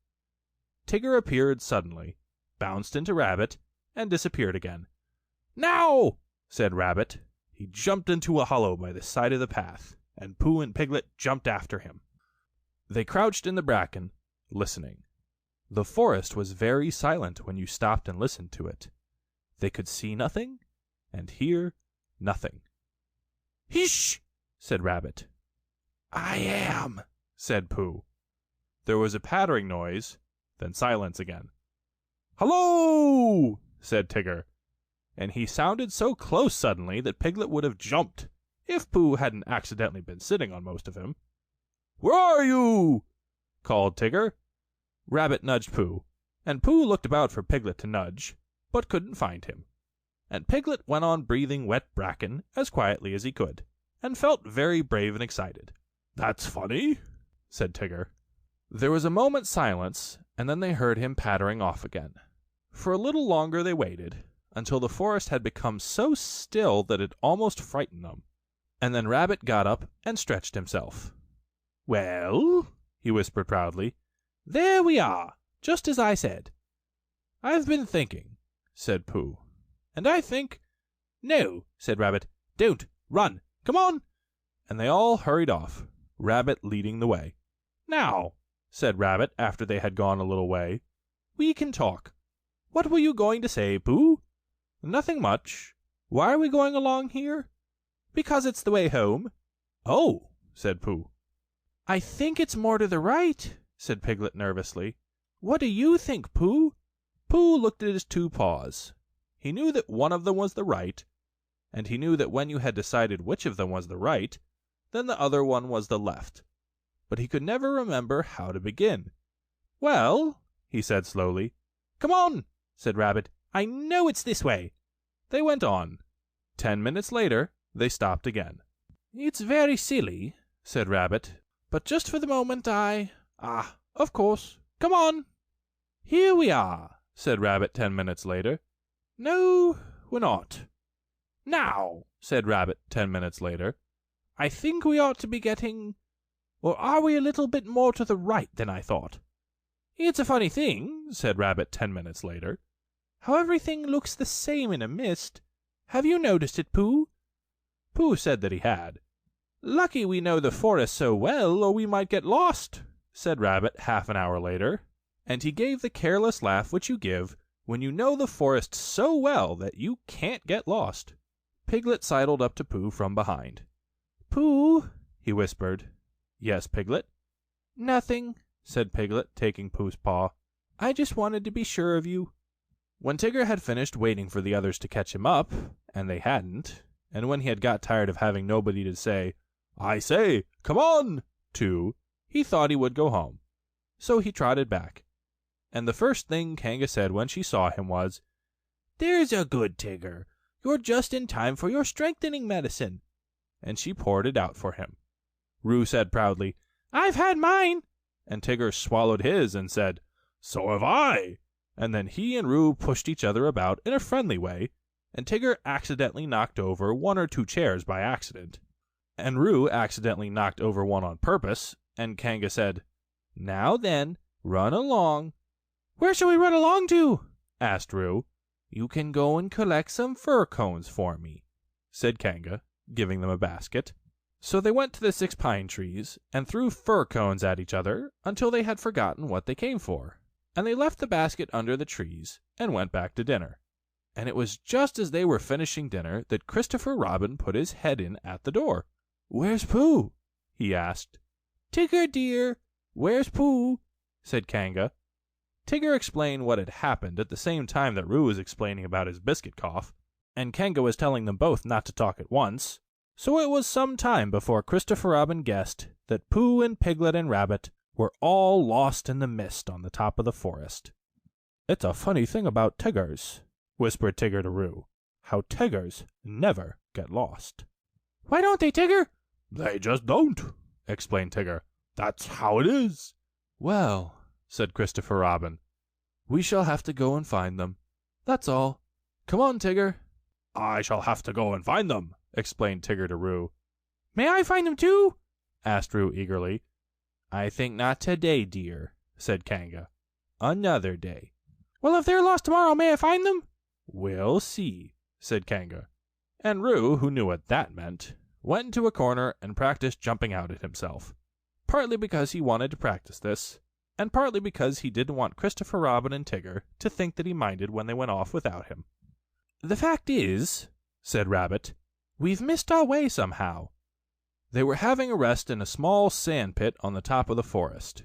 Tigger appeared suddenly, bounced into Rabbit, and disappeared again. "Now!" said Rabbit. He jumped into a hollow by the side of the path, and Pooh and Piglet jumped after him. They crouched in the bracken, listening. The forest was very silent when you stopped and listened to it. They could see nothing and hear nothing. "Hish!" said Rabbit. "I am," said Pooh. There was a pattering noise, then silence again. "Hello!" said Tigger, and he sounded so close suddenly that Piglet would have jumped, if Pooh hadn't accidentally been sitting on most of him. "Where are you?" called Tigger. Rabbit nudged Pooh, and Pooh looked about for Piglet to nudge, but couldn't find him. And Piglet went on breathing wet bracken as quietly as he could, and felt very brave and excited. "That's funny," said Tigger. There was a moment's silence, and then they heard him pattering off again. For a little longer they waited, until the forest had become so still that it almost frightened them. And then Rabbit got up and stretched himself. "Well," he whispered proudly, "there we are, just as I said." "I've been thinking," said Pooh. "And I think—" "No," said Rabbit. "Don't. Run. Come on." And they all hurried off, Rabbit leading the way. "Now," said Rabbit after they had gone a little way, "we can talk. What were you going to say, Pooh?" "Nothing much. Why are we going along here?" "Because it's the way home." "Oh," said Pooh. "I think it's more to the right," said Piglet nervously. "What do you think, Pooh?" Pooh looked at his two paws. He knew that one of them was the right, and he knew that when you had decided which of them was the right, then the other one was the left. But he could never remember how to begin. "Well," he said slowly. "Come on," said Rabbit. "I know it's this way." They went on. 10 minutes later, they stopped again. "It's very silly," said Rabbit, "but just for the moment of course. Come on." "Here we are," said Rabbit 10 minutes later. "No, we're not." "Now," said Rabbit 10 minutes later, "I think we ought to be getting— or are we a little bit more to the right than I thought?" "It's a funny thing," said Rabbit 10 minutes later, "how everything looks the same in a mist. Have you noticed it, Pooh?" Pooh said that he had. "Lucky we know the forest so well, or we might get lost," said Rabbit half an hour later, and he gave the careless laugh which you give when you know the forest so well that you can't get lost. Piglet sidled up to Pooh from behind. "Pooh," he whispered. "Yes, Piglet?" "Nothing," said Piglet, taking Pooh's paw. "I just wanted to be sure of you." When Tigger had finished waiting for the others to catch him up, and they hadn't, and when he had got tired of having nobody to say, "I say, come on," to, he thought he would go home. So he trotted back. And the first thing Kanga said when she saw him was, "There's a good Tigger. You're just in time for your strengthening medicine." And she poured it out for him. Roo said proudly, "I've had mine." And Tigger swallowed his and said, "So have I." And then he and Roo pushed each other about in a friendly way, and Tigger accidentally knocked over 1 or 2 chairs by accident. And Roo accidentally knocked over one on purpose, and Kanga said, "Now then, run along." "Where shall we run along to?" asked Roo. "You can go and collect some fir cones for me," said Kanga, giving them a basket. So they went to the 6 pine trees and threw fir cones at each other until they had forgotten what they came for, and they left the basket under the trees and went back to dinner. And it was just as they were finishing dinner that Christopher Robin put his head in at the door. "Where's Pooh?" he asked. "Tigger, dear, where's Pooh?" said Kanga. Tigger explained what had happened at the same time that Roo was explaining about his biscuit cough, and Kanga was telling them both not to talk at once, so it was some time before Christopher Robin guessed that Pooh and Piglet and Rabbit were all lost in the mist on the top of the forest. "It's a funny thing about Tiggers," whispered Tigger to Roo, "how Tiggers never get lost." "Why don't they, Tigger?" "They just don't," explained Tigger. "That's how it is." "Well," said Christopher Robin, "we shall have to go and find them. That's all. Come on, Tigger." "I shall have to go and find them," explained Tigger to Roo. "May I find them too?" asked Roo eagerly. "I think not today, dear," said Kanga. "Another day." "Well, if they're lost tomorrow, may I find them?" "We'll see," said Kanga. And Roo, who knew what that meant, went into a corner and practiced jumping out at himself, partly because he wanted to practice this, and partly because he didn't want Christopher Robin and Tigger to think that he minded when they went off without him. "The fact is," said Rabbit, "we've missed our way somehow." They were having a rest in a small sand pit on the top of the forest.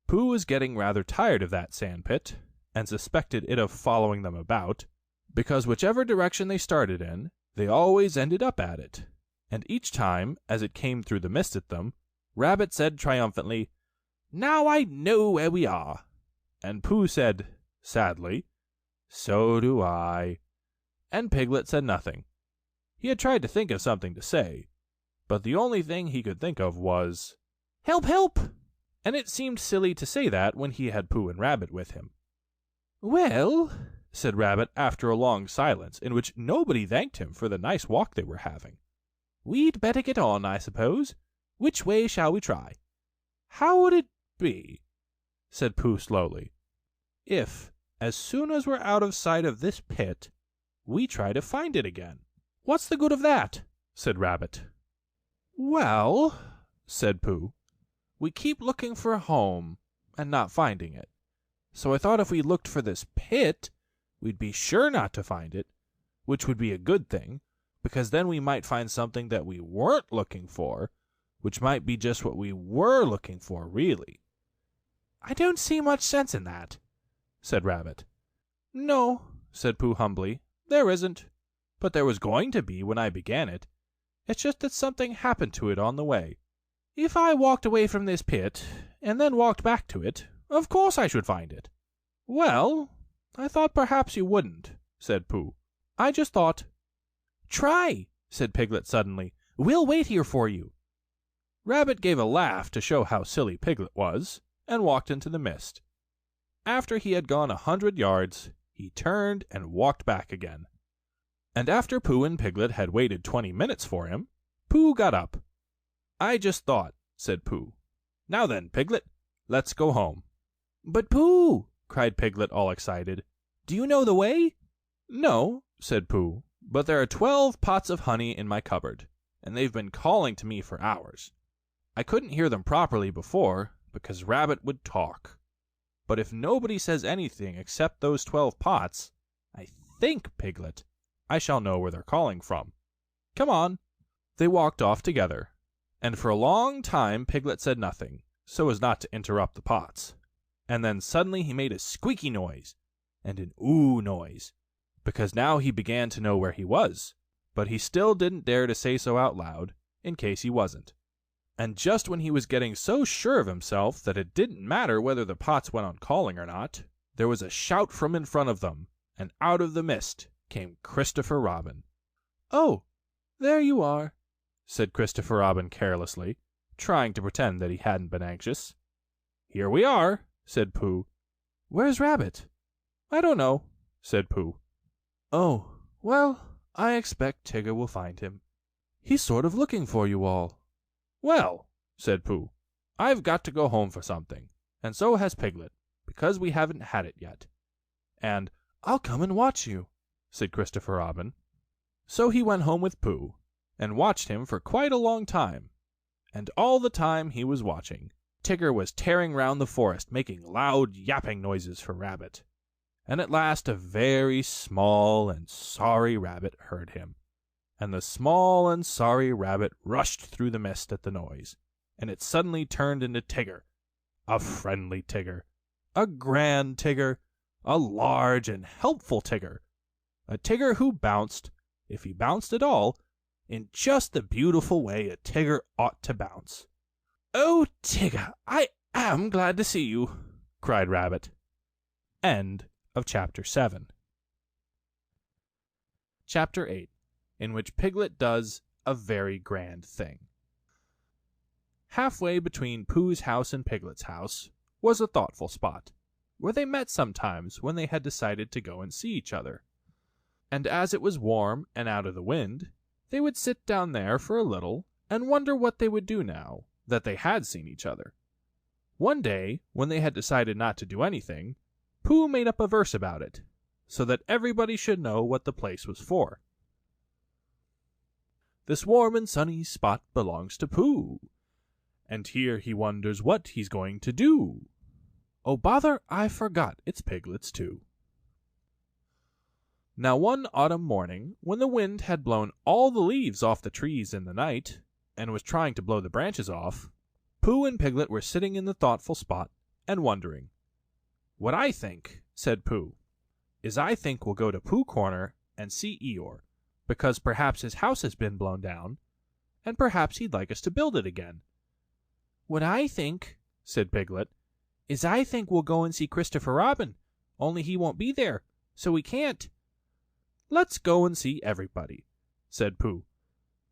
Pooh was getting rather tired of that sand pit, and suspected it of following them about, because whichever direction they started in, they always ended up at it. And each time, as it came through the mist at them, Rabbit said triumphantly, "Now I know where we are." And Pooh said, sadly, "So do I." And Piglet said nothing. He had tried to think of something to say, but the only thing he could think of was, "Help, help!" And it seemed silly to say that when he had Pooh and Rabbit with him. "Well," said Rabbit after a long silence in which nobody thanked him for the nice walk they were having, "we'd better get on, I suppose. Which way shall we try?" "How would it be," said Pooh slowly, "if, as soon as we're out of sight of this pit, we try to find it again?" "What's the good of that?" said Rabbit. "Well," said Pooh, "we keep looking for a home and not finding it. So I thought if we looked for this pit, we'd be sure not to find it, which would be a good thing, because then we might find something that we weren't looking for, which might be just what we were looking for, really." "I don't see much sense in that," said Rabbit. "No," said Pooh humbly, "there isn't. But there was going to be when I began it. It's just that something happened to it on the way. If I walked away from this pit, and then walked back to it, of course I should find it." "Well, I thought perhaps you wouldn't," said Pooh. "I just thought—" "Try," said Piglet suddenly. "We'll wait here for you." Rabbit gave a laugh to show how silly Piglet was, and walked into the mist. After he had gone 100 yards, he turned and walked back again. And after Pooh and Piglet had waited 20 minutes for him, Pooh got up. "I just thought," said Pooh. "Now then, Piglet, let's go home." "But Pooh," cried Piglet all excited, "do you know the way?" "No," said Pooh, "but there are 12 pots of honey in my cupboard, and they've been calling to me for hours. I couldn't hear them properly before, because Rabbit would talk. But if nobody says anything except those 12 pots, I think, Piglet, I shall know where they're calling from. Come on." They walked off together, and for a long time Piglet said nothing, so as not to interrupt the pots. And then suddenly he made a squeaky noise, and an ooh noise, because now he began to know where he was, but he still didn't dare to say so out loud, in case he wasn't. And just when he was getting so sure of himself that it didn't matter whether the pots went on calling or not, there was a shout from in front of them, and out of the mist came Christopher Robin. "Oh, there you are," said Christopher Robin carelessly, trying to pretend that he hadn't been anxious. "Here we are," said Pooh. "Where's Rabbit?" "I don't know," said Pooh. "Oh, well, I expect Tigger will find him. He's sort of looking for you all." "Well," said Pooh, "I've got to go home for something, and so has Piglet, because we haven't had it yet. And I'll come and watch you," said Christopher Robin. So he went home with Pooh, and watched him for quite a long time. And all the time he was watching, Tigger was tearing round the forest, making loud yapping noises for Rabbit. And at last a very small and sorry rabbit heard him. And the small and sorry rabbit rushed through the mist at the noise, and it suddenly turned into Tigger, a friendly Tigger, a grand Tigger, a large and helpful Tigger, a Tigger who bounced, if he bounced at all, in just the beautiful way a Tigger ought to bounce. "Oh, Tigger, I am glad to see you," cried Rabbit. End of Chapter 7. Chapter 8, in which Piglet does a very grand thing. Halfway between Pooh's house and Piglet's house was a thoughtful spot, where they met sometimes when they had decided to go and see each other. And as it was warm and out of the wind, they would sit down there for a little and wonder what they would do now that they had seen each other. One day, when they had decided not to do anything, Pooh made up a verse about it, so that everybody should know what the place was for. "This warm and sunny spot belongs to Pooh, and here he wonders what he's going to do. Oh, bother, I forgot, it's Piglet's too." Now one autumn morning, when the wind had blown all the leaves off the trees in the night, and was trying to blow the branches off, Pooh and Piglet were sitting in the thoughtful spot and wondering. "What I think," said Pooh, "is I think we'll go to Pooh Corner and see Eeyore, because perhaps his house has been blown down, and perhaps he'd like us to build it again." "What I think," said Piglet, is I think we'll go and see Christopher Robin, only he won't be there, so we can't." "Let's go and see everybody," said Pooh,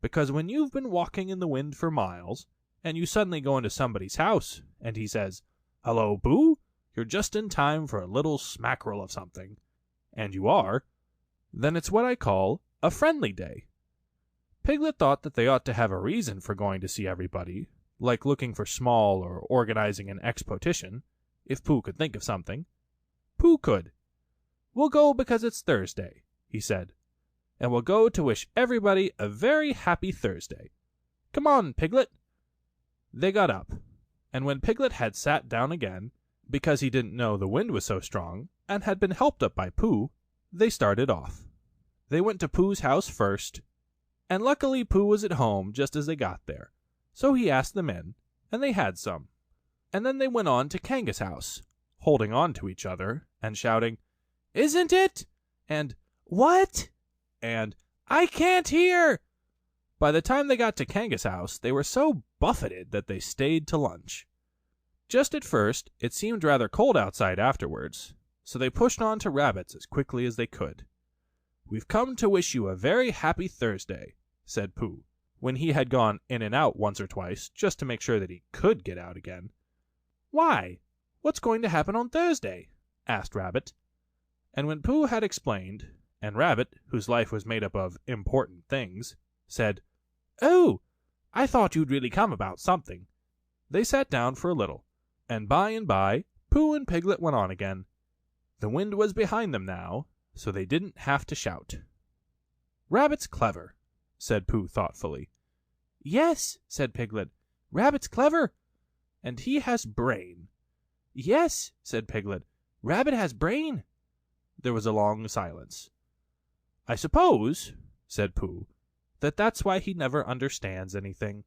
"because when you've been walking in the wind for miles, and you suddenly go into somebody's house, and he says, 'Hello, Pooh,' you're just in time for a little smackerel of something, and you are, then it's what I call a friendly day." Piglet thought that they ought to have a reason for going to see everybody, like looking for Small or organizing an expedition, if Pooh could think of something. Pooh could. "We'll go because it's Thursday," he said, "and we'll go to wish everybody a very happy Thursday. Come on, Piglet." They got up, and when Piglet had sat down again, because he didn't know the wind was so strong, and had been helped up by Pooh, they started off. They went to Pooh's house first, and luckily Pooh was at home just as they got there, so he asked them in, and they had some. And then they went on to Kanga's house, holding on to each other, and shouting, "Isn't it?" and "What?" and "I can't hear." By the time they got to Kanga's house, they were so buffeted that they stayed to lunch. Just at first, it seemed rather cold outside afterwards, so they pushed on to Rabbit's as quickly as they could. "We've come to wish you a very happy Thursday," said Pooh, when he had gone in and out once or twice, just to make sure that he could get out again. "Why? What's going to happen on Thursday?" asked Rabbit. And when Pooh had explained, and Rabbit, whose life was made up of important things, said, "Oh, I thought you'd really come about something," they sat down for a little, and by, Pooh and Piglet went on again. The wind was behind them now, so they didn't have to shout. "Rabbit's clever," said Pooh thoughtfully. "Yes," said Piglet, "Rabbit's clever. And he has brain." "Yes," said Piglet, "Rabbit has brain." There was a long silence. "I suppose," said Pooh, "that's why he never understands anything."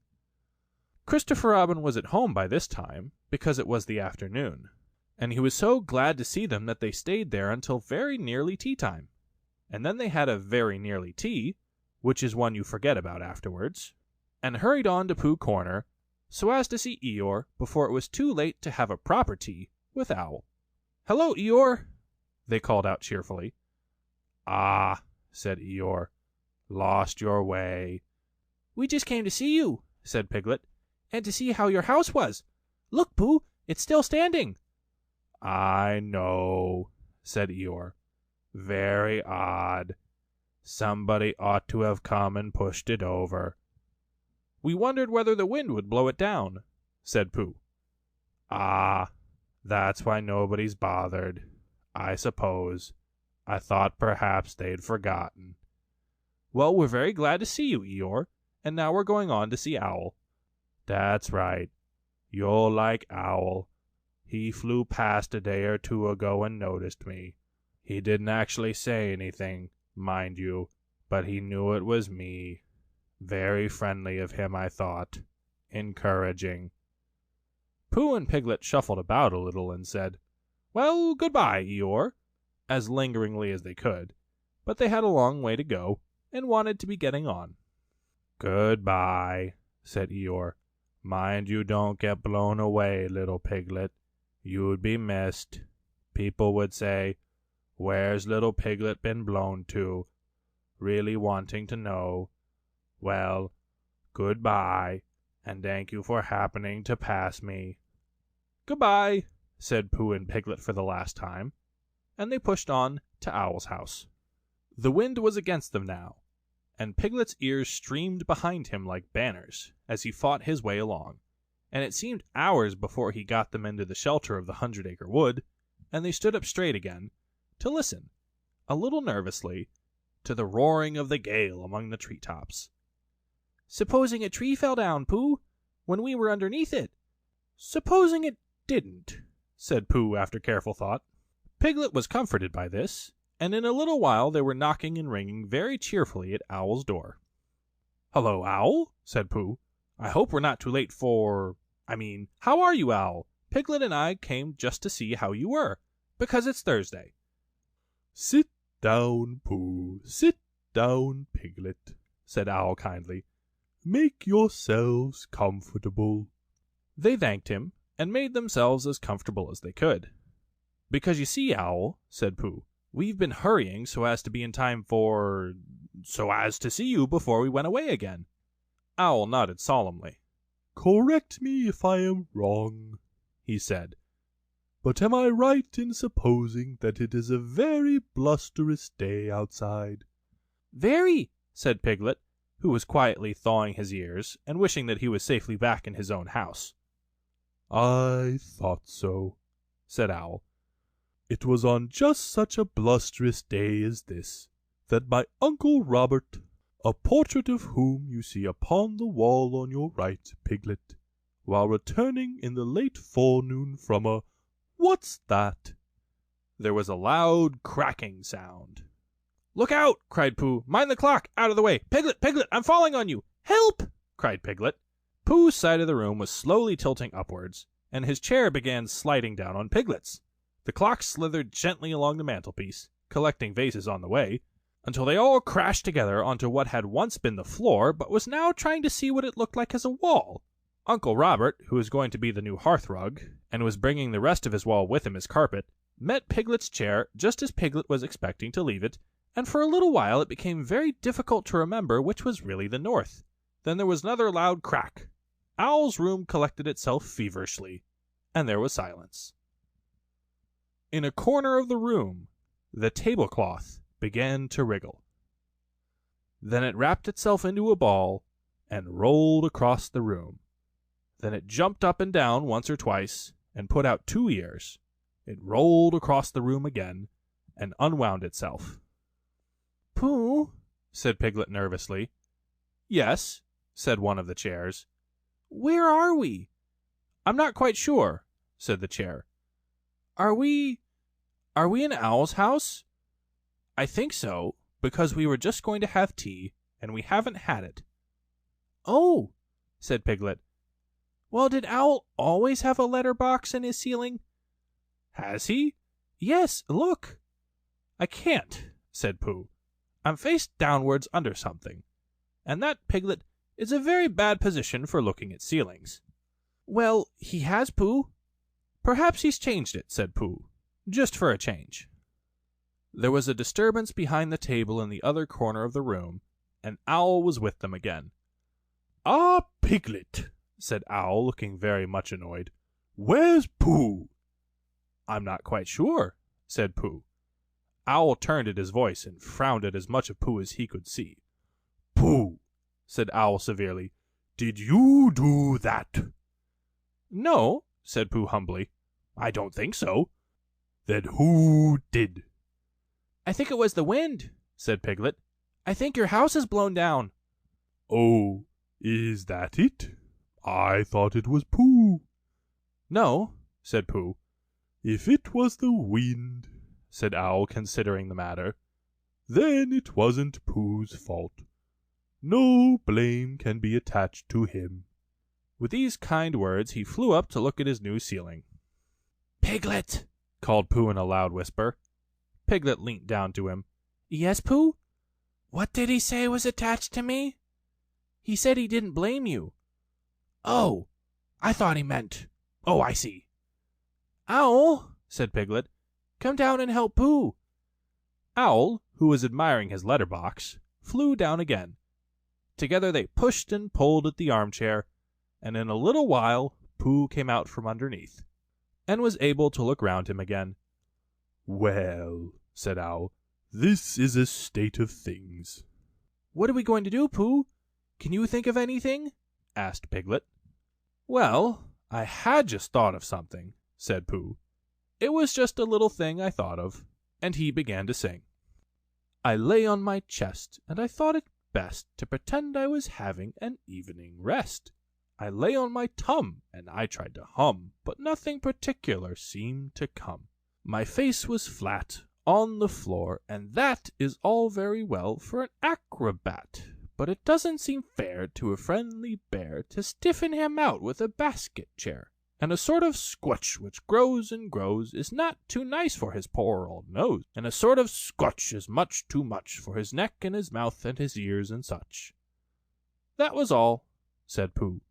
Christopher Robin was at home by this time, because it was the afternoon, and he was so glad to see them that they stayed there until very nearly tea time. And then they had a very nearly tea, which is one you forget about afterwards, and hurried on to Pooh Corner, so as to see Eeyore before it was too late to have a proper tea with Owl. "Hello, Eeyore," they called out cheerfully. "Ah," said Eeyore, "lost your way." "We just came to see you," said Piglet, "and to see how your house was. Look, Pooh, it's still standing." "I know," said Eeyore. "Very odd. Somebody ought to have come and pushed it over." "We wondered whether the wind would blow it down," said Pooh. "Ah, that's why nobody's bothered, I suppose. I thought perhaps they'd forgotten." "Well, we're very glad to see you, Eeyore, and now we're going on to see Owl." "That's right. You'll like Owl. He flew past a day or two ago and noticed me. He didn't actually say anything, mind you, but he knew it was me. Very friendly of him, I thought. Encouraging." Pooh and Piglet shuffled about a little and said, "Well, goodbye, Eeyore," as lingeringly as they could, but they had a long way to go, and wanted to be getting on. "Goodbye," said Eeyore. "Mind you don't get blown away, little Piglet. You'd be missed. People would say, 'Where's little Piglet been blown to?' really wanting to know. Well, goodbye, and thank you for happening to pass me." "Goodbye," said Pooh and Piglet for the last time, and they pushed on to Owl's house. The wind was against them now, and Piglet's ears streamed behind him like banners as he fought his way along, and it seemed hours before he got them into the shelter of the 100 Acre Wood, and they stood up straight again to listen, a little nervously, to the roaring of the gale among the treetops. "Supposing a tree fell down, Pooh, when we were underneath it?" "Supposing it didn't," said Pooh after careful thought. Piglet was comforted by this, and in a little while they were knocking and ringing very cheerfully at Owl's door. "Hello, Owl," said Pooh. "I hope we're not too late how are you, Owl? Piglet and I came just to see how you were, because it's Thursday." "Sit down, Pooh, sit down, Piglet," said Owl kindly. "Make yourselves comfortable." They thanked him, and made themselves as comfortable as they could. "Because you see, Owl," said Pooh, "we've been hurrying so as to be in time so as to see you before we went away again." Owl nodded solemnly. "Correct me if I am wrong," he said, "but am I right in supposing that it is a very blusterous day outside?" "Very," said Piglet, who was quietly thawing his ears and wishing that he was safely back in his own house. "I thought so," said Owl. "It was on just such a blusterous day as this that my Uncle Robert, a portrait of whom you see upon the wall on your right, Piglet, while returning in the late forenoon from a— what's that?" There was a loud cracking sound. "Look out!" cried Pooh. "Mind the clock! Out of the way! Piglet, Piglet, I'm falling on you! Help!" cried Piglet. Pooh's side of the room was slowly tilting upwards, and his chair began sliding down on Piglet's. The clock slithered gently along the mantelpiece, collecting vases on the way, until they all crashed together onto what had once been the floor, but was now trying to see what it looked like as a wall. Uncle Robert, who was going to be the new hearthrug, and was bringing the rest of his wall with him as carpet, met Piglet's chair just as Piglet was expecting to leave it, and for a little while it became very difficult to remember which was really the north. Then there was another loud crack. Owl's room collected itself feverishly, and there was silence. In a corner of the room, the tablecloth began to wriggle. Then it wrapped itself into a ball and rolled across the room. Then it jumped up and down once or twice and put out 2 ears. It rolled across the room again and unwound itself. "Pooh," said Piglet nervously. "Yes," said one of the chairs. "Where are we?" "I'm not quite sure," said the chair. Are we in Owl's house?" "I think so, because we were just going to have tea, and we haven't had it." "Oh," said Piglet. "Well, did Owl always have a letter box in his ceiling?" "Has he?" "Yes, look." "I can't," said Pooh. "I'm face downwards under something, and that, Piglet, is a very bad position for looking at ceilings." "Well, he has, Pooh." "Perhaps he's changed it," said Pooh, "just for a change." There was a disturbance behind the table in the other corner of the room, and Owl was with them again. "Ah, Piglet," said Owl, looking very much annoyed, "where's Pooh?" "I'm not quite sure," said Pooh. Owl turned at his voice and frowned at as much of Pooh as he could see. "Pooh," said Owl severely, "did you do that?" "No," said Pooh humbly. "I don't think so." "Then who did?" "I think it was the wind," said Piglet. "I think your house is blown down." "Oh, is that it? I thought it was Pooh." "No," said Pooh. "If it was the wind," said Owl, considering the matter, "then it wasn't Pooh's fault. No blame can be attached to him." With these kind words he flew up to look at his new ceiling. "Piglet!" called Pooh in a loud whisper. Piglet leant down to him. "Yes, Pooh?" "What did he say was attached to me?" "He said he didn't blame you." "Oh, I thought he meant— Oh, I see." "Owl," said Piglet, "come down and help Pooh." Owl, who was admiring his letter box, flew down again. Together they pushed and pulled at the armchair, and in a little while Pooh came out from underneath, and was able to look round him again. "Well," said Owl, "this is a state of things." "What are we going to do, Pooh? Can you think of anything?" asked Piglet. "Well, I had just thought of something," said Pooh. "It was just a little thing I thought of," and he began to sing. "I lay on my chest, and I thought it best to pretend I was having an evening rest. I lay on my tum, and I tried to hum, but nothing particular seemed to come. My face was flat on the floor, and that is all very well for an acrobat, but it doesn't seem fair to a friendly bear to stiffen him out with a basket chair, and a sort of squutch which grows and grows is not too nice for his poor old nose, and a sort of squutch is much too much for his neck and his mouth and his ears and such." "That was all," said Pooh.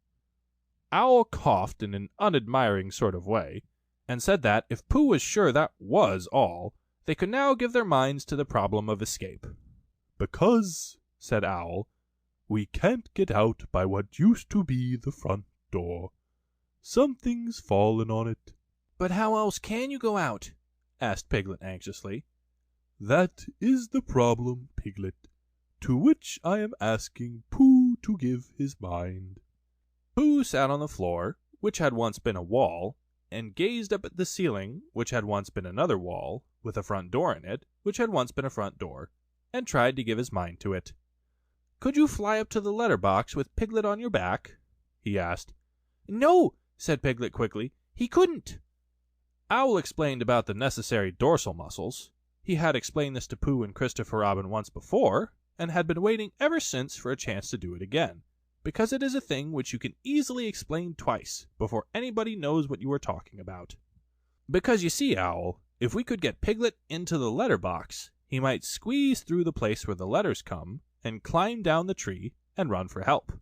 Owl coughed in an unadmiring sort of way, and said that if Pooh was sure that was all, they could now give their minds to the problem of escape. "Because," said Owl, "we can't get out by what used to be the front door. Something's fallen on it." "But how else can you go out?" asked Piglet anxiously. "That is the problem, Piglet, to which I am asking Pooh to give his mind." Pooh sat on the floor, which had once been a wall, and gazed up at the ceiling, which had once been another wall, with a front door in it, which had once been a front door, and tried to give his mind to it. "Could you fly up to the letter box with Piglet on your back?" he asked. "No," said Piglet quickly, "he couldn't." Owl explained about the necessary dorsal muscles. He had explained this to Pooh and Christopher Robin once before, and had been waiting ever since for a chance to do it again, because it is a thing which you can easily explain twice before anybody knows what you are talking about. "Because you see, Owl, if we could get Piglet into the letter box, he might squeeze through the place where the letters come, and climb down the tree, and run for help."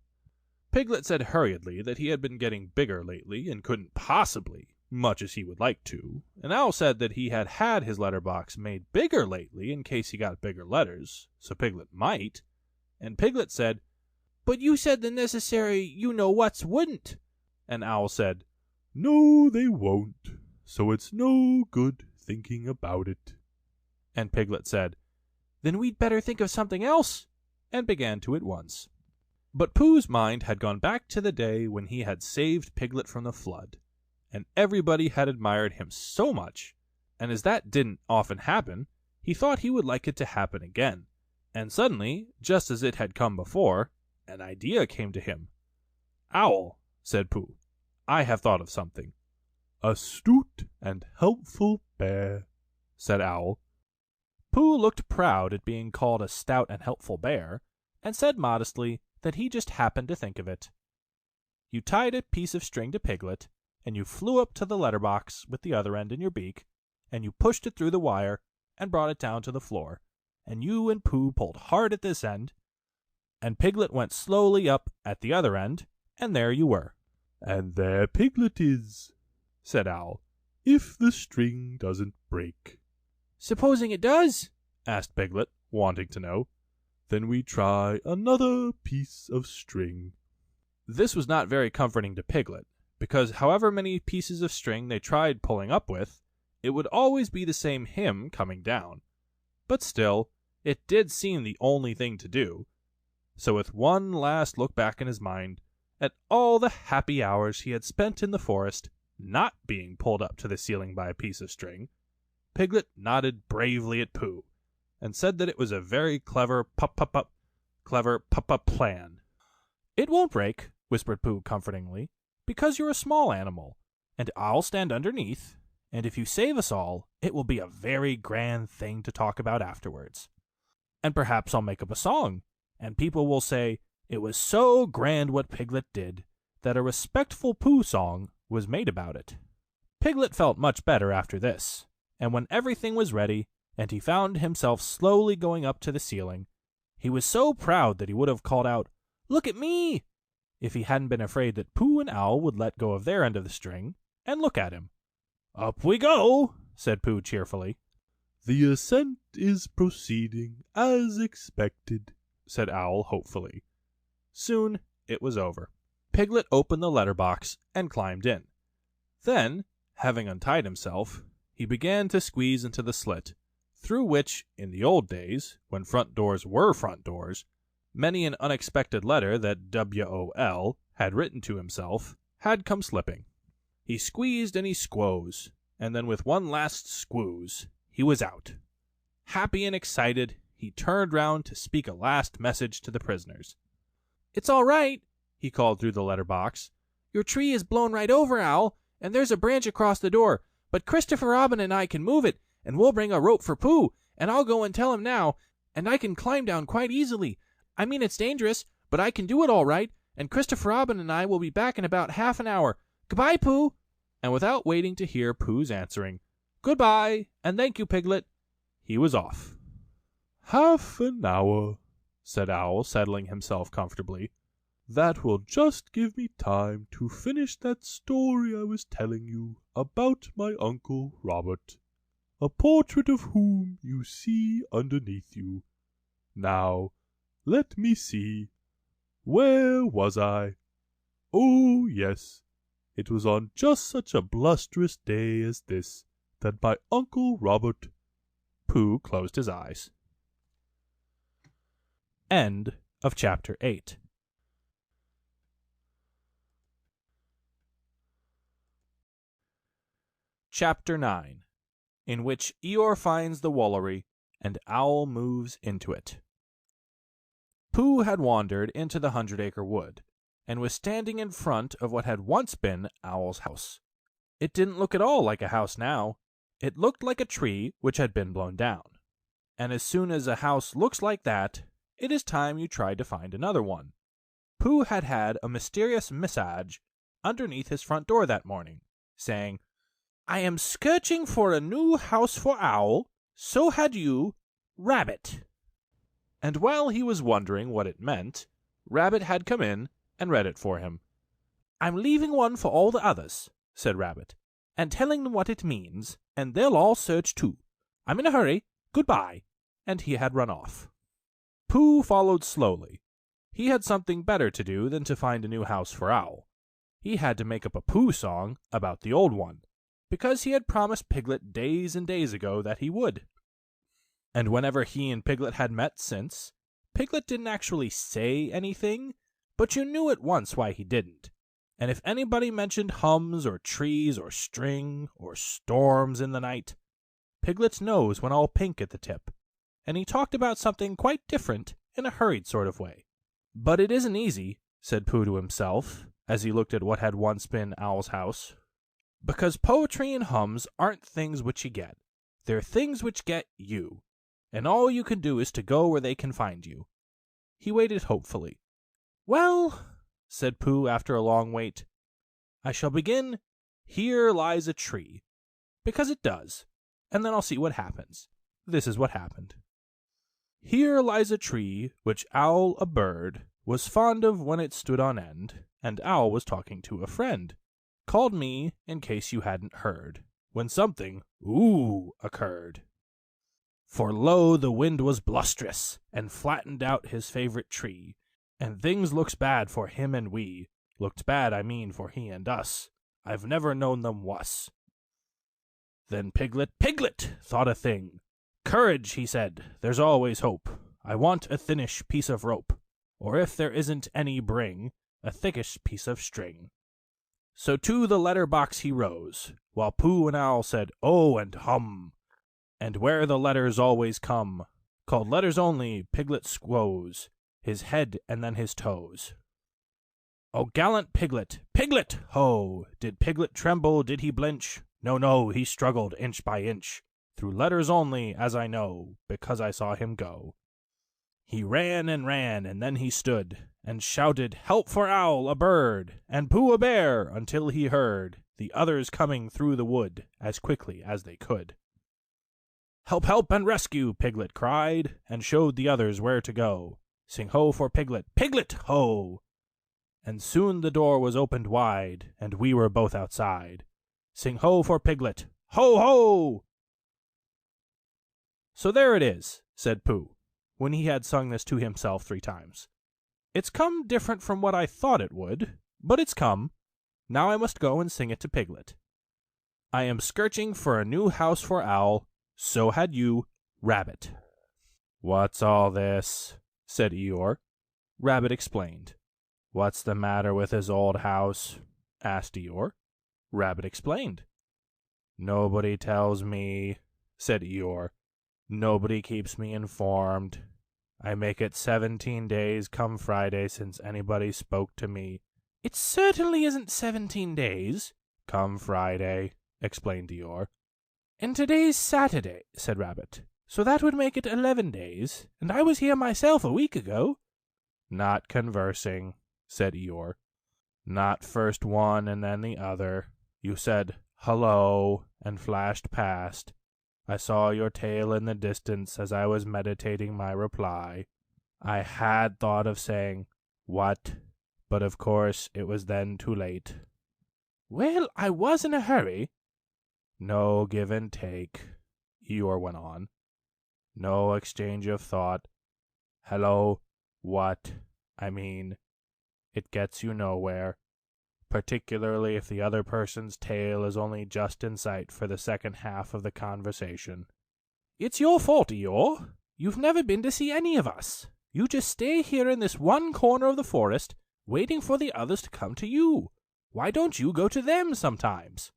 Piglet said hurriedly that he had been getting bigger lately, and couldn't possibly, much as he would like to, and Owl said that he had had his letter box made bigger lately in case he got bigger letters, so Piglet might, and Piglet said, "But you said the necessary you-know-whats wouldn't," and Owl said, "No, they won't, so it's no good thinking about it." And Piglet said, "Then we'd better think of something else," and began to at once. But Pooh's mind had gone back to the day when he had saved Piglet from the flood, and everybody had admired him so much, and as that didn't often happen, he thought he would like it to happen again, and suddenly, just as it had come before, an idea came to him. "Owl," said Pooh, "I have thought of something." "Astute and helpful bear," said Owl. Pooh looked proud at being called a stout and helpful bear, and said modestly that he just happened to think of it. "You tied a piece of string to Piglet, and you flew up to the letter box with the other end in your beak, and you pushed it through the wire and brought it down to the floor, and you and Pooh pulled hard at this end, and Piglet went slowly up at the other end, and there you were." "And there Piglet is," said Owl, "if the string doesn't break." "Supposing it does?" asked Piglet, wanting to know. "Then we try another piece of string." This was not very comforting to Piglet, because however many pieces of string they tried pulling up with, it would always be the same hymn coming down. But still, it did seem the only thing to do. So with one last look back in his mind at all the happy hours he had spent in the forest, not being pulled up to the ceiling by a piece of string, Piglet nodded bravely at Pooh, and said that it was a very clever plan. "It won't break," whispered Pooh comfortingly, "because you're a small animal, and I'll stand underneath, and if you save us all, it will be a very grand thing to talk about afterwards. And perhaps I'll make up a song, and people will say, 'It was so grand what Piglet did, that a respectful Pooh song was made about it.'" Piglet felt much better after this, and when everything was ready, and he found himself slowly going up to the ceiling, he was so proud that he would have called out, "Look at me!" if he hadn't been afraid that Pooh and Owl would let go of their end of the string and look at him. "Up we go," said Pooh cheerfully. "The ascent is proceeding as expected," said Owl hopefully. Soon it was over. Piglet opened the letter box and climbed in. Then, having untied himself, he began to squeeze into the slit, through which, in the old days, when front doors were front doors, many an unexpected letter that W.O.L. had written to himself had come slipping. He squeezed and he squoze, and then with one last squooze, he was out. Happy and excited, he turned round to speak a last message to the prisoners. "It's all right," he called through the letter box. "Your tree is blown right over, Owl, and there's a branch across the door, but Christopher Robin and I can move it, and we'll bring a rope for Pooh, and I'll go and tell him now, and I can climb down quite easily. I mean, it's dangerous, but I can do it all right, and Christopher Robin and I will be back in about half an hour. Goodbye, Pooh." And without waiting to hear Pooh's answering, "Goodbye, and thank you, Piglet," he was off. "Half an hour," said Owl, settling himself comfortably. That will just give me time to finish that story I was telling you about my Uncle Robert, a portrait of whom you see underneath you. Now, let me see. Where was I? Oh, yes. It was on just such a blusterous day as this that my Uncle Robert— Pooh closed his eyes. End of chapter 8. Chapter 9, in which Eeyore finds the woolery and Owl moves into it. Pooh had wandered into the 100 Acre Wood and was standing in front of what had once been Owl's house. It didn't look at all like a house now. It looked like a tree which had been blown down. And as soon as a house looks like that, it is time you tried to find another one. Pooh had had a mysterious message underneath his front door that morning, saying, "I am searching for a new house for Owl, so had you, Rabbit." And while he was wondering what it meant, Rabbit had come in and read it for him. "I'm leaving one for all the others," said Rabbit, "and telling them what it means, and they'll all search too. I'm in a hurry. Goodbye." And he had run off. Pooh followed slowly. He had something better to do than to find a new house for Owl. He had to make up a Pooh song about the old one, because he had promised Piglet days and days ago that he would. And whenever he and Piglet had met since, Piglet didn't actually say anything, but you knew at once why he didn't. And if anybody mentioned hums or trees or string or storms in the night, Piglet's nose went all pink at the tip, and he talked about something quite different in a hurried sort of way. But it isn't easy, said Pooh to himself, as he looked at what had once been Owl's house, because poetry and hums aren't things which you get. They're things which get you, and all you can do is to go where they can find you. He waited hopefully. "Well," said Pooh after a long wait, "I shall begin, 'Here lies a tree,' because it does, and then I'll see what happens." This is what happened. "Here lies a tree which Owl, a bird, was fond of when it stood on end, and Owl was talking to a friend. Called me, in case you hadn't heard, when something, ooh, occurred. For lo, the wind was blustrous, and flattened out his favorite tree, and things looks bad for him and we. Looked bad, I mean, for he and us. I've never known them wuss. Then Piglet, thought a thing. 'Courage,' he said, 'there's always hope. I want a thinnish piece of rope, or if there isn't any, bring a thickish piece of string.' So to the letter box he rose, while Pooh and Owl said, 'Oh,' and 'hum.' And where the letters always come, called letters only, Piglet squoze, his head and then his toes. Oh, gallant Piglet, Piglet, ho! Did Piglet tremble, did he blench? No, no, he struggled inch by inch, through letters only, as I know, because I saw him go. He ran, and then he stood, and shouted, 'Help for Owl, a bird, and Pooh, a bear,' until he heard the others coming through the wood as quickly as they could. 'Help, help, and rescue!' Piglet cried, and showed the others where to go. Sing ho for Piglet, Piglet, ho! And soon the door was opened wide, and we were both outside. Sing ho for Piglet, ho, ho! So there it is, said Pooh, when he had sung this to himself 3 times. It's come different from what I thought it would, but it's come. Now I must go and sing it to Piglet. I am searching for a new house for Owl, so had you, Rabbit. What's all this? Said Eeyore. Rabbit explained. What's the matter with his old house? Asked Eeyore. Rabbit explained. Nobody tells me, said Eeyore. Nobody keeps me informed. I make it 17 days come Friday since anybody spoke to me. It certainly isn't 17 days, come Friday, explained Eeyore. And today's Saturday, said Rabbit, so that would make it 11 days, and I was here myself a week ago. Not conversing, said Eeyore. Not first one and then the other. You said, hello, and flashed past. I saw your tail in the distance as I was meditating my reply. I had thought of saying, what? But of course it was then too late. Well, I was in a hurry. No give and take, Eeyore went on. No exchange of thought. Hello, what? I mean, it gets you nowhere, particularly if the other person's tail is only just in sight for the second half of the conversation. It's your fault, Eeyore. You've never been to see any of us. You just stay here in this one corner of the forest, waiting for the others to come to you. Why don't you go to them sometimes?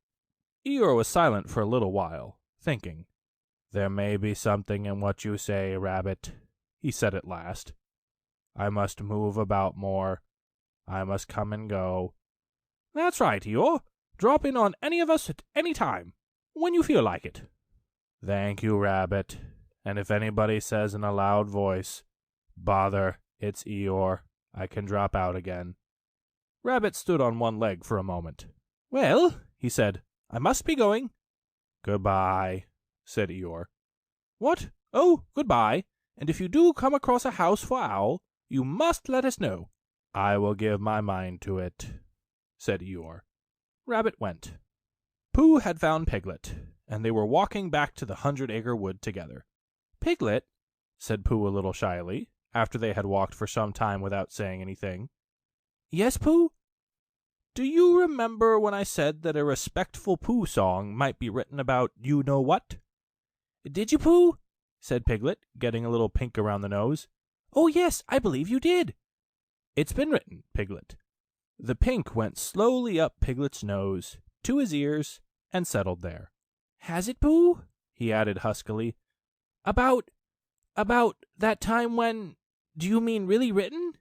Eeyore was silent for a little while, thinking. There may be something in what you say, Rabbit, he said at last. I must move about more. I must come and go. That's right, Eeyore. Drop in on any of us at any time, when you feel like it. Thank you, Rabbit. And if anybody says in a loud voice, Bother, it's Eeyore, I can drop out again. Rabbit stood on one leg for a moment. Well, he said, I must be going. Goodbye, said Eeyore. What? Oh, goodbye. And if you do come across a house for Owl, you must let us know. I will give my mind to it, said Eeyore. Rabbit went. Pooh had found Piglet, and they were walking back to the 100 Acre Wood together. Piglet, said Pooh a little shyly, after they had walked for some time without saying anything. Yes, Pooh? Do you remember when I said that a respectful Pooh song might be written about you-know-what? Did you, Pooh? Said Piglet, getting a little pink around the nose. Oh, yes, I believe you did. It's been written, Piglet. The pink went slowly up Piglet's nose, to his ears, and settled there. Has it, Pooh? He added huskily. About that time when... Do you mean really written?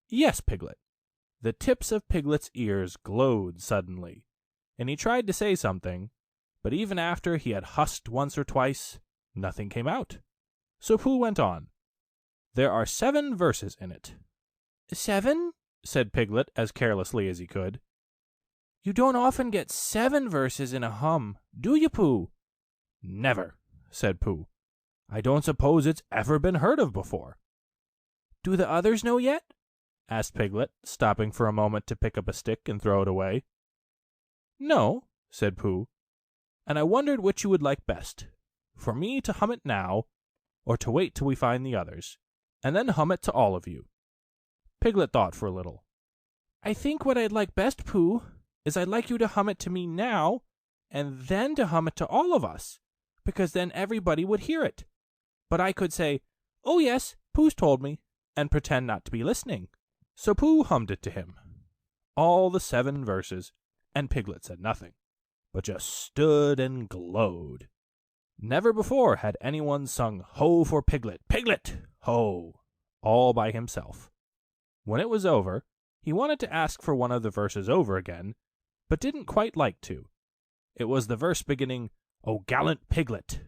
Yes, Piglet. The tips of Piglet's ears glowed suddenly, and he tried to say something, but even after he had husked once or twice, nothing came out. So Pooh went on. There are 7 verses in it. 7? Said Piglet as carelessly as he could. You don't often get 7 verses in a hum, do you, Pooh? Never, said Pooh. I don't suppose it's ever been heard of before. Do the others know yet? Asked Piglet, stopping for a moment to pick up a stick and throw it away. No, said Pooh, and I wondered which you would like best, for me to hum it now, or to wait till we find the others, and then hum it to all of you. Piglet thought for a little. I think what I'd like best, Pooh, is I'd like you to hum it to me now, and then to hum it to all of us, because then everybody would hear it. But I could say, oh yes, Pooh's told me, and pretend not to be listening. So Pooh hummed it to him, all the 7 verses, and Piglet said nothing, but just stood and glowed. Never before had anyone sung Ho for Piglet, Piglet, ho, all by himself. When it was over, he wanted to ask for one of the verses over again, but didn't quite like to. It was the verse beginning, O gallant Piglet,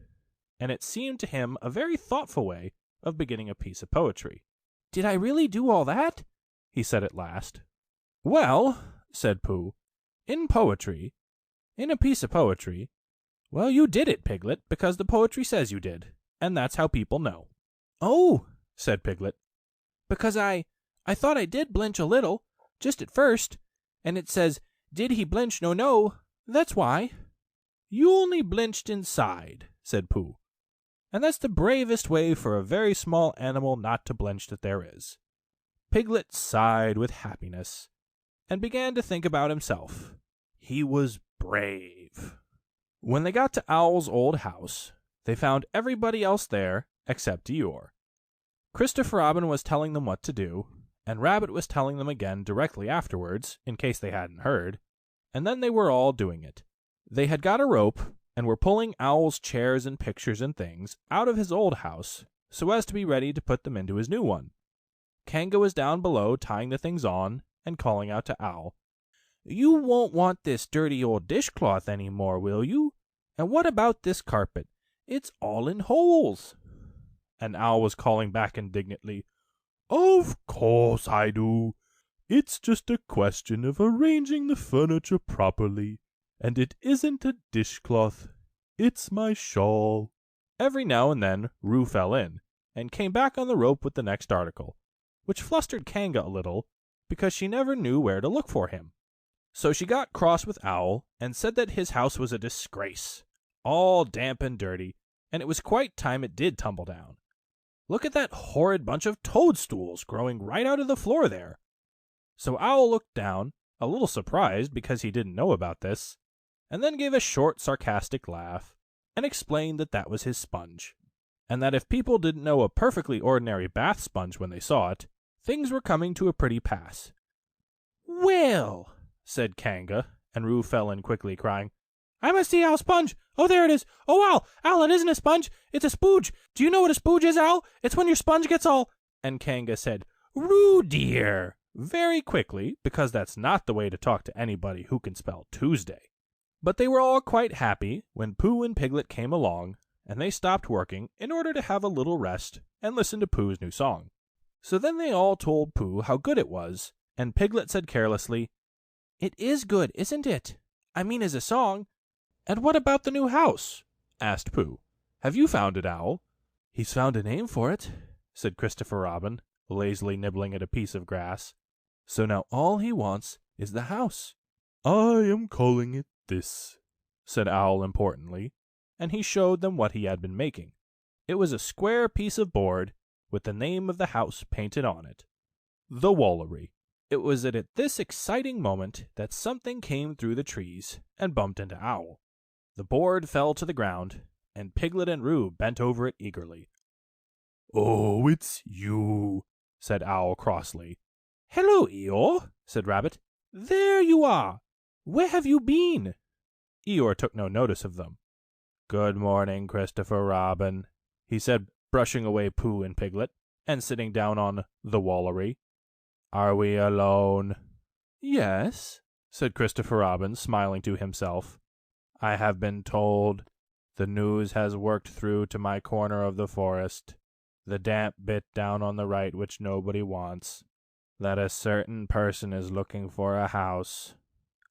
and it seemed to him a very thoughtful way of beginning a piece of poetry. Did I really do all that? He said at last. Well, said Pooh, in a piece of poetry, well, you did it, Piglet, because the poetry says you did, and that's how people know. Oh, said Piglet, because I thought I did blench a little, just at first, and it says, did he blench? No, that's why. You only blenched inside, said Pooh, and that's the bravest way for a very small animal not to blench that there is. Piglet sighed with happiness, and began to think about himself. He was brave. When they got to Owl's old house, they found everybody else there except Eeyore. Christopher Robin was telling them what to do, and Rabbit was telling them again directly afterwards, in case they hadn't heard, and then they were all doing it. They had got a rope, and were pulling Owl's chairs and pictures and things out of his old house, so as to be ready to put them into his new one. Kanga was down below tying the things on, and calling out to Owl, You won't want this dirty old dishcloth any more, will you? And what about this carpet? It's all in holes. And Owl was calling back indignantly, Of course I do. It's just a question of arranging the furniture properly. And it isn't a dishcloth. It's my shawl. Every now and then Roo fell in, and came back on the rope with the next article, which flustered Kanga a little, because she never knew where to look for him. So she got cross with Owl and said that his house was a disgrace, all damp and dirty, and it was quite time it did tumble down. Look at that horrid bunch of toadstools growing right out of the floor there. So Owl looked down, a little surprised because he didn't know about this, and then gave a short, sarcastic laugh, and explained that that was his sponge, and that if people didn't know a perfectly ordinary bath sponge when they saw it, things were coming to a pretty pass. "Well," said Kanga, and Roo fell in quickly, crying, "I must see Owl's sponge! Oh, there it is! Oh, Owl! Owl, it isn't a sponge! It's a spooge! Do you know what a spooge is, Owl? It's when your sponge gets all—" And Kanga said, "Roo, dear," very quickly, because that's not the way to talk to anybody who can spell Tuesday. But they were all quite happy when Pooh and Piglet came along, and they stopped working in order to have a little rest and listen to Pooh's new song. So then they all told Pooh how good it was, and Piglet said carelessly, "It is good, isn't it? I mean as a song." "And what about the new house?" asked Pooh. "Have you found it, Owl?" "He's found a name for it," said Christopher Robin, lazily nibbling at a piece of grass. "So now all he wants is the house." I am calling it this, said Owl importantly, and he showed them what he had been making. It was a square piece of board with the name of the house painted on it, The Wallery. It was at this exciting moment that something came through the trees and bumped into Owl. The board fell to the ground, and Piglet and Roo bent over it eagerly. "Oh, it's you," said Owl crossly. "Hello, Eeyore," said Rabbit. "There you are. Where have you been?" Eeyore took no notice of them. "Good morning, Christopher Robin," he said, brushing away Pooh and Piglet, and sitting down on the Wallery. "Are we alone?" "Yes," said Christopher Robin, smiling to himself. "I have been told the news has worked through to my corner of the forest, the damp bit down on the right which nobody wants, that a certain person is looking for a house.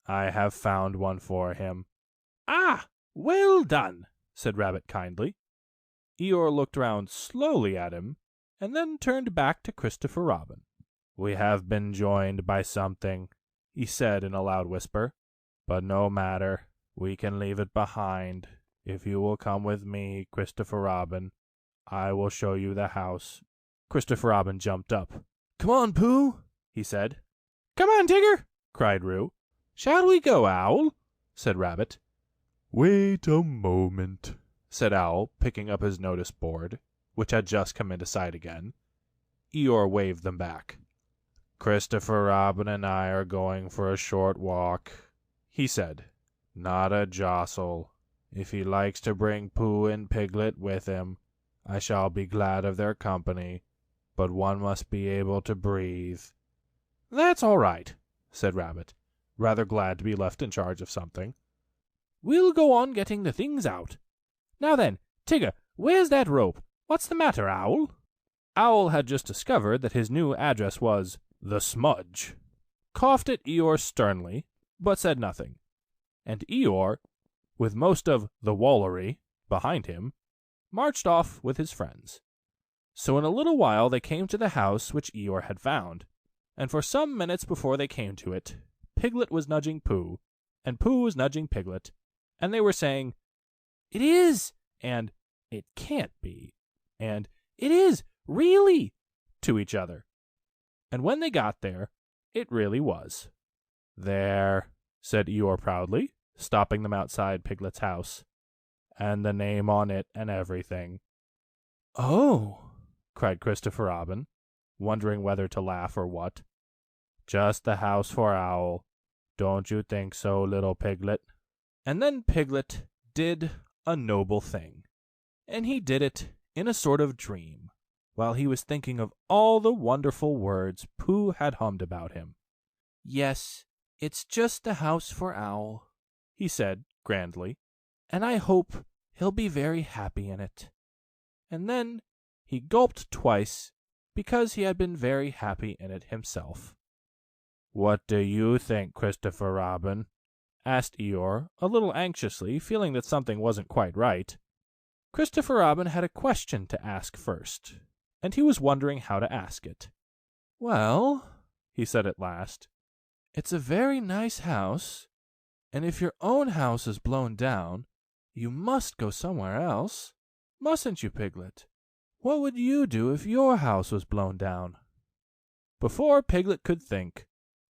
I have found one for him." "Ah, well done," said Rabbit kindly. Eeyore looked round slowly at him, and then turned back to Christopher Robin. "We have been joined by something," he said in a loud whisper, "but no matter. We can leave it behind. If you will come with me, Christopher Robin, I will show you the house." Christopher Robin jumped up. "Come on, Pooh," he said. "Come on, Tigger," cried Roo. "Shall we go, Owl?" said Rabbit. "Wait a moment," said Owl, picking up his notice board, which had just come into sight again. Eeyore waved them back. "Christopher Robin and I are going for a short walk," he said. "Not a jostle. If he likes to bring Pooh and Piglet with him, I shall be glad of their company, but one must be able to breathe." "That's all right," said Rabbit, rather glad to be left in charge of something. "We'll go on getting the things out. Now then, Tigger, where's that rope? What's the matter, Owl?" Owl had just discovered that his new address was the Smudge, coughed at Eeyore sternly, but said nothing, and Eeyore, with most of the Wallery behind him, marched off with his friends. So in a little while they came to the house which Eeyore had found, and for some minutes before they came to it, Piglet was nudging Pooh, and Pooh was nudging Piglet, and they were saying, "It is," and "It can't be," and "It is, really," to each other. And when they got there, it really was. "There," said Eeyore proudly, stopping them outside Piglet's house, "and the name on it and everything." "Oh," cried Christopher Robin, wondering whether to laugh or what. "Just the house for Owl. Don't you think so, little Piglet?" And then Piglet did a noble thing, and he did it in a sort of dream, while he was thinking of all the wonderful words Pooh had hummed about him. "Yes, it's just the house for Owl," he said grandly, "and I hope he'll be very happy in it." And then he gulped twice, because he had been very happy in it himself. "What do you think, Christopher Robin?" asked Eeyore, a little anxiously, feeling that something wasn't quite right. Christopher Robin had a question to ask first, and he was wondering how to ask it. "Well," he said at last. "It's a very nice house, and if your own house is blown down, you must go somewhere else. Mustn't you, Piglet? What would you do if your house was blown down?" Before Piglet could think,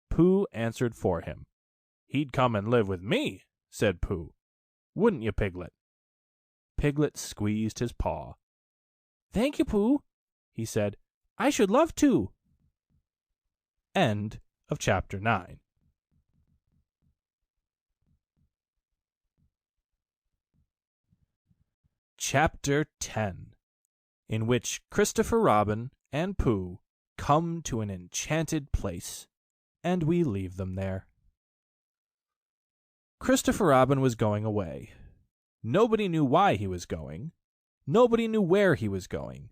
Pooh answered for him. "He'd come and live with me," said Pooh. "Wouldn't you, Piglet?" Piglet squeezed his paw. "Thank you, Pooh," he said. "I should love to." End of chapter 9. Chapter 10, in which Christopher Robin and Pooh come to an enchanted place, and we leave them there. Christopher Robin was going away. Nobody knew why he was going. Nobody knew where he was going.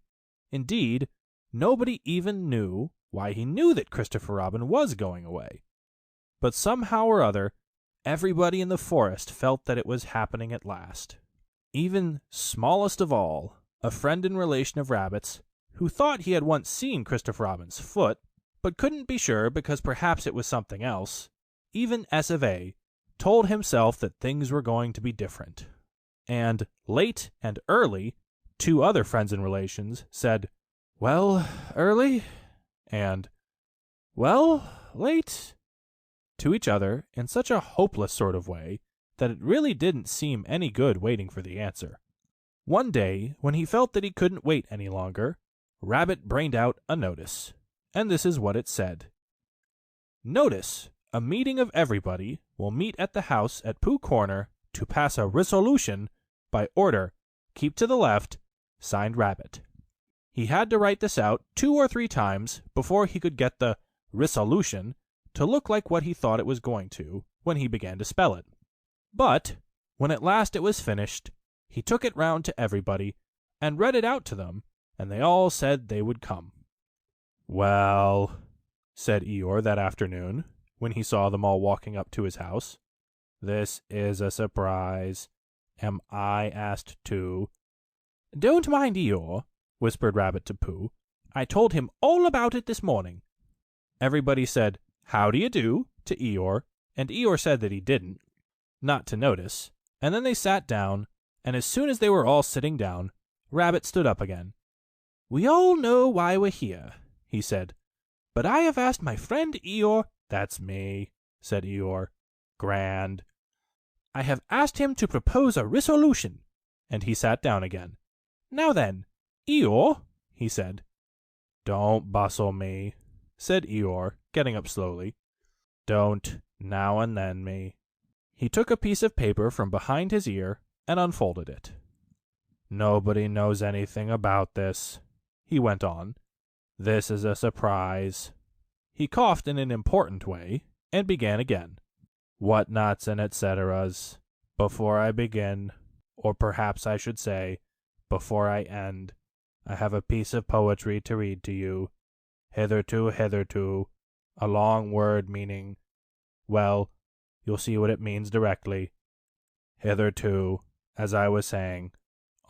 Indeed, nobody even knew why he knew that Christopher Robin was going away. But somehow or other, everybody in the forest felt that it was happening at last. Even smallest of all, a friend and relation of Rabbit's, who thought he had once seen Christopher Robin's foot, but couldn't be sure because perhaps it was something else, even S of A, told himself that things were going to be different. And Late and Early, two other friends and relations, said, "Well, Early," and "Well, Late," to each other in such a hopeless sort of way that it really didn't seem any good waiting for the answer. One day, when he felt that he couldn't wait any longer, Rabbit brained out a notice, and this is what it said. "Notice, a meeting of everybody will meet at the house at Pooh Corner to pass a resolution by order, keep to the left, signed Rabbit." He had to write this out 2 or 3 times before he could get the resolution to look like what he thought it was going to when he began to spell it. But when at last it was finished, he took it round to everybody and read it out to them, and they all said they would come. "Well," said Eeyore that afternoon, when he saw them all walking up to his house, "this is a surprise. Am I asked too?" "Don't mind Eeyore," whispered Rabbit to Pooh. "I told him all about it this morning." Everybody said, "How do you do?" to Eeyore, and Eeyore said that he didn't, not to notice, and then they sat down, and as soon as they were all sitting down, Rabbit stood up again. "We all know why we're here," he said, "but I have asked my friend Eeyore—" "That's me," said Eeyore. "Grand." "I have asked him to propose a resolution," and he sat down again. "Now then, Eeyore," he said. "Don't bustle me," said Eeyore, getting up slowly. "Don't now and then me." He took a piece of paper from behind his ear and unfolded it. "Nobody knows anything about this," he went on. "This is a surprise." He coughed in an important way and began again. "Whatnots and et ceteras. Before I begin, or perhaps I should say, before I end, I have a piece of poetry to read to you. Hitherto, a long word meaning, well, you'll see what it means directly. Hitherto, as I was saying,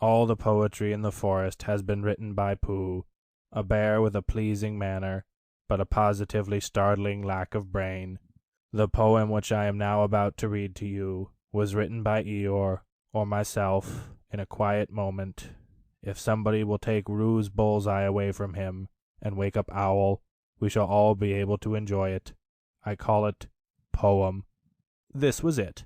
all the poetry in the forest has been written by Pooh, a bear with a pleasing manner, but a positively startling lack of brain. The poem which I am now about to read to you was written by Eeyore, or myself, in a quiet moment. If somebody will take Roo's bullseye away from him and wake up Owl, we shall all be able to enjoy it. I call it Poem." This was it.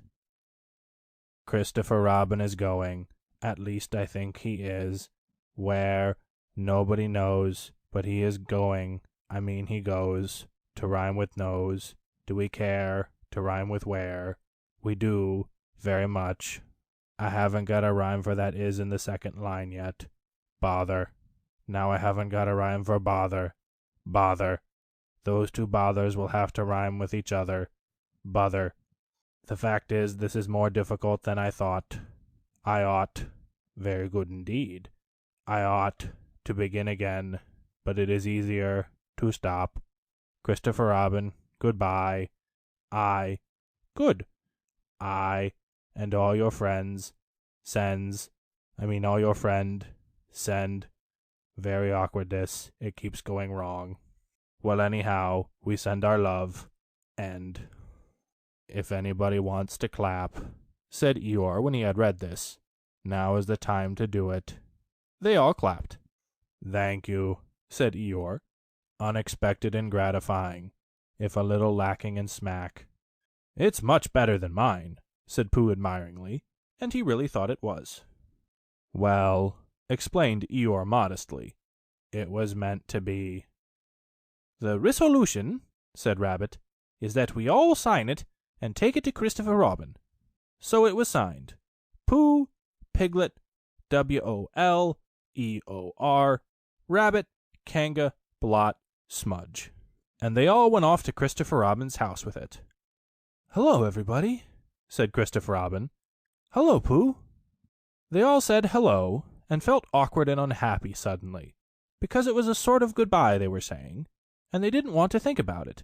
"Christopher Robin is going, at least I think he is. Where? Nobody knows, but he is going, I mean he goes, to rhyme with nose. Do we care, to rhyme with where? We do, very much. I haven't got a rhyme for that is in the second line yet. Bother. Now I haven't got a rhyme for bother. Bother. Those 2 bothers will have to rhyme with each other. Bother. The fact is, this is more difficult than I thought. I ought, very good indeed, I ought to begin again, but it is easier to stop. Christopher Robin, goodbye. Good. I, and all your friends, all your friend, send. Very awkward this, it keeps going wrong. Well, anyhow, we send our love, and if anybody wants to clap, said Eeyore when he had read this, now is the time to do it. They all clapped. Thank you, said Eeyore. Unexpected and gratifying, if a little lacking in smack. It's much better than mine, said Pooh admiringly, and he really thought it was. Well, explained Eeyore modestly, it was meant to be. The resolution, said Rabbit, is that we all sign it and take it to Christopher Robin. So it was signed. Pooh, Piglet, W-O-L-E-O-R, Rabbit, Kanga, Blot, Smudge. And they all went off to Christopher Robin's house with it. Hello, everybody, said Christopher Robin. Hello, Pooh. They all said hello, and felt awkward and unhappy suddenly, because it was a sort of goodbye they were saying, and they didn't want to think about it.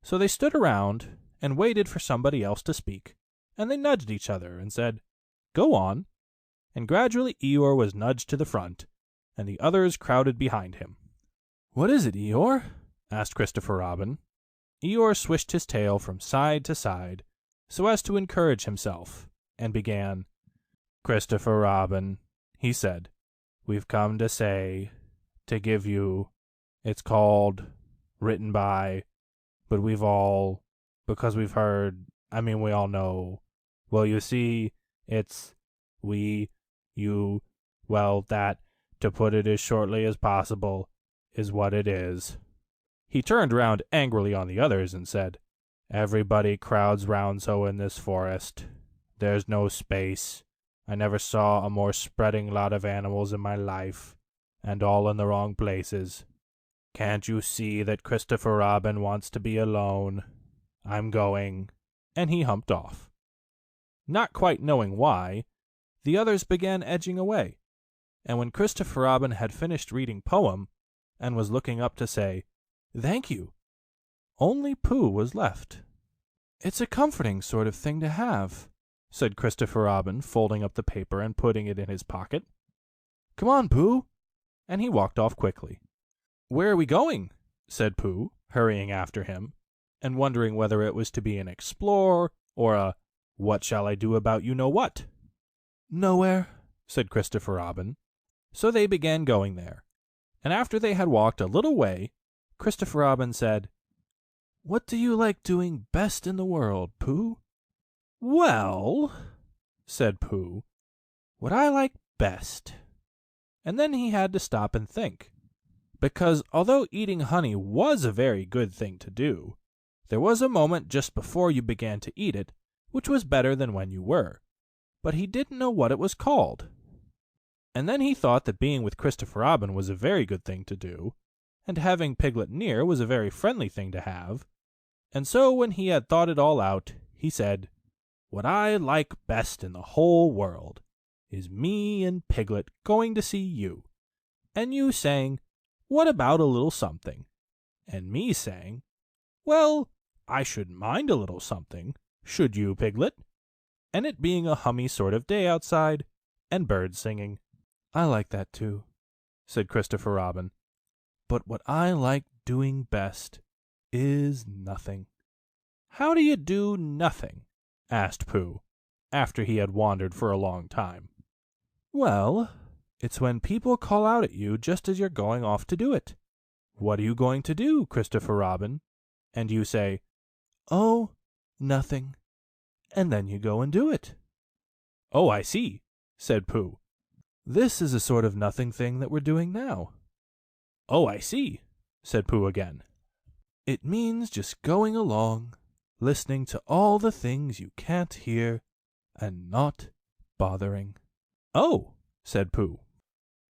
So they stood around and waited for somebody else to speak, and they nudged each other and said, Go on. And gradually Eeyore was nudged to the front, and the others crowded behind him. What is it, Eeyore? asked Christopher Robin. Eeyore swished his tail from side to side, so as to encourage himself, and began, Christopher Robin, he said, we've come to give you, it's called, written by, but we've all, because we've heard, we all know, well, you see, it's, that, to put it as shortly as possible, is what it is. He turned round angrily on the others and said, Everybody crowds round so in this forest. There's no space. I never saw a more spreading lot of animals in my life, and all in the wrong places. Can't you see that Christopher Robin wants to be alone? I'm going. And he humped off. Not quite knowing why, the others began edging away, and when Christopher Robin had finished reading poem, and was looking up to say, Thank you, only Pooh was left. It's a comforting sort of thing to have, said Christopher Robin, folding up the paper and putting it in his pocket. Come on, Pooh. And he walked off quickly. Where are we going? Said Pooh, hurrying after him, and wondering whether it was to be an explore or a what shall I do about you-know-what. Nowhere, said Christopher Robin. So they began going there, and after they had walked a little way, Christopher Robin said, What do you like doing best in the world, Pooh? Well, said Pooh, what I like best. And then he had to stop and think, because although eating honey was a very good thing to do, there was a moment just before you began to eat it which was better than when you were, but he didn't know what it was called. And then he thought that being with Christopher Robin was a very good thing to do, and having Piglet near was a very friendly thing to have, and so when he had thought it all out, he said, What I like best in the whole world is me and Piglet going to see you, and you saying, What about a little something? And me saying, Well, I shouldn't mind a little something, should you, Piglet? And it being a hummy sort of day outside, and birds singing. I like that too, said Christopher Robin. But what I like doing best is nothing. How do you do nothing? Asked Pooh, after he had wandered for a long time. Well, it's when people call out at you just as you're going off to do it. What are you going to do, Christopher Robin? And you say, Oh, nothing. And then you go and do it. Oh, I see, said Pooh. This is a sort of nothing thing that we're doing now. Oh, I see, said Pooh again. It means just going along, listening to all the things you can't hear, and not bothering. Oh, said Pooh.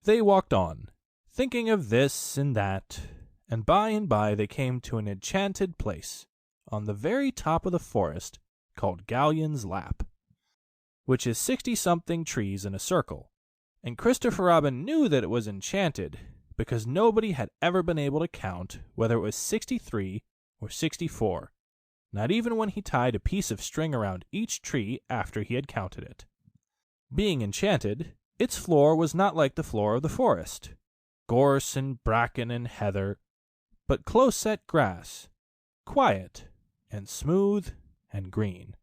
They walked on, thinking of this and that, and by they came to an enchanted place on the very top of the forest called Galleon's Lap, which is 60-something trees in a circle, and Christopher Robin knew that it was enchanted because nobody had ever been able to count whether it was 63 or 64, not even when he tied a piece of string around each tree after he had counted it. Being enchanted, its floor was not like the floor of the forest, gorse and bracken and heather, but close-set grass, quiet and smooth and green.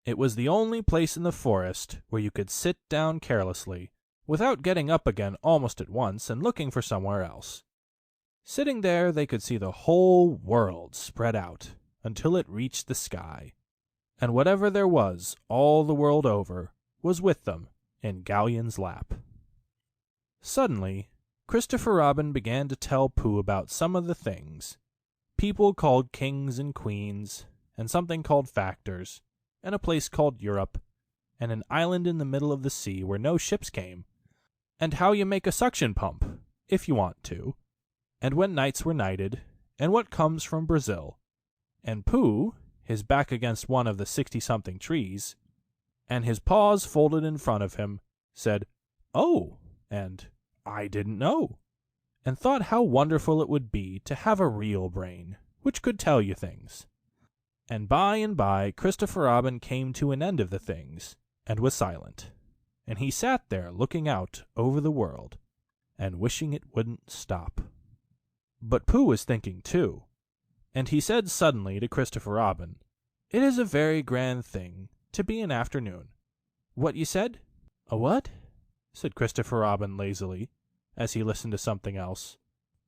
It was the only place in the forest where you could sit down carelessly, without getting up again almost at once and looking for somewhere else. Sitting there, they could see the whole world spread out until it reached the sky, and whatever there was all the world over was with them in Galleon's lap. Suddenly, Christopher Robin began to tell Pooh about some of the things. People called kings and queens, and something called factors, and a place called Europe, and an island in the middle of the sea where no ships came, and how you make a suction pump, if you want to, and when knights were knighted, and what comes from Brazil. And Pooh, his back against one of the 60-something trees, and his paws folded in front of him, said, "Oh," and "I didn't know," and thought how wonderful it would be to have a real brain, which could tell you things. And by, Christopher Robin came to an end of the things, and was silent, and he sat there looking out over the world, and wishing it wouldn't stop. But Pooh was thinking too, and he said suddenly to Christopher Robin, "It is a very grand thing to be an afternoon." "What you said?" "A what?" said Christopher Robin lazily, as he listened to something else.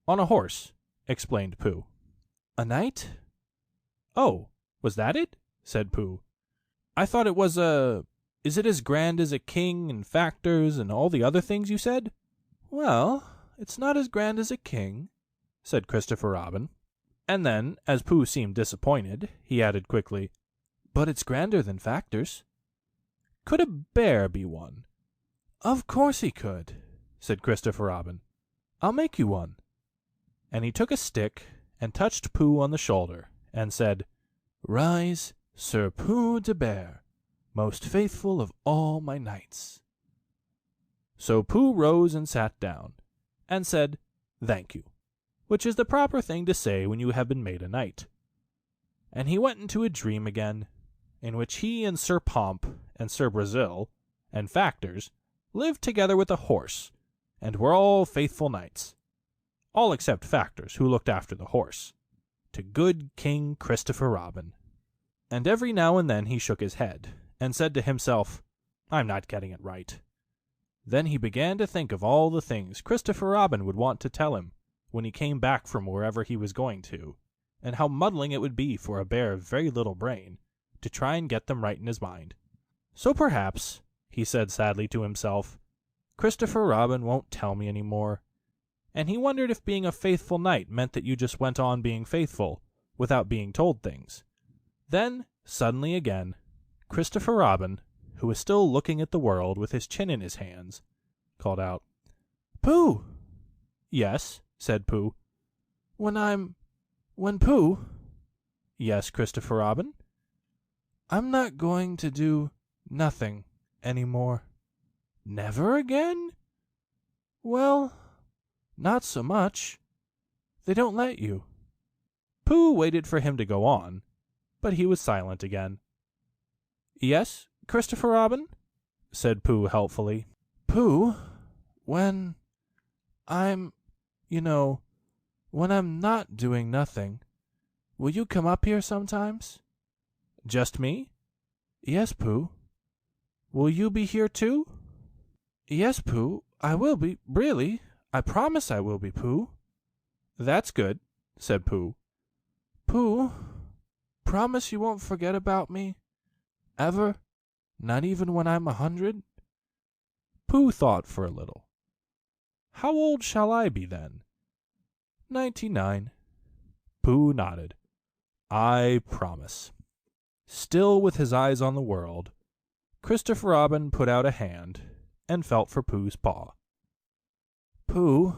"On a horse," explained Pooh. "A knight?" "Oh, was that it?" said Pooh. "I thought it was Is it as grand as a king and factors and all the other things you said?" "Well, it's not as grand as a king," said Christopher Robin. And then, as Pooh seemed disappointed, he added quickly, "But it's grander than factors." "Could a bear be one?" "Of course he could," said Christopher Robin. "I'll make you one." And he took a stick and touched Pooh on the shoulder and said, "Rise, Sir Pooh de Bear, most faithful of all my knights." So Pooh rose and sat down, and said, "Thank you," which is the proper thing to say when you have been made a knight. And he went into a dream again, in which he and Sir Pomp and Sir Brazil and factors lived together with a horse, and were all faithful knights, all except factors, who looked after the horse, to good King Christopher Robin. And every now and then he shook his head, and said to himself, "I'm not getting it right." Then he began to think of all the things Christopher Robin would want to tell him when he came back from wherever he was going to, and how muddling it would be for a bear of very little brain to try and get them right in his mind. "So perhaps," he said sadly to himself, "Christopher Robin won't tell me any more." And he wondered if being a faithful knight meant that you just went on being faithful without being told things. Then, suddenly again, Christopher Robin, who was still looking at the world with his chin in his hands, called out, "Pooh!" "Yes," said Pooh. When Pooh?" "Yes, Christopher Robin." "I'm not going to do nothing any more." "Never again?" "Well, not so much. They don't let you." Pooh waited for him to go on, but he was silent again. "Yes, Christopher Robin?" said Pooh helpfully. "Pooh, when I'm not doing nothing, will you come up here sometimes?" "Just me?" "Yes, Pooh." "Will you be here too?" "Yes, Pooh, I will be, really. I promise I will be, Pooh." "That's good," said Pooh. "Pooh, promise you won't forget about me? Ever? Not even when I'm 100? Pooh thought for a little. "How old shall I be then?" 99. Pooh nodded. "I promise." Still with his eyes on the world, Christopher Robin put out a hand and felt for Pooh's paw. "Pooh,"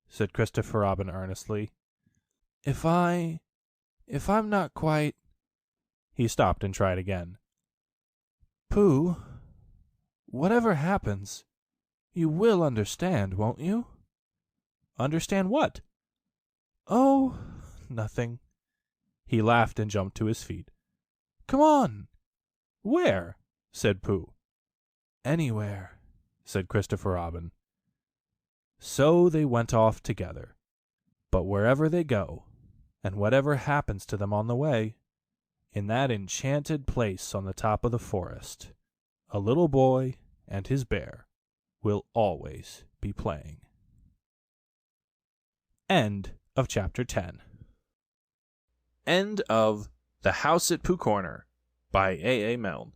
said Christopher Robin earnestly, if I'm not quite—" He stopped and tried again. "Pooh, whatever happens, you will understand, won't you?" "Understand what?" "Oh, nothing." He laughed and jumped to his feet. "Come on." "Where?" said Pooh. "Anywhere," said Christopher Robin. So they went off together. But wherever they go, And whatever happens to them on the way, in that enchanted place on the top of the forest, a little boy and his bear will always be playing. End of Chapter 10. End of The House at Pooh Corner by A.A. Milne.